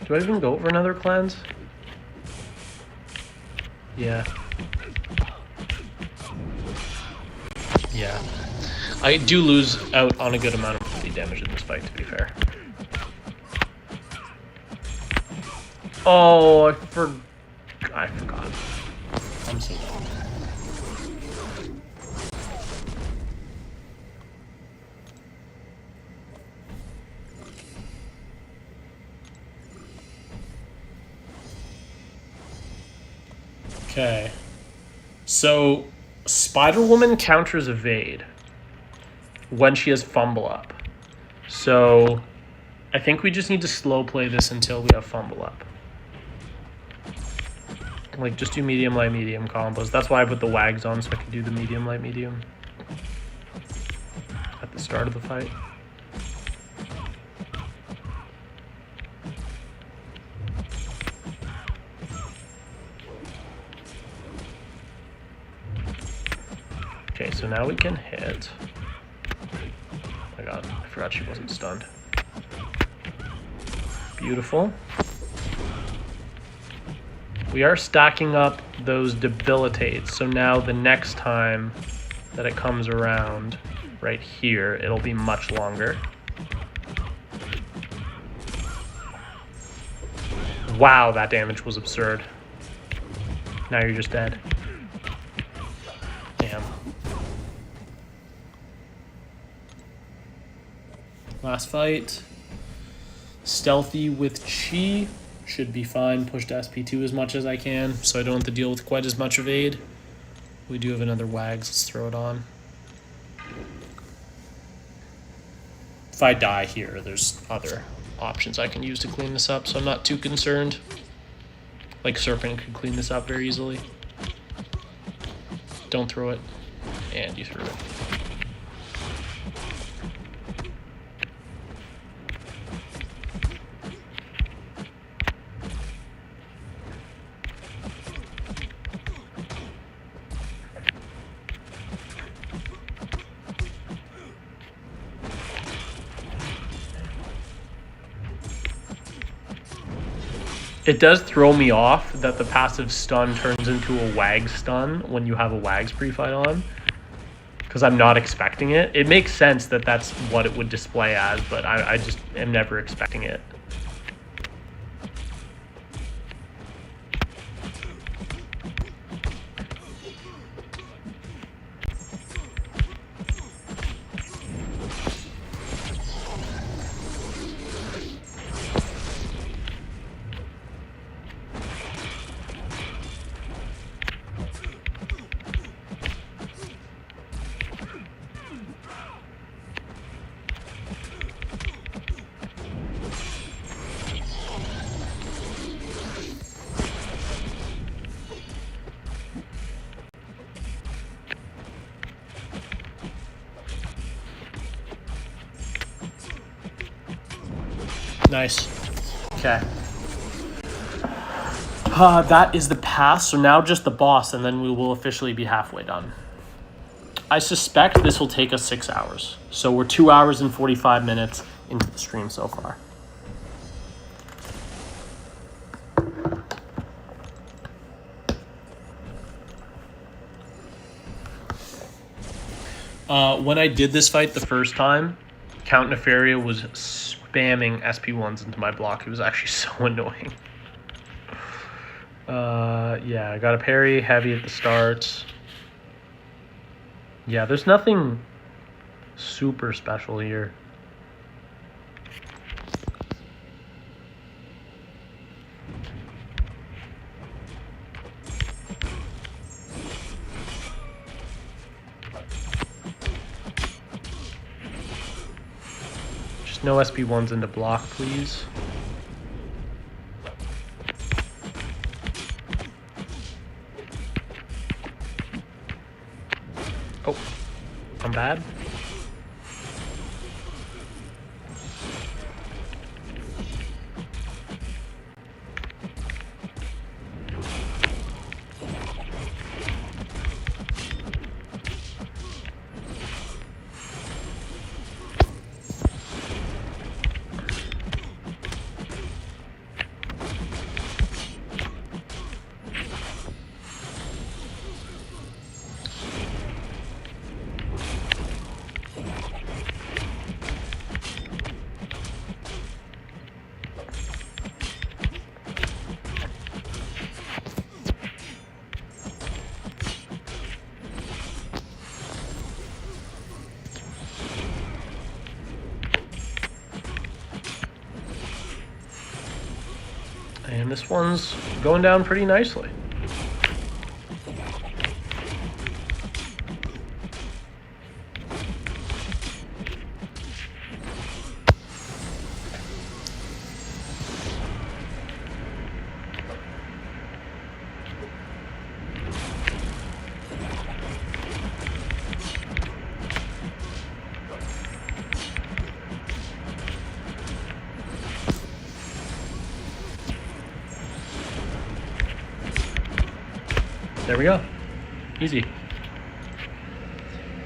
Do I even go over another cleanse? Yeah. Yeah. I do lose out on a good amount of bleed damage in this fight, to be fair. Oh, I forgot. I'm so dumb. Okay. So, Spider-Woman counters evade when she has fumble up. So, I think we just need to slow play this until we have fumble up. Like, just do medium, light, medium combos. That's why I put the wags on, so I can do the medium, light, medium at the start of the fight. Okay, so now we can hit. Oh my god, I forgot she wasn't stunned. Beautiful. We are stacking up those debilitates, so now the next time that it comes around right here, it'll be much longer. Wow, that damage was absurd. Now you're just dead. Damn. Last fight. Stealthy with Chi. Should be fine. Push to SP2 as much as I can, so I don't have to deal with quite as much evade. We do have another Wags. Let's throw it on. If I die here, there's other options I can use to clean this up, so I'm not too concerned. Like Serpent could clean this up very easily. Don't throw it. And you threw it. It does throw me off that the passive stun turns into a Wag stun when you have a Wags pre-fight on, because I'm not expecting it. It makes sense that that's what it would display as, but I just am never expecting it. Nice. Okay. That is the pass, so now just the boss, and then we will officially be halfway done. I suspect this will take us 6 hours. So we're 2 hours and 45 minutes into the stream so far. When I did this fight the first time, Count Nefaria was spamming SP1s into my block. It was actually so annoying. Yeah, I got a parry, heavy at the start. Yeah, there's nothing super special here. Just no SP1s into block, please. Oh, I'm bad. And this one's going down pretty nicely. There we go. Easy.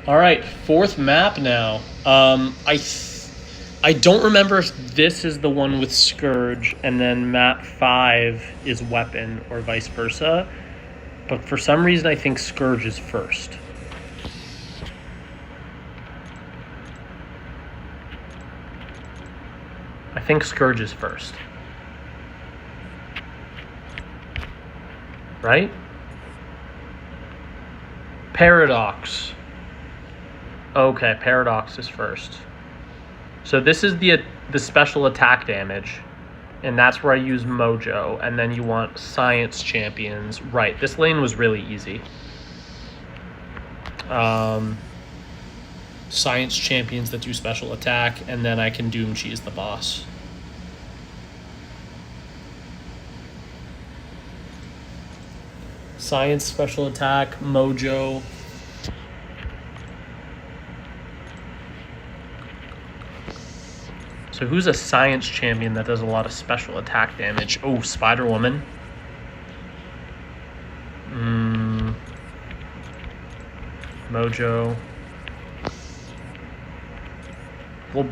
All right, fourth map now. I don't remember if this is the one with Scourge and then map 5 is Weapon or vice versa. But for some reason, I think Scourge is first. I think Scourge is first. Right? Paradox. Okay, Paradox is first. So this is the special attack damage, and that's where I use Mojo, and then you want Science Champions. Right, this lane was really easy. Science Champions that do special attack, and then I can Doom Cheese the boss. Science special attack, Mojo. So who's a Science Champion that does a lot of special attack damage? Oh, Spider-Woman. Mojo. Well,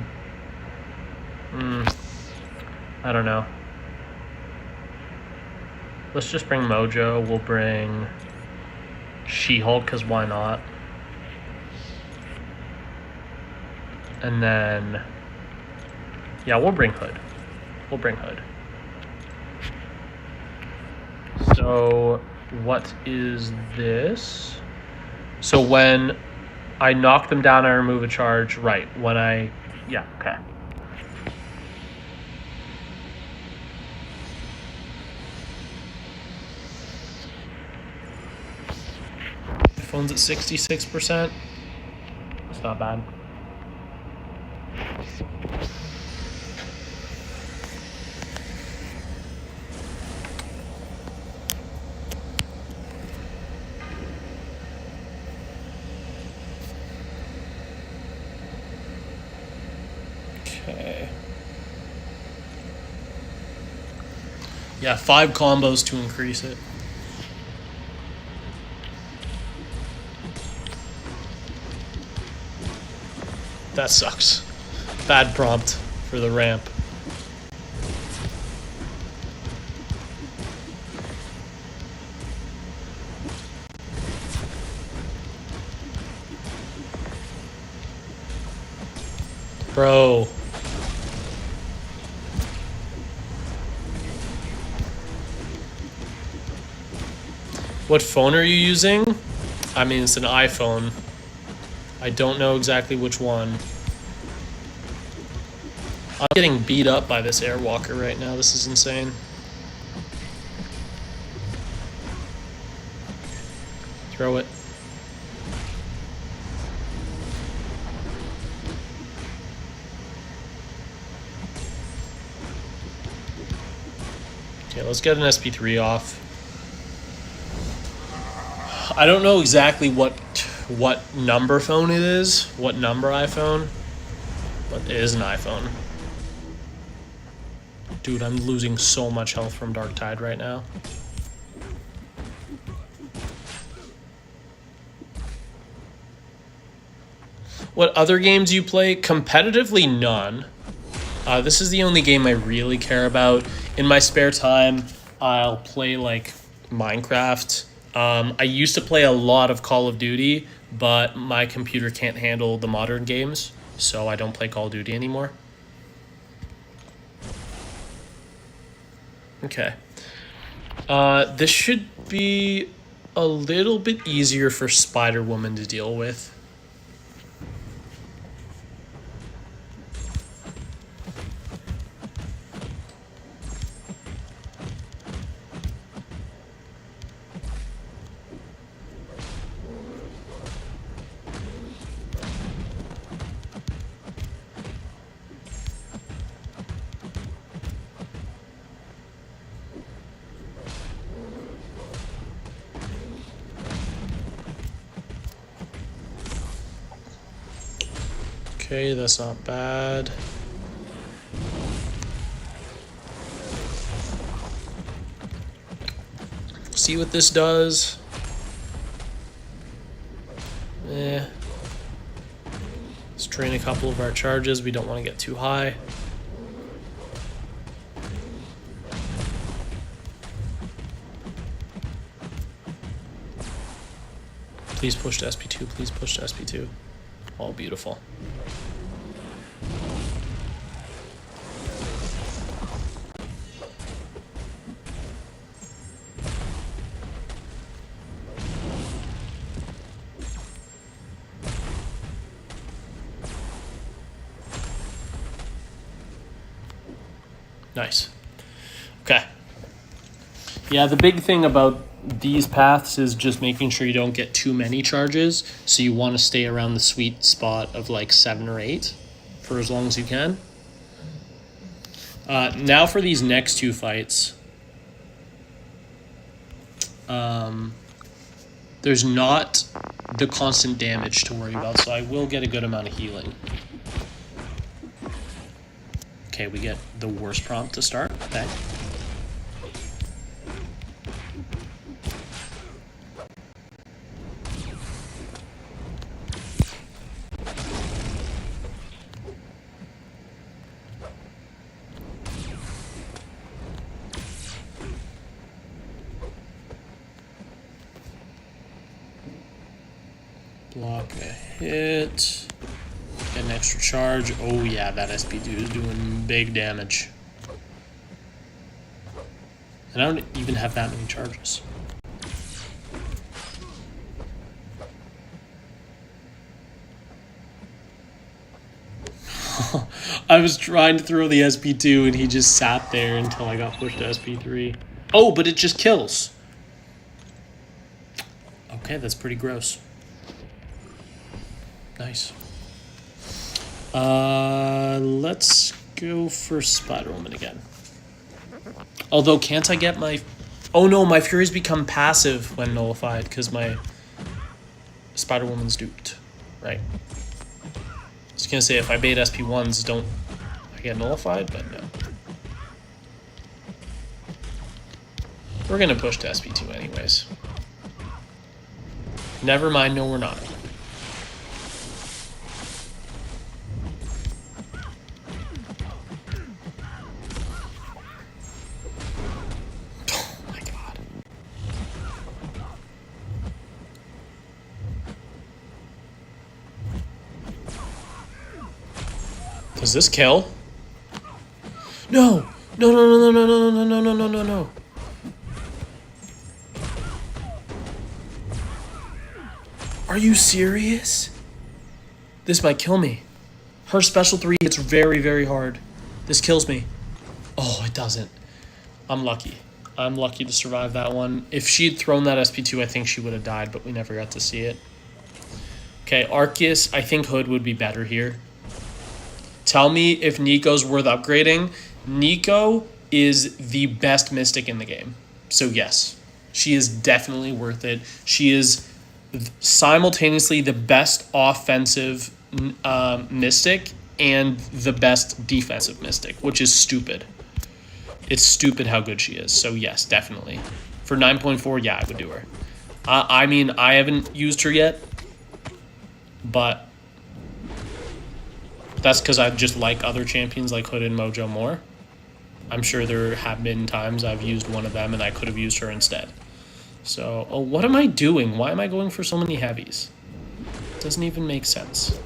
I don't know. Let's just bring Mojo. We'll bring She-Hulk, because why not? And then, yeah, we'll bring Hood. We'll bring Hood. So what is this? So when I knock them down, I remove a charge. Right. When I, yeah, okay. The phone's at 66%. That's not bad. Okay. Yeah, 5 combos to increase it. That sucks. Bad prompt for the ramp. Bro. What phone are you using? I mean, it's an iPhone. I don't know exactly which one. I'm getting beat up by this Airwalker right now. This is insane. Throw it. Okay, let's get an SP3 off. I don't know exactly what number phone it is, what number iPhone, but it is an iPhone. Dude, I'm losing so much health from Dark Tide right now. What other games do you play? Competitively, none. This is the only game I really care about. In my spare time, I'll play like Minecraft. I used to play a lot of Call of Duty, but my computer can't handle the modern games, so I don't play Call of Duty anymore. Okay. This should be a little bit easier for Spider-Woman to deal with. Okay, that's not bad. See what this does. Let's drain a couple of our charges. We don't want to get too high. Please push to SP2. Please push to SP2. Oh, beautiful. Nice. Okay. Yeah, the big thing about these paths is just making sure you don't get too many charges. So you want to stay around the sweet spot of like 7 or 8 for as long as you can. Now for these next 2 fights. There's not the constant damage to worry about, so I will get a good amount of healing. Okay, we get the worst prompt to start. Okay. Block a hit. Get an extra charge. Oh yeah, that SP2 is doing big damage. And I don't even have that many charges. I was trying to throw the SP2 and he just sat there until I got pushed to SP3. Oh, but it just kills. Okay, that's pretty gross. Nice. Let's go for Spider-Woman again. Although, can't I get my... Oh no, my Furies become passive when nullified because my Spider-Woman's duped. Right. I was going to say, if I bait SP1s, don't I get nullified? But no. We're going to push to SP2 anyways. Never mind, no we're not. Does this kill? No! No, no, no, no, no, no, no, no, no, no, no. Are you serious? This might kill me. Her special 3 hits very, very hard. This kills me. Oh, it doesn't. I'm lucky. I'm lucky to survive that one. If she'd thrown that SP2, I think she would have died, but we never got to see it. Okay, Arceus, I think Hood would be better here. Tell me if Nico's worth upgrading. Nico is the best Mystic in the game. So yes, she is definitely worth it. She is simultaneously the best offensive Mystic and the best defensive Mystic, which is stupid. It's stupid how good she is. So yes, definitely. For 9.4, yeah, I would do her. I mean, I haven't used her yet, but... that's because I just like other champions like Hood and Mojo more. I'm sure there have been times I've used one of them and I could have used her instead. So, oh, what am I doing? Why am I going for so many heavies? It doesn't even make sense.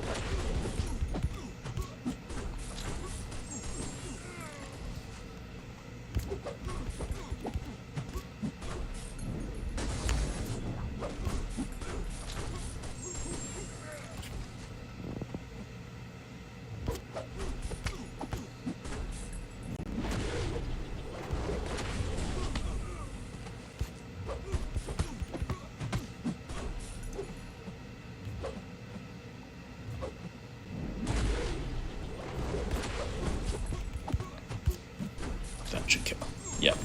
That should kill. Yep.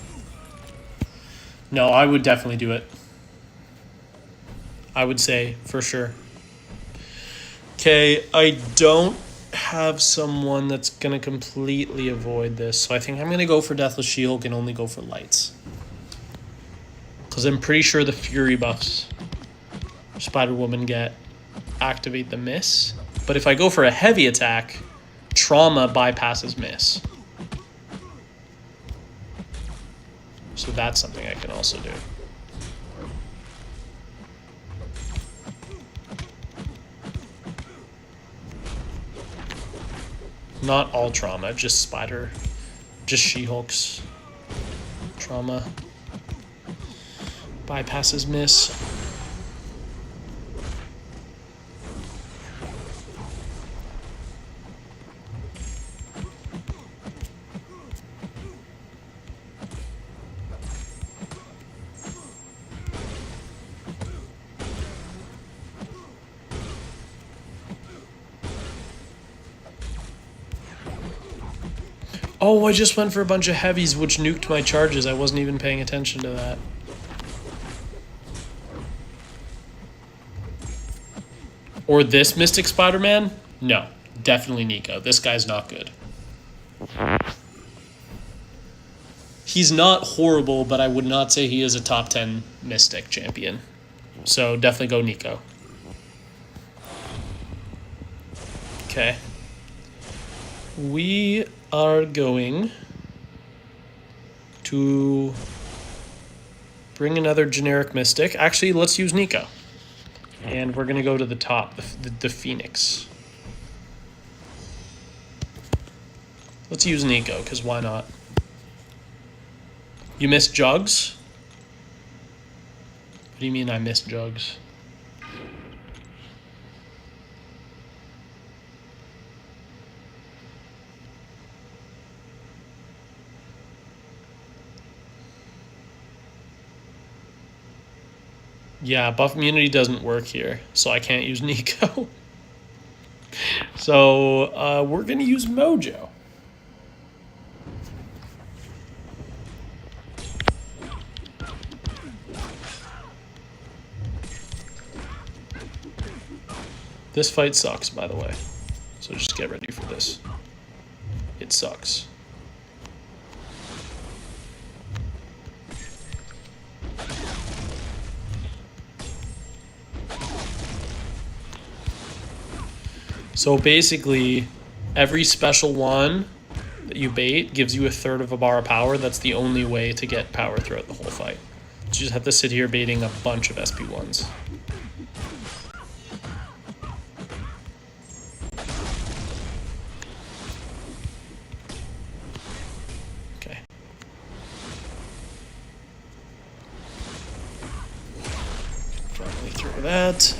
No, I would definitely do it. I would say, for sure. Okay, I don't have someone that's going to completely avoid this, so I think I'm going to go for Deathless She-Hulk and only go for lights. Because I'm pretty sure the Fury buffs Spider-Woman get activate the miss. But if I go for a heavy attack, trauma bypasses miss. So that's something I can also do. Not all trauma, just Spider, just She-Hulk's trauma bypasses miss. Oh, I just went for a bunch of heavies, which nuked my charges. I wasn't even paying attention to that. Or this Mystic Spider-Man? No, definitely Nico. This guy's not good. He's not horrible, but I would not say he is a top 10 Mystic champion. So definitely go Nico. Okay. We are going to bring another generic Mystic. Actually, let's use Nico. And we're going to go to the top, the Phoenix. Let's use Nico, because why not? You missed Jugs? What do you mean I missed Jugs? Yeah, buff immunity doesn't work here, so I can't use Nico. So we're going to use Mojo. This fight sucks, by the way. So just get ready for this. It sucks. So basically, every special one that you bait gives you a third of a bar of power. That's the only way to get power throughout the whole fight. So you just have to sit here baiting a bunch of SP1s. Okay. Finally throw that.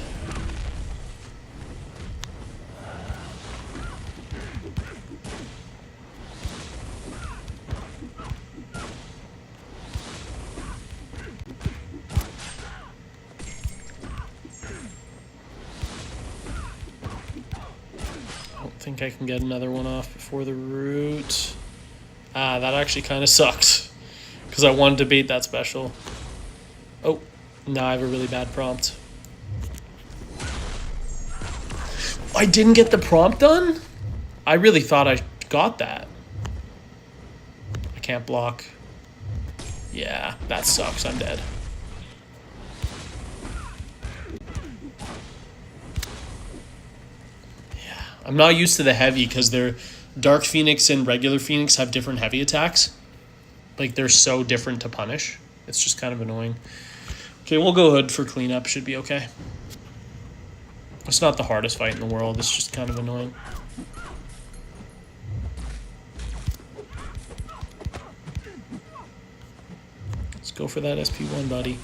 I think I can get another one off before the root. Ah, that actually kind of sucks because I wanted to bait that special. Oh, now I have a really bad prompt. I didn't get the prompt done? I really thought I got that. I can't block. Yeah, that sucks. I'm dead. I'm not used to the heavy because their Dark Phoenix and regular Phoenix have different heavy attacks. Like, they're so different to punish. It's just kind of annoying. Okay, we'll go Hood for cleanup. Should be okay. It's not the hardest fight in the world. It's just kind of annoying. Let's go for that SP1, buddy.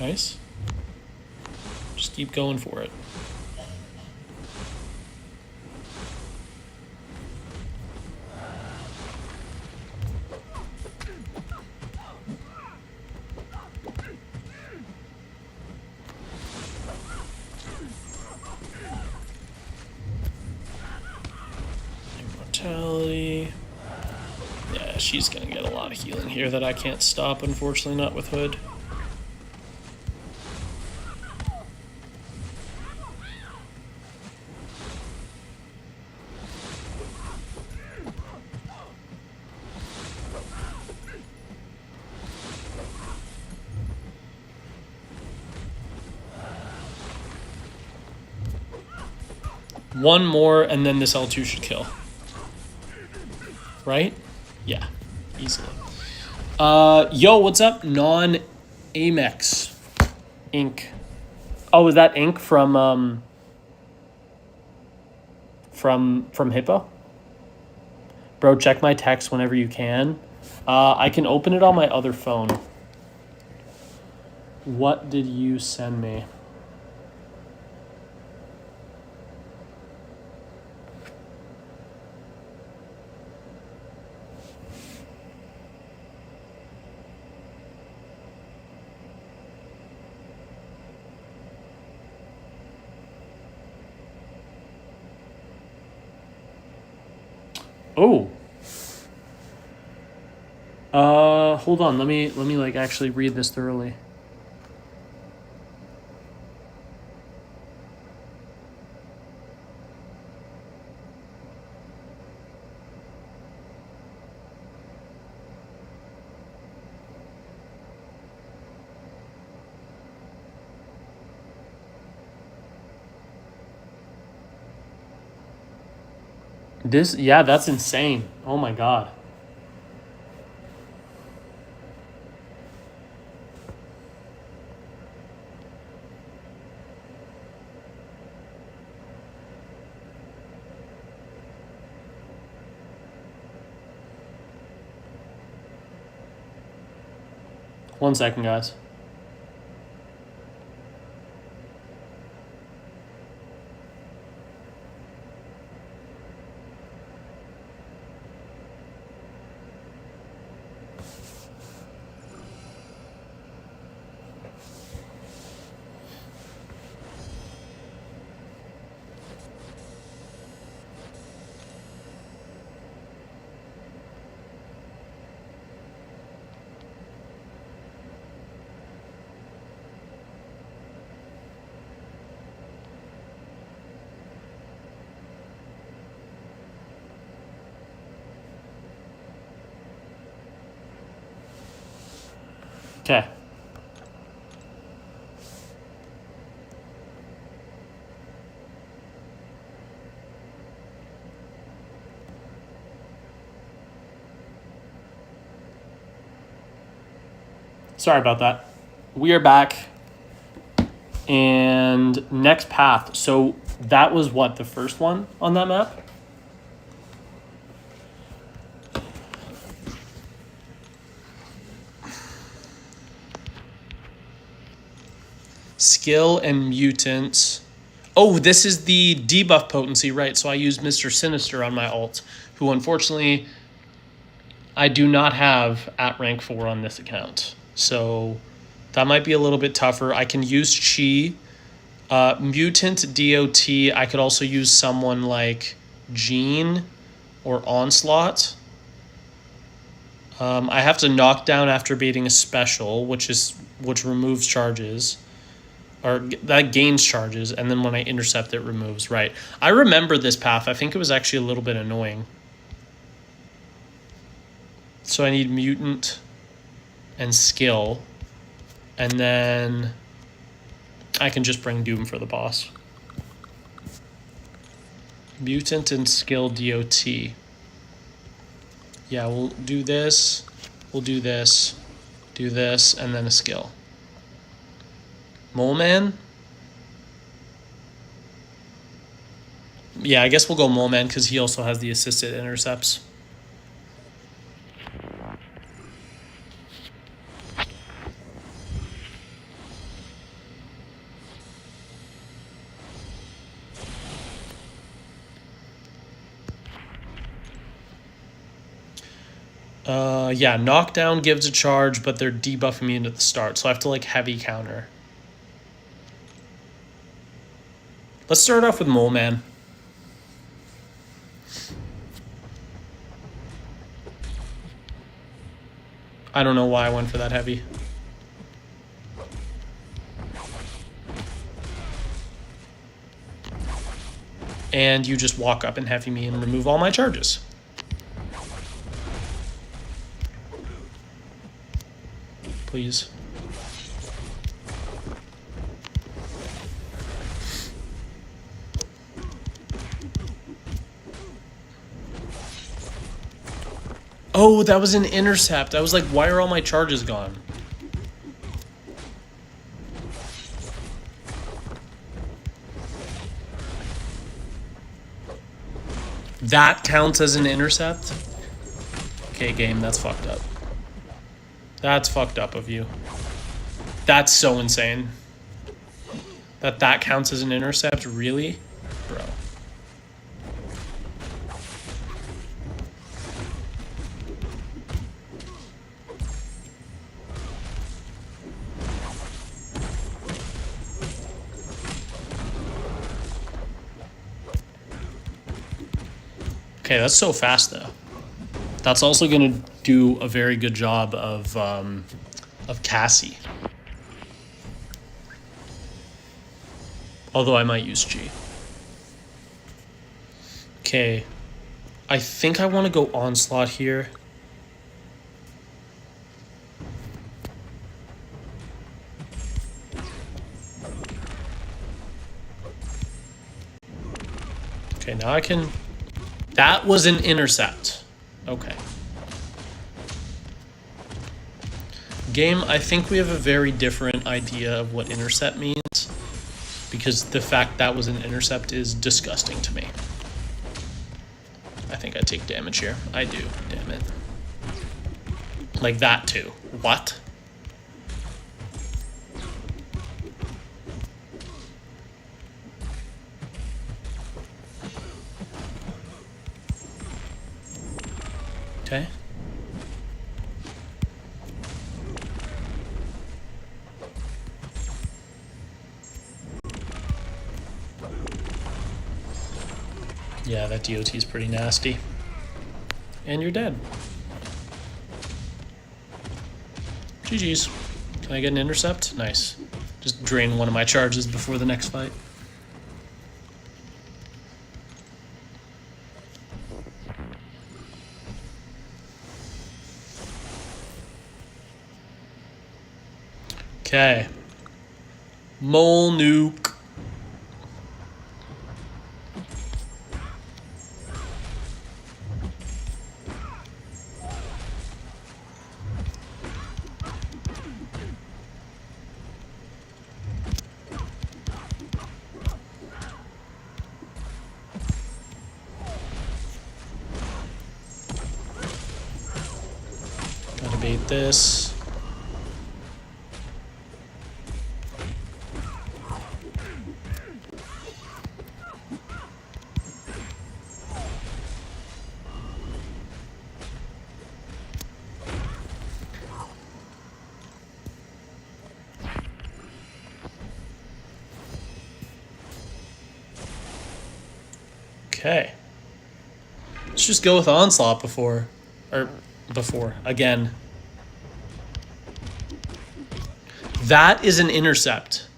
Nice. Just keep going for it. Immortality. Yeah, she's gonna get a lot of healing here that I can't stop, unfortunately, not with Hood. One more, and then this L2 should kill. Right? Yeah, easily. Yo, what's up? Non-Amex Inc. Oh, is that Inc. from Hippo? Bro, check my text whenever you can. I can open it on my other phone. What did you send me? Oh. Hold on. Let me like actually read this thoroughly. Yeah, that's insane. Oh my god. One second, guys. Okay. Sorry about that. We are back. And next path. So that was what, the first one on that map? Skill and mutants. Oh, this is the debuff potency, right? So I use Mr. Sinister on my ult, who unfortunately I do not have at rank 4 on this account. So that might be a little bit tougher. I can use Chi. Mutant DOT, I could also use someone like Jean or Onslaught. I have to knock down after baiting a special, which removes charges. Or that gains charges, and then when I intercept, it removes, right? I remember this path. I think it was actually a little bit annoying. So I need mutant and skill, and then I can just bring Doom for the boss. Mutant and skill DOT. Yeah, we'll do this, do this, and then a skill. Mole Man? Yeah, I guess we'll go Mole Man because he also has the assisted intercepts. Yeah, knockdown gives a charge, but they're debuffing me into the start, so I have to like heavy counter. Let's start off with Mole Man. I don't know why I went for that heavy. And you just walk up and heavy me and remove all my charges. Please. Oh, that was an intercept. I was like, why are all my charges gone? That counts as an intercept? Okay, game, that's fucked up. That's fucked up of you. That's so insane. That counts as an intercept? Really? Bro. Okay, that's so fast though. That's also gonna do a very good job of Cassie. Although I might use G. Okay. I think I want to go Onslaught here. Okay, now I can... That was an intercept. Okay. Game, I think we have a very different idea of what intercept means, because the fact that was an intercept is disgusting to me. I think I take damage here. I do, damn it. Like that too. What? Okay. Yeah, that DOT is pretty nasty. And you're dead. GG's. Can I get an intercept? Nice. Just drain one of my charges before the next fight. Okay. Mole nuke. Gotta bait this. Okay. Let's just go with Onslaught before. Again. That is an intercept.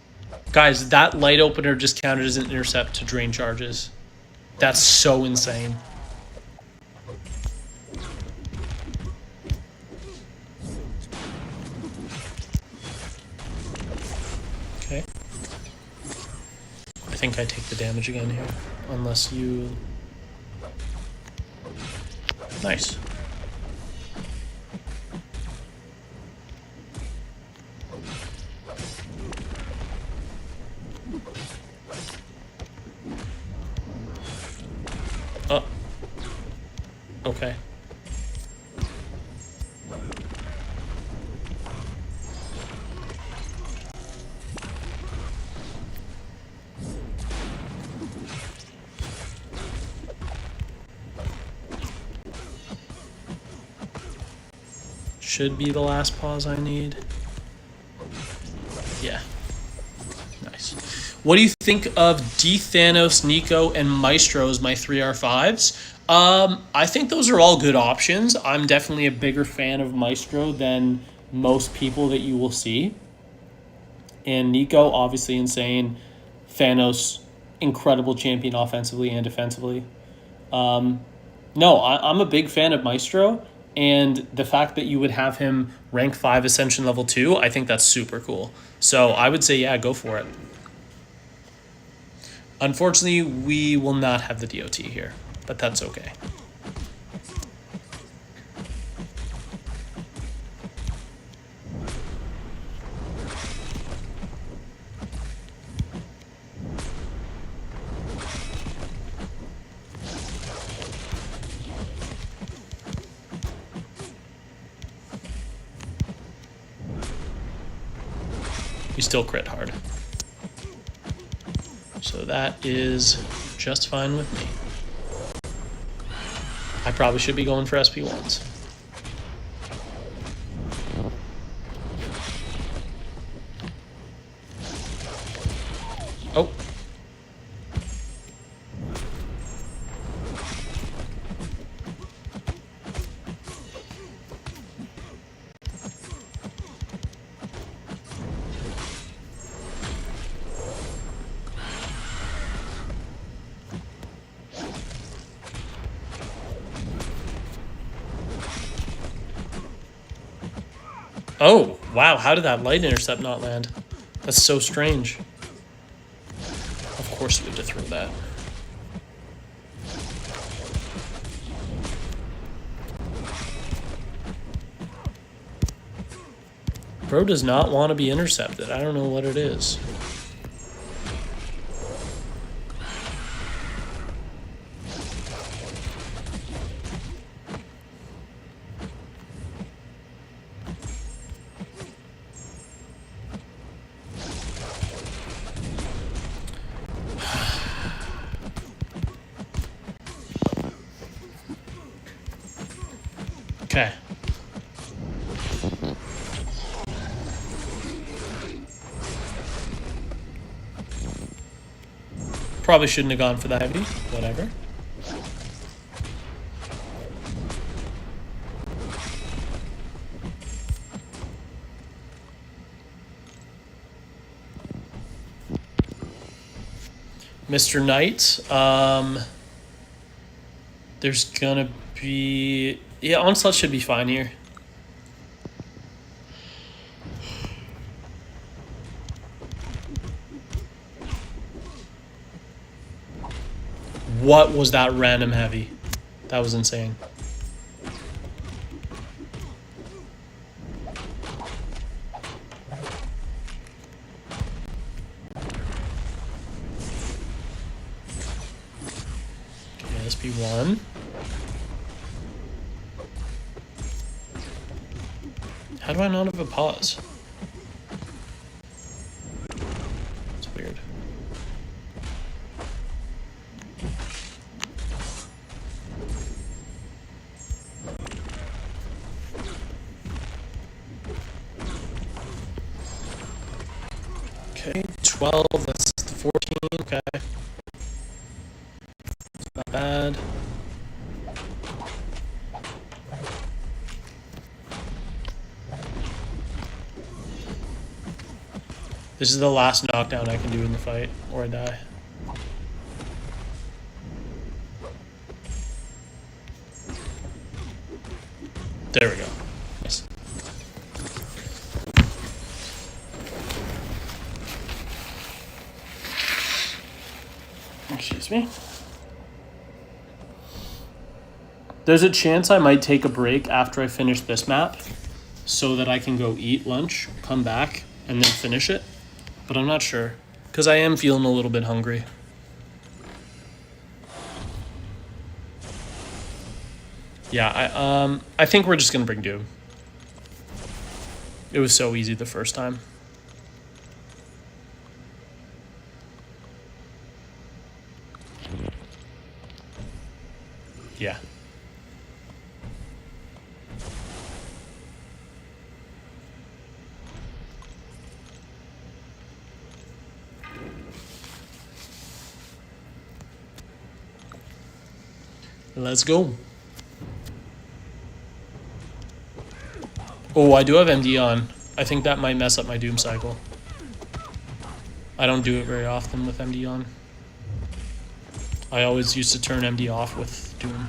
Guys, that light opener just counted as an intercept to drain charges. That's so insane. Okay. I think I take the damage again here. Unless you... Nice. Oh. Okay. Should be the last pause I need. Yeah. Nice. What do you think of D, Thanos, Nico, and Maestro as my 3R5s? I think those are all good options. I'm definitely a bigger fan of Maestro than most people that you will see. And Nico, obviously insane. Thanos, incredible champion offensively and defensively. No, I'm a big fan of Maestro. And the fact that you would have him rank 5 Ascension level 2, I think that's super cool. So I would say, yeah, go for it. Unfortunately, we will not have the DOT here, but that's okay. You still crit hard. So that is just fine with me. I probably should be going for SP1s. Oh. Oh, wow, how did that light intercept not land? That's so strange. Of course we had to throw that. Bro does not want to be intercepted. I don't know what it is. Okay. Probably shouldn't have gone for the heavy. Whatever. Mr. Knight, there's gonna be... Yeah, Onslaught should be fine here. What was that random heavy? That was insane. Okay, SP1. How do I not have a pause? It's weird. Okay, 12, that's the 14, okay. Not bad. This is the last knockdown I can do in the fight, or I die. There we go. Nice. Excuse me. There's a chance I might take a break after I finish this map so that I can go eat lunch, come back, and then finish it. But I'm not sure, because I am feeling a little bit hungry. Yeah, I think we're just gonna bring Doom. It was so easy the first time. Yeah. Let's go. Oh, I do have MD on. I think that might mess up my Doom cycle. I don't do it very often with MD on. I always used to turn MD off with Doom.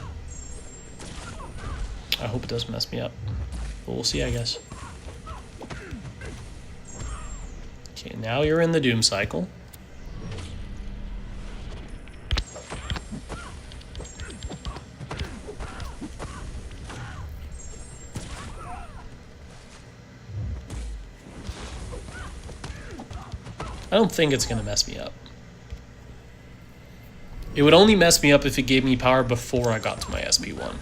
I hope it doesn't mess me up. But we'll see, I guess. Okay, now you're in the Doom cycle. I don't think it's going to mess me up. It would only mess me up if it gave me power before I got to my SP1.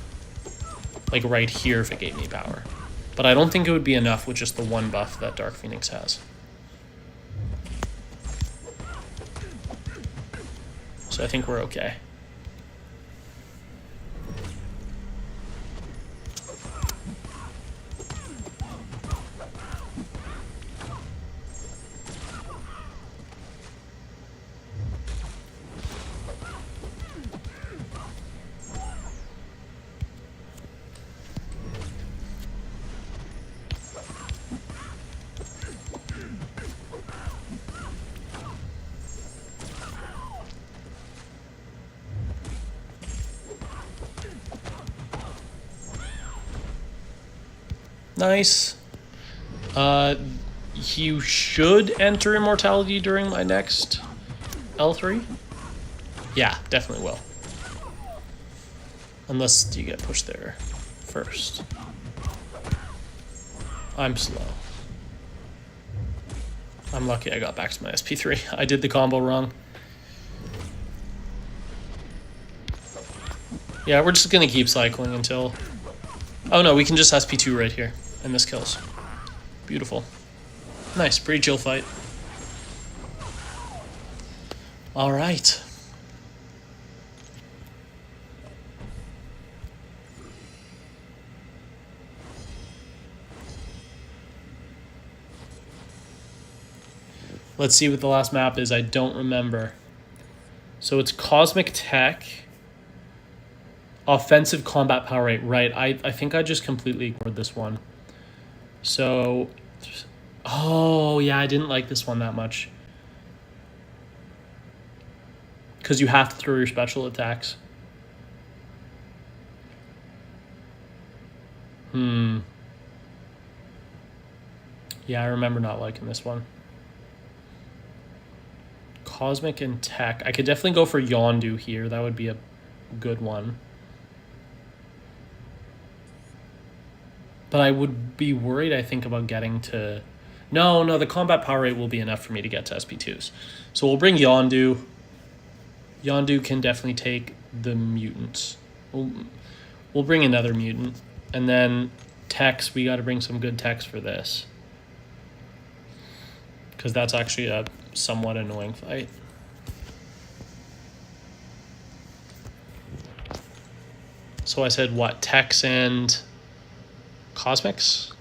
Like right here if it gave me power. But I don't think it would be enough with just the one buff that Dark Phoenix has. So I think we're okay. Nice. You should enter Immortality during my next L3. Yeah, definitely will. Unless you get pushed there first. I'm slow. I'm lucky I got back to my SP3. I did the combo wrong. Yeah, we're just gonna keep cycling until... Oh no, we can just SP2 right here. And this kills. Beautiful. Nice, pretty chill fight. Alright. Let's see what the last map is. I don't remember. So it's Cosmic Tech. Offensive combat power rate. Right. I think I just completely ignored this one. So... Oh, yeah, I didn't like this one that much. Because you have to throw your special attacks. Yeah, I remember not liking this one. Cosmic and Tech. I could definitely go for Yondu here. That would be a good one. But I would be worried, I think, about getting to... No, the combat power rate will be enough for me to get to SP2s. So we'll bring Yondu. Yondu can definitely take the mutants. We'll bring another mutant. And then techs, we got to bring some good techs for this. Because that's actually a somewhat annoying fight. So I said what? Techs and Cosmics?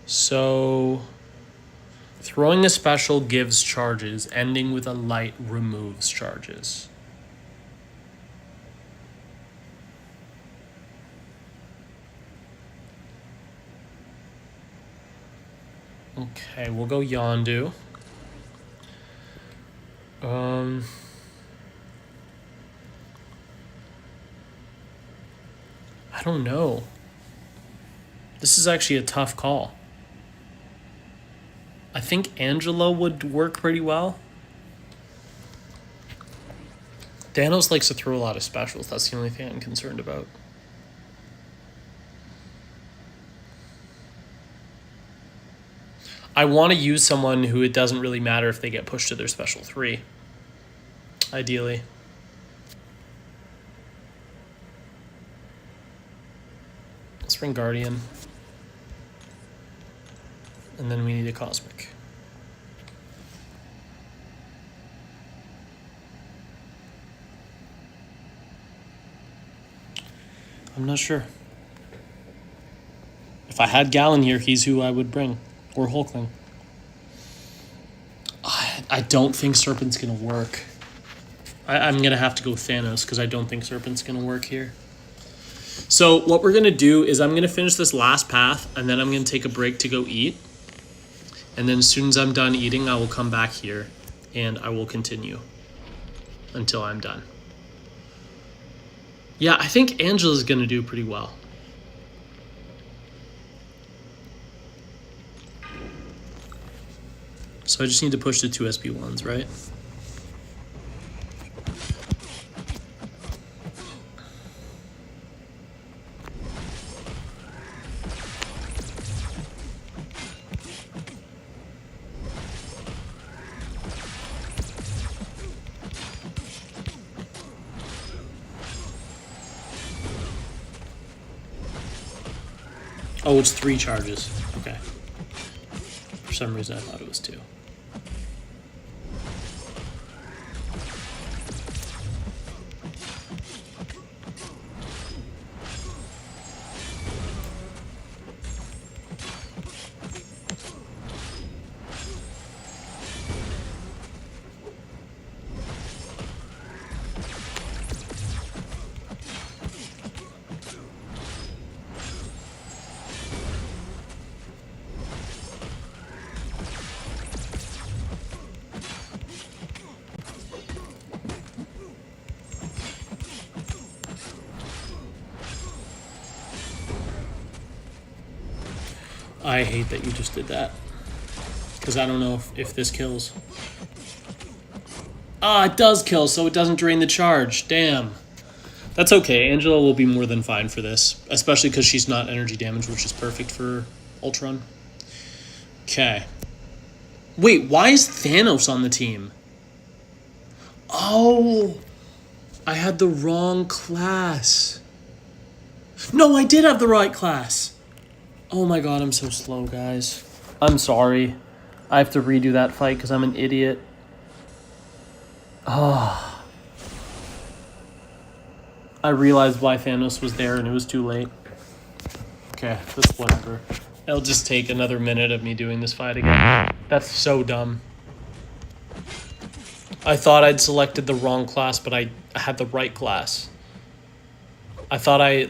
So throwing a special gives charges, ending with a light removes charges. Okay, we'll go Yondu. I don't know. This is actually a tough call. I think Angela would work pretty well. Danos likes to throw a lot of specials. That's the only thing I'm concerned about. I want to use someone who it doesn't really matter if they get pushed to their special 3. Ideally. Let's bring Guardian. And then we need a Cosmic. I'm not sure. If I had Gallon here, he's who I would bring. Or Hulkling. I don't think Serpent's going to work. I'm going to have to go Thanos because I don't think Serpent's going to work here. So what we're going to do is I'm going to finish this last path and then I'm going to take a break to go eat. And then as soon as I'm done eating, I will come back here and I will continue until I'm done. Yeah, I think Angela's going to do pretty well. So I just need to push the 2 SP1s, right? Oh, it's 3 charges. Okay. For some reason, I thought it was 2. I hate that you just did that. Because I don't know if this kills. Ah, it does kill, so it doesn't drain the charge. Damn. That's okay. Angela will be more than fine for this. Especially because she's not energy damage, which is perfect for Ultron. Okay. Wait, why is Thanos on the team? Oh, I had the wrong class. No, I did have the right class. Oh my god, I'm so slow, guys. I'm sorry. I have to redo that fight because I'm an idiot. Oh. I realized why Thanos was there and it was too late. Okay, that's whatever. It'll just take another minute of me doing this fight again. That's so dumb. I thought I'd selected the wrong class, but I had the right class. I thought I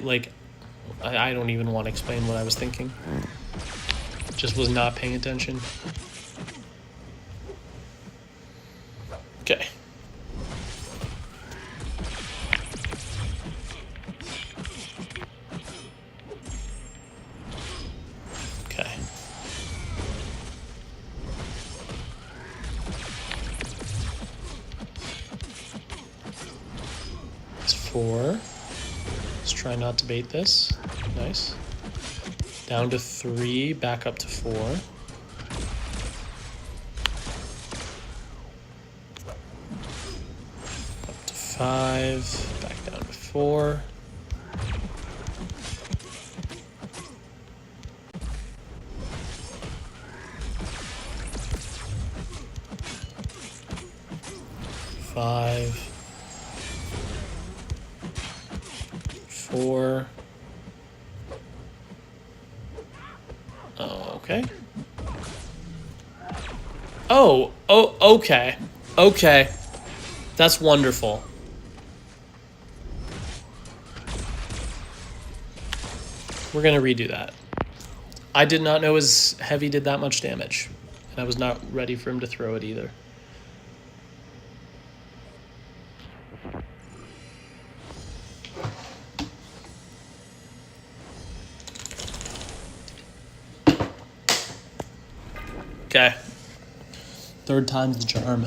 don't even want to explain what I was thinking. Just was not paying attention. Okay. Okay. It's 4. Let's try not to bait this. Nice. Down to 3, back up to 4. Up to 5, back down to 4. Five, 4. Oh, okay. Oh, okay. Okay. That's wonderful. We're gonna redo that. I did not know his heavy did that much damage. And I was not ready for him to throw it either. Okay. 3rd time's the charm.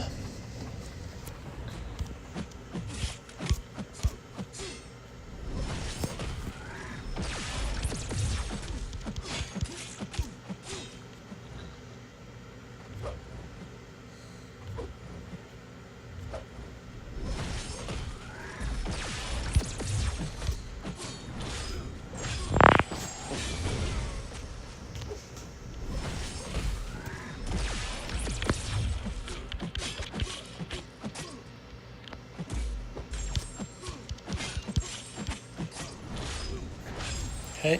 Okay.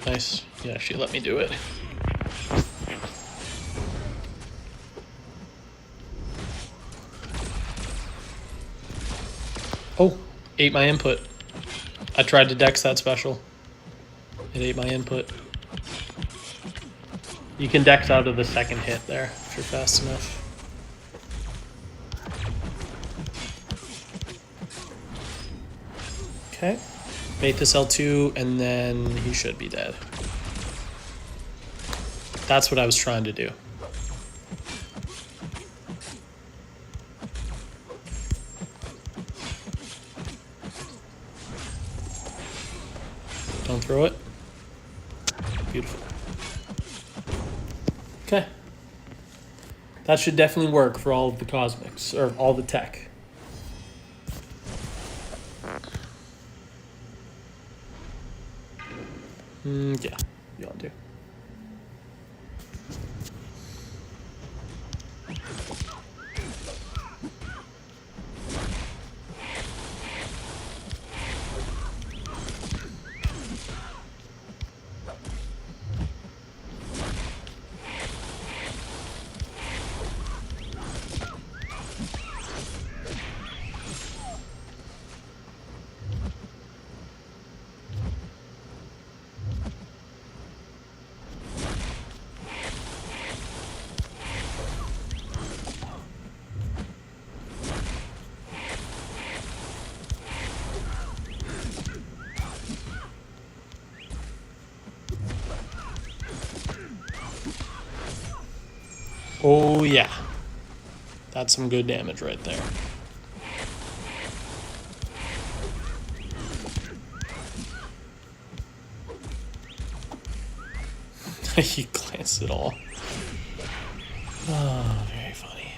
Nice. Yeah, she let me do it. Oh, ate my input. I tried to dex that special. It ate my input. You can dex out of the 2nd hit there if you're fast enough. Okay. Bait this L2, and then he should be dead. That's what I was trying to do. Don't throw it. Beautiful. Okay. That should definitely work for all of the cosmics, or all the tech. Yeah, you want to. Oh, yeah. That's some good damage right there. He glanced it all. Oh, very funny.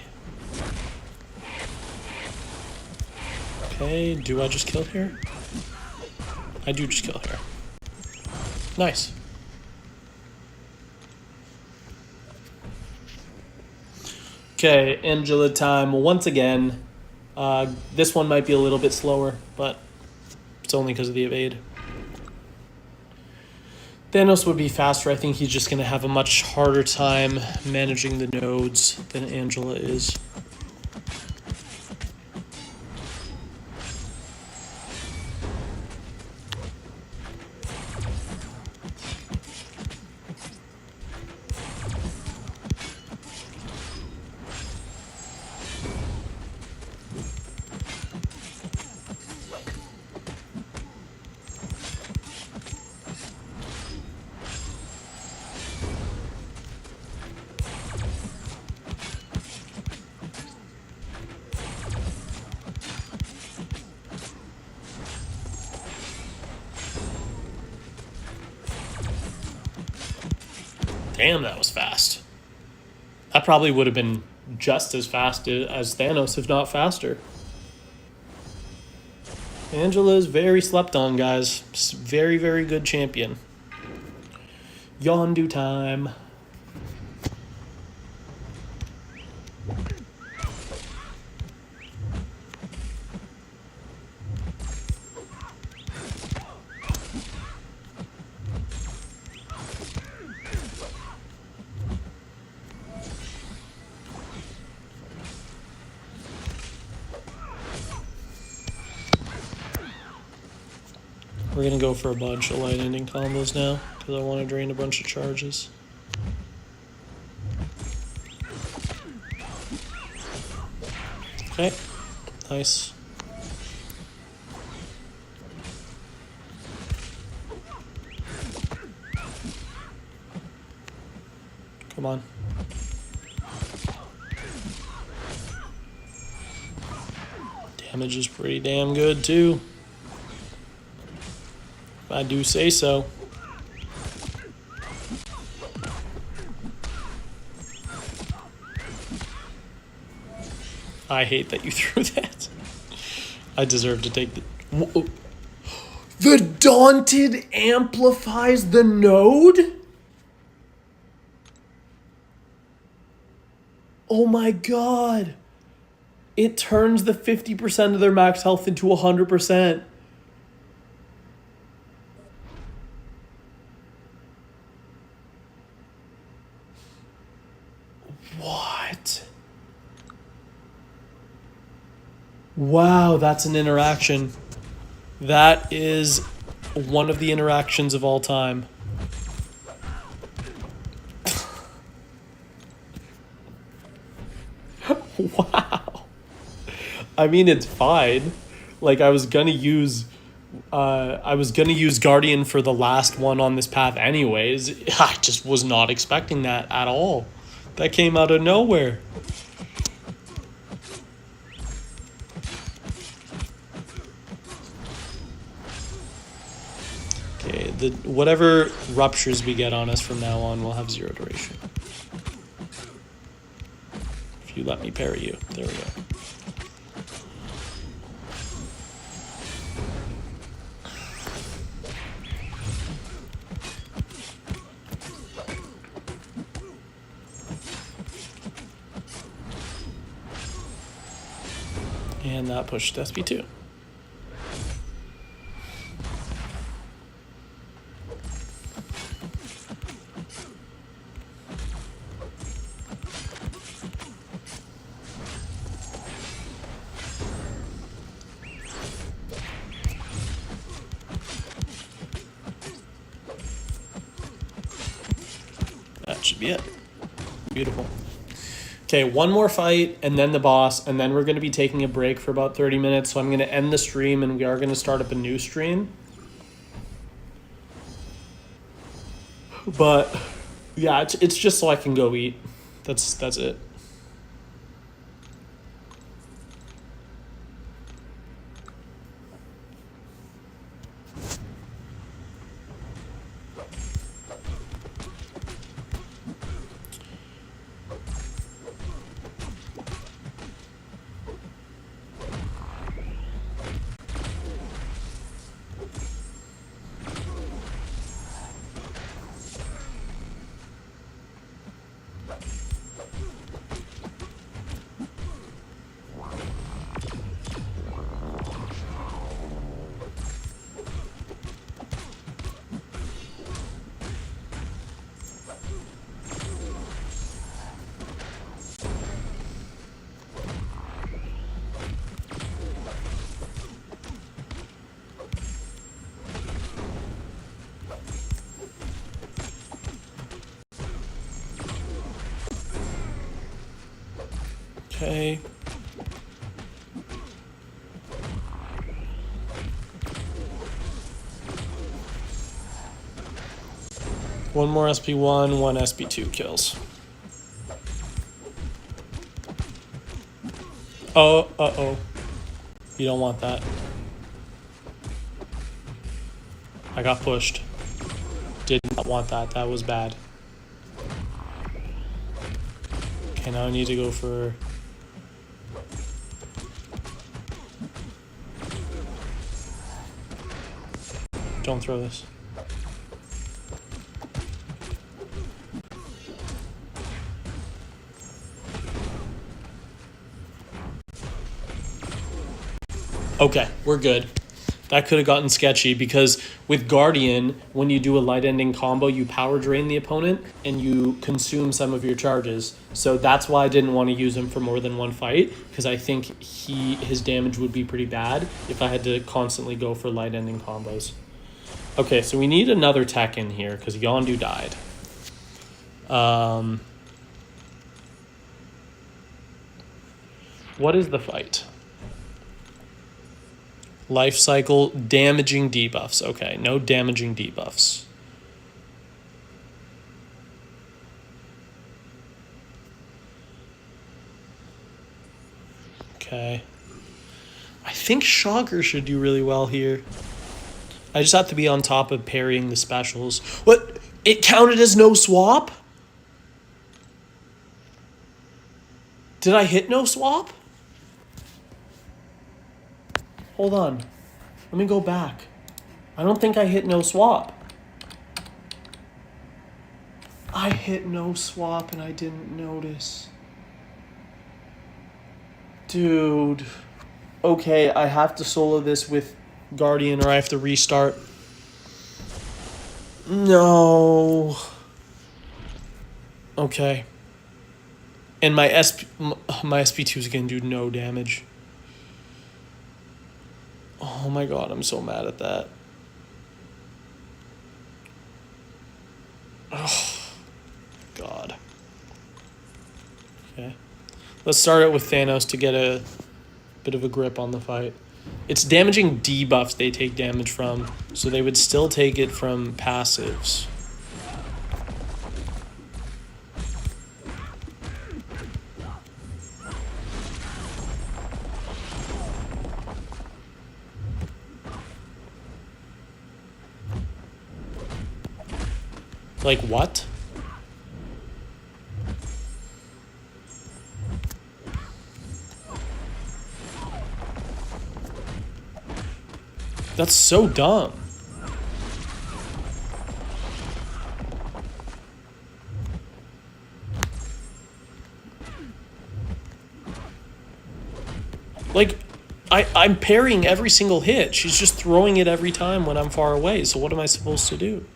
Okay, do I just kill here? I do just kill here. Nice. Okay, Angela time once again. This one might be a little bit slower, but it's only because of the evade. Thanos would be faster. I think he's just going to have a much harder time managing the nodes than Angela is. Damn, that was fast. That probably would have been just as fast as Thanos, if not faster. Angela is very slept on, guys. Very, very good champion. Yondu time. We're going to go for a bunch of light ending combos now, because I want to drain a bunch of charges. Okay, nice. Come on. Damage is pretty damn good, too. I do say so. I hate that you threw that. I deserve to take the... Whoa. The Daunted amplifies the node? Oh my god. It turns the 50% of their max health into 100%. What? Wow, that's an interaction. That is one of the interactions of all time. Wow. I mean, it's fine. Like, I was gonna use Guardian for the last one on this path anyways. I just was not expecting that at all. That came out of nowhere. Okay, whatever ruptures we get on us from now on will have 0 duration. If you let me parry you. There we go. And that pushed SB2. That should be it. Beautiful. Okay, one more fight, and then the boss, and then we're going to be taking a break for about 30 minutes, so I'm going to end the stream, and we are going to start up a new stream. But, yeah, it's just so I can go eat. That's it. Okay. One more SP1, one SP2 kills. Oh, uh-oh. You don't want that. I got pushed. Did not want that. That was bad. Okay, now I need to go for... Don't throw this. Okay, we're good. That could have gotten sketchy because with Guardian, when you do a light ending combo, you power drain the opponent and you consume some of your charges. So that's why I didn't want to use him for more than one fight, because I think his damage would be pretty bad if I had to constantly go for light ending combos. Okay, so we need another tech in here because Yondu died. What is the fight? Life cycle, damaging debuffs. Okay, no damaging debuffs. Okay. I think Shocker should do really well here. I just have to be on top of parrying the specials. What? It counted as no swap? Did I hit no swap? Hold on. Let me go back. I don't think I hit no swap. I hit no swap and I didn't notice. Dude. Okay, I have to solo this with Guardian or I have to restart. No. Okay. And my SP2 is going to do no damage. Oh my god, I'm so mad at that. Oh, god. Okay. Let's start it with Thanos to get a bit of a grip on the fight. It's damaging debuffs they take damage from, so they would still take it from passives. Like what? That's so dumb. Like, I'm parrying every single hit. She's just throwing it every time when I'm far away. So what am I supposed to do?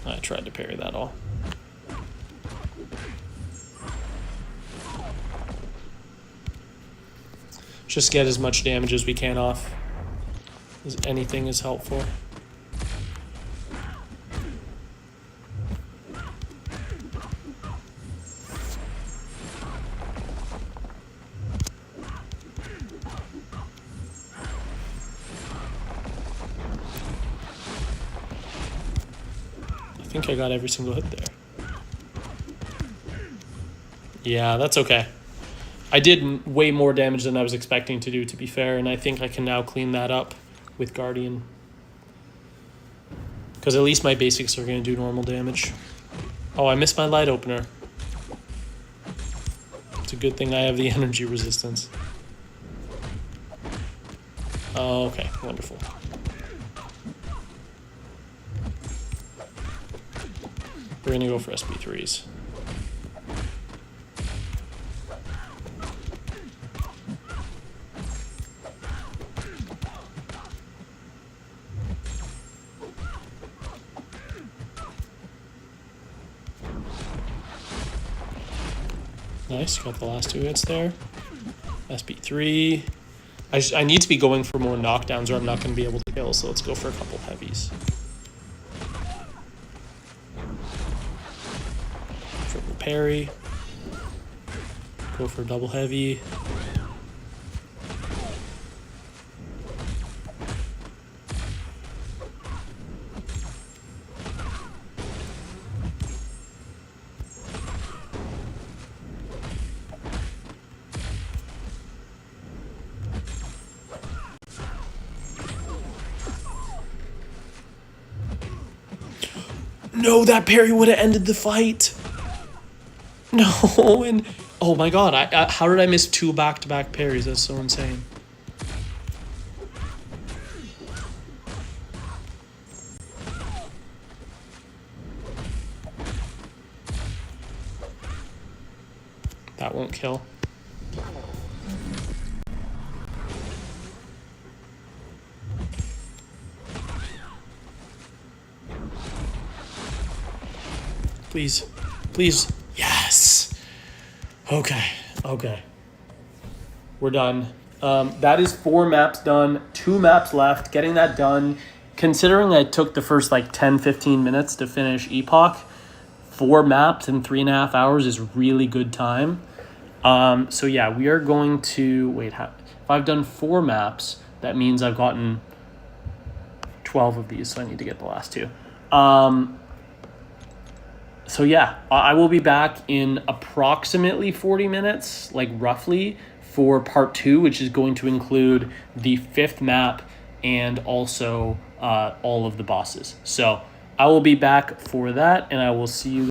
I tried to parry that all. Just get as much damage as we can off. Anything is helpful. think I got every single hit there. Yeah, that's okay. I did way more damage than I was expecting to do, to be fair, and I think I can now clean that up with Guardian. Because at least my basics are going to do normal damage. Oh, I missed my light opener. It's a good thing I have the energy resistance. Oh, okay, wonderful. We're going to go for SP3s. Nice, got the last 2 hits there. SB3. I need to be going for more knockdowns or I'm not going to be able to kill, so let's go for a couple heavies. Triple parry. Go for a double heavy. No, that parry would have ended the fight. No, and oh my god, how did I miss 2 back-to-back parries? That's so insane. That won't kill. Please. Please. Yes. Okay. Okay. We're done. That is 4 maps done. 2 maps left. Getting that done. Considering I took the first like 10-15 minutes to finish Epoch, 4 maps in 3.5 hours is really good time. So yeah, we are going to... Wait, if I've done 4 maps, that means I've gotten 12 of these, so I need to get the last 2. So yeah, I will be back in approximately 40 minutes, like roughly, for part 2, which is going to include the 5th map and also all of the bosses. So I will be back for that, and I will see you